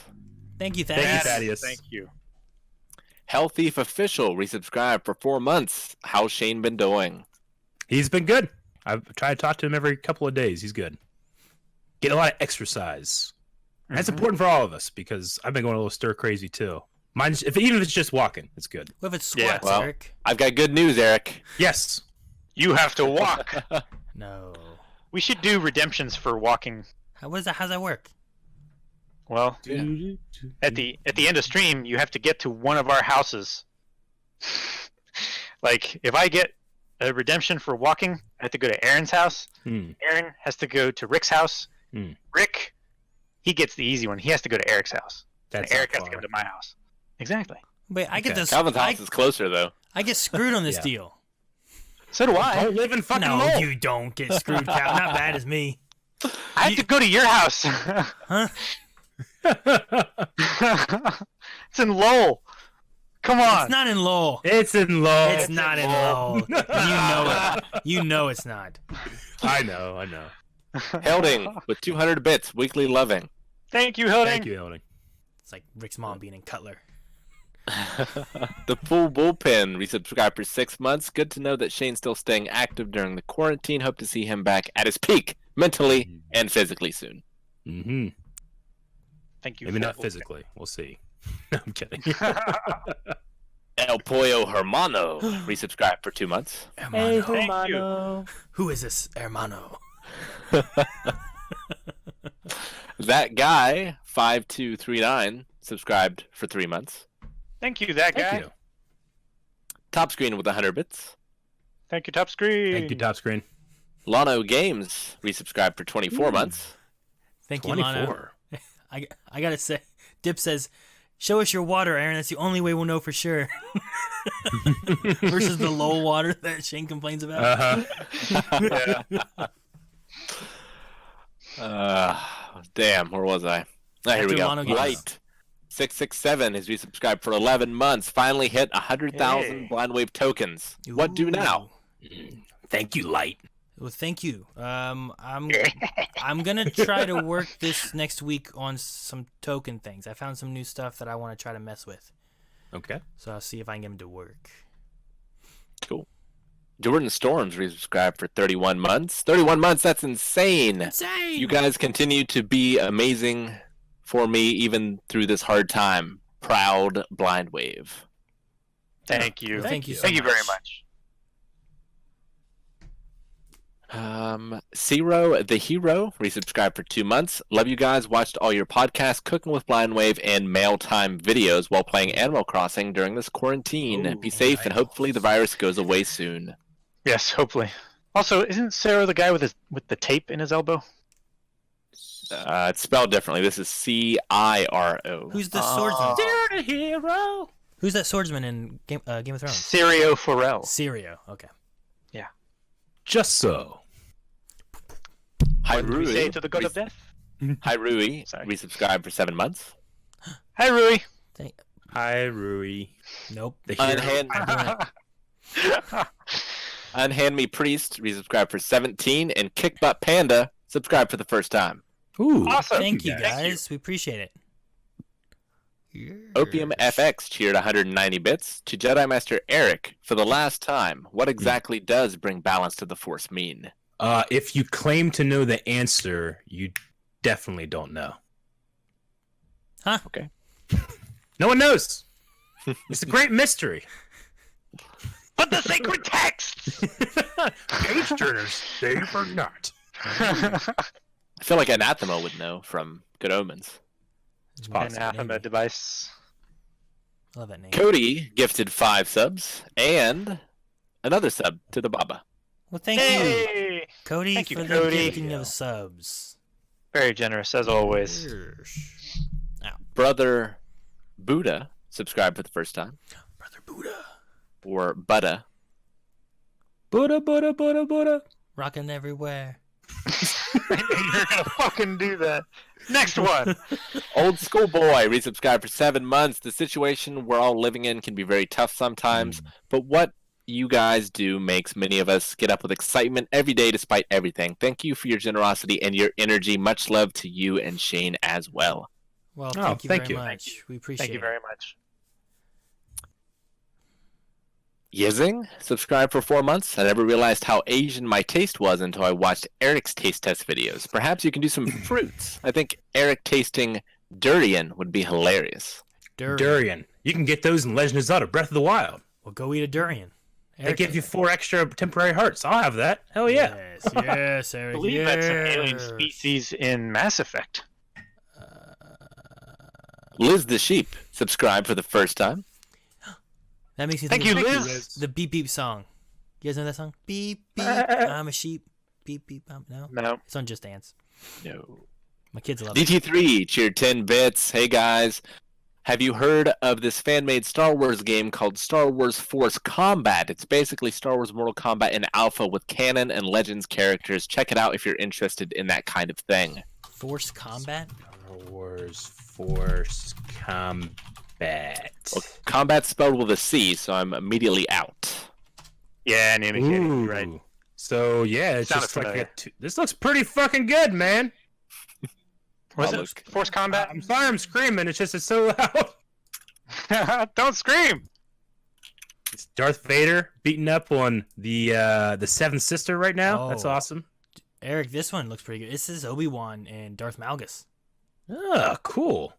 Thank you, Thank you, Thaddeus. Thaddeus. Thank you. Hell Thief Official resubscribed for 4 months. How's Shane been doing? He's been good. I've tried to talk to him every couple of days. He's good. Getting a lot of exercise. And that's important for all of us because I've been going a little stir crazy too. Mine's even if it's just walking, it's good. What if it's Yeah, squats, well- Eric? I've got good news, Eric. Yes. You have to walk. No. We should do redemptions for walking. How's that work? Well, at the end of stream, you have to get to one of our houses. Like, if I get a redemption for walking, I have to go to Aaron's house. Aaron has to go to Rick's house. Rick, he gets the easy one. He has to go to Eric's house. That's and Eric not has to far. come to my house. Exactly. Wait, I get Okay. this. Calvin's house is closer, though. I get screwed on this Yeah. deal. So do I. Don't live in fucking No, Lowell. you don't get screwed, Cal. Not bad as me. I have to go to your house. Huh? It's in Lowell. Come on. It's not in Lowell. It's in Lowell. It's not in Lowell. You know it. You know it's not. I know. Helding with 200 bits. Weekly loving. Thank you, Hilding. Thank you, Elding. It's like Rick's mom being in Cutler. The Full Bullpen resubscribed for 6 months. Good to know that Shane's still staying active during the quarantine. Hope to see him back at his peak, mentally and physically soon. Mm-hmm. Thank you. Maybe for not that. physically. We'll see. I'm kidding. El Pollo Hermano resubscribed for 2 months. Hermano. Thank you. Who is this hermano? That guy 5239 subscribed for 3 months. Thank you, that guy. Thank you. Top Screen with 100 bits. Thank you, top screen. Thank you, top screen. Lano Games resubscribed for 24 months. Thank you, Lano. 24. I gotta say, Dip says, "Show us your water, Aaron. That's the only way we'll know for sure." Versus the low water that Shane complains about. Damn, where was I? Here we After go. Lano Games. Light 667 has resubscribed for 11 months. Finally hit 100,000 Hey. Blind Wave tokens. What do now? Thank you, Light. Well, thank you. I'm gonna try to work this next week on some token things. I found some new stuff that I want to try to mess with. Okay. So I'll see if I can get them to work. Cool. Jordan Storms resubscribed for 31 months. 31 months, that's insane. Insane! You guys continue to be amazing for me even through this hard time. Proud Blind Wave. Thank you. Thank you so Thank you very much. much. Zero the Hero resubscribed for 2 months. Love you guys. Watched all your podcasts, Cooking with Blind Wave, and Mail Time videos while playing Animal Crossing during this quarantine. Ooh, Be safe and hopefully the virus goes away soon. Yes, hopefully. Also, isn't Sarah the guy with the tape in his elbow? It's spelled differently. This is Ciro. Who's the swordsman? You're the hero. Who's that swordsman in Game of Thrones? Sirio Forel. Sirio. Okay. Yeah. Just so. Hi, What did we Rui. say to the god of death? Hi, Rui. Sorry. Resubscribe for 7 months. Hi, Rui. Hi, Rui. Nope. The hero. Unhand Me Priest, resubscribe for 17, and Kickbutt Panda, subscribe for the first time. Ooh, Awesome. Thank you, guys. guys. We appreciate it. Opium FX cheered 190 bits to Jedi Master Eric for the last time. What exactly does bring balance to the Force mean? If you claim to know the answer, you definitely don't know. Huh? Okay. No one knows. It's a great mystery. But the sacred text! Page turners, they forgot. I feel like Anathema would know from Good Omens. It's possible. Anathema device. I love that name. Cody gifted 5 subs and another sub to the Baba. Well, thank you, Hey! Cody, Thank you, for Cody. the gifting of subs. Very generous, as always. Brother Buddha subscribed for the first time. Brother Buddha. Or Buddha. Buddha. Rocking everywhere. You're gonna fucking do that. Next one. Old School Boy resubscribed for 7 months. The situation we're all living in can be very tough sometimes, but what you guys do makes many of us get up with excitement every day despite everything. Thank you for your generosity and your energy. Much love to you and Shane as well. Well, Oh, thank you thank very you. much. We appreciate Thank you very much. Yizing subscribed for 4 months. I never realized how Asian my taste was until I watched Eric's taste test videos. Perhaps you can do some fruits. I think Eric tasting durian would be hilarious. it. Durian. You can get those in Legend of Zelda Breath of the Wild. Well, go eat a durian. They give you 4 extra temporary hearts. I'll have that. Hell yeah. Yes, I Eric. believe that's an alien species in Mass Effect. Liz the Sheep subscribed for the first time. That makes me Thank think you, of Liz. the beep beep song. You guys know that song? Beep beep, I'm a sheep. Beep beep, no? No. It's on Just Dance. No. My kids love it. DT3 cheered 10 bits. Hey guys, have you heard of this fan-made Star Wars game called Star Wars Force Combat? It's basically Star Wars Mortal Kombat in alpha with canon and Legends characters. Check it out if you're interested in that kind of thing. Force Combat? Star Wars Force Combat. Well, combat's spelled with a C, so I'm immediately out. Yeah, and indicating, Ooh. right. So yeah, it's Sounded just like familiar. this looks pretty fucking good, man. Was I'll it look. Force Combat? I'm sorry I'm screaming. It's so loud. Don't scream! It's Darth Vader beating up on the Seventh Sister right now. That's Oh. awesome. Eric, this one looks pretty good. This is Obi-Wan and Darth Malgus. Oh, cool.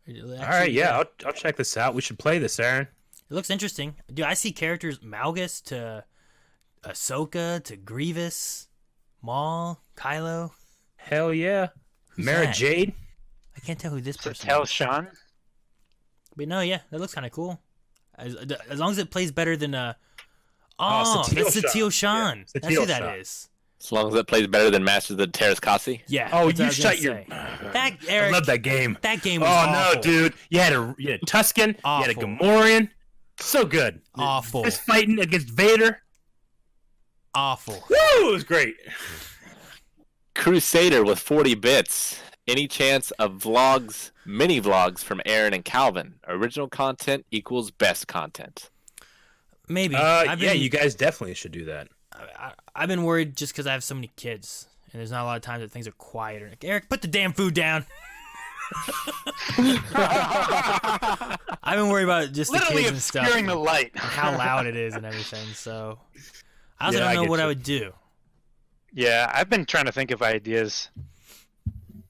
Actually, All right, yeah, I'll check this out. We should play this, Aaron. It looks interesting. Dude, I see characters Malgus to Ahsoka to Grievous, Maul, Kylo. Hell yeah. Who's Mara that? Jade. I can't tell who this person Tell is. Sean. But no, yeah, that looks kind of cool. As long as it plays better than Satele that's Satele Shan. Shan. Yeah, That's who Satele that Shan. is. As long as it plays better than Masters of the Terrascasi. Yeah. Oh, that's what I you was shut gonna your. say. That Eric. I love that game. That game was Oh awful. no, dude! You had a Tusken. You had a Awful. Gamorrean. So good. Awful. Just fighting against Vader. Awful. Woo! It was great. Crusader with 40 bits. Any chance of vlogs, mini vlogs from Aaron and Calvin? Original content equals best content. Maybe. Yeah, you guys definitely should do that. I've been worried just because I have so many kids, and there's not a lot of times that things are quieter. Like, Eric, put the damn food down. I've been worried about just the Literally kids and stuff, obscuring the light. and how loud it is and everything. So I also Yeah, I don't know get what I you. would do. Yeah, I've been trying to think of ideas.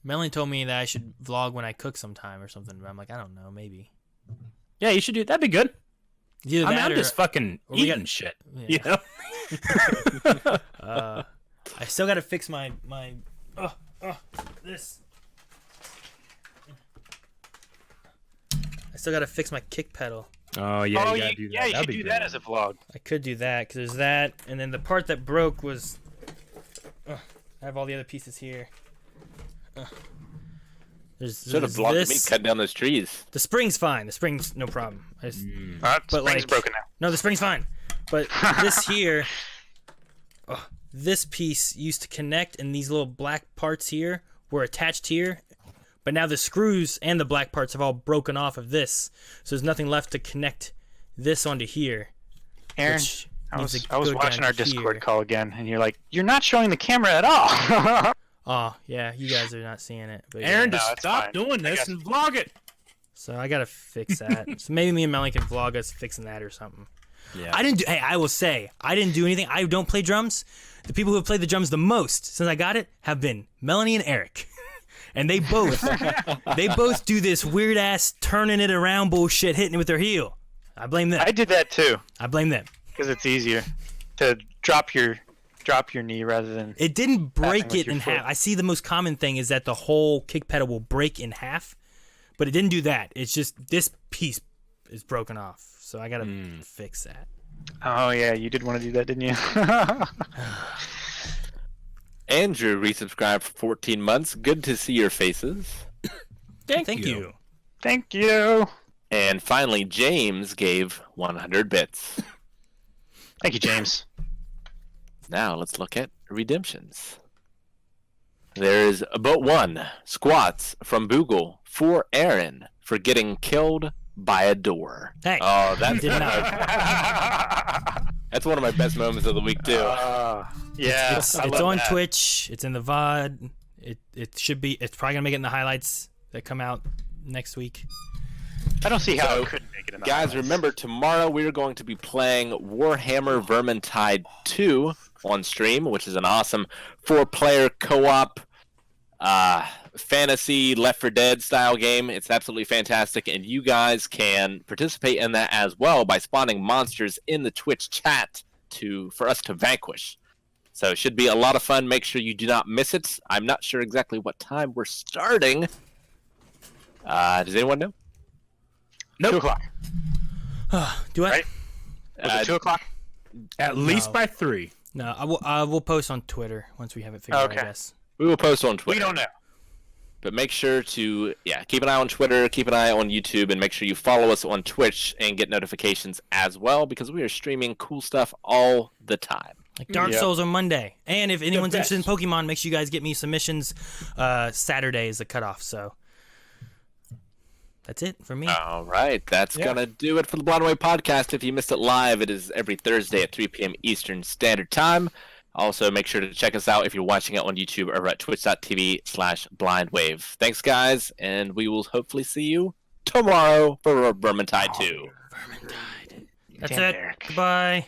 Melanie told me that I should vlog when I cook sometime or something. But I'm like, I don't know, maybe. Yeah, you should do. That'd be good. It's either I mean, that I'm or- just fucking or we eating got- shit. Yeah. You know. I still got to fix my this. I still got to fix my kick pedal. Oh yeah, oh, you gotta do that. yeah, you That'd should be do good. that as a vlog. I could do that because there's that, and then the part that broke was. I have all the other pieces here. Should have blocked me cutting down those trees. The spring's fine. The spring's no problem. But spring's broken now. No, the spring's fine. But this here, this piece used to connect, and these little black parts here were attached here. But now the screws and the black parts have all broken off of this, so there's nothing left to connect this onto here. Aaron, I was watching our Discord call again, and you're like, you're not showing the camera at all. Oh, yeah, you guys are not seeing it. But Aaron, just stop doing this and vlog it. So I gotta fix that. So maybe me and Melanie can vlog us fixing that or something. Yeah. I will say, I didn't do anything. I don't play drums. The people who have played the drums the most since I got it have been Melanie and Eric. And they both do this weird ass turning it around bullshit, hitting it with their heel. I blame them. I did that too. I blame them because it's easier to drop your knee rather than. It didn't break it in half. I see the most common thing is that the whole kick pedal will break in half, but it didn't do that. It's just this piece is broken off, so I gotta fix that. Oh yeah, you did want to do that, didn't you? Andrew resubscribed for 14 months. Good to see your faces. Thank you. Thank you. And finally, James gave 100 bits. Thank you, James. Now let's look at redemptions. There's but one. Squats from Boogle for Aaron for getting killed by a door. Hey. Oh, that's that's one of my best moments of the week too. Yeah, it's on that. Twitch. It's in the VOD. It should be. It's probably gonna make it in the highlights that come out next week. I don't see how it couldn't make it in the highlights. Guys, remember tomorrow we are going to be playing Warhammer Vermintide 2 on stream, which is an awesome 4-player co-op fantasy Left 4 Dead style game. It's absolutely fantastic, and you guys can participate in that as well by spawning monsters in the Twitch chat for us to vanquish. So it should be a lot of fun. Make sure you do not miss it. I'm not sure exactly what time we're starting. Does anyone know? Nope. 2 o'clock. Do I? Right? Was it 2 o'clock? At least by 3. No, I will post on Twitter once we have it figured out, I guess. We will post on Twitter. We don't know. But make sure to, keep an eye on Twitter, keep an eye on YouTube, and make sure you follow us on Twitch and get notifications as well, because we are streaming cool stuff all the time. Like Dark Souls on Monday. And if anyone's interested in Pokemon, make sure you guys get me submissions. Saturday is the cutoff, so that's it for me. All right. That's going to do it for the Blind Way podcast. If you missed it live, it is every Thursday at 3 p.m. Eastern Standard Time. Also, make sure to check us out if you're watching it on YouTube over at twitch.tv/blindwave. Thanks, guys, and we will hopefully see you tomorrow for Vermintide 2. Vermintide. That's it. Goodbye.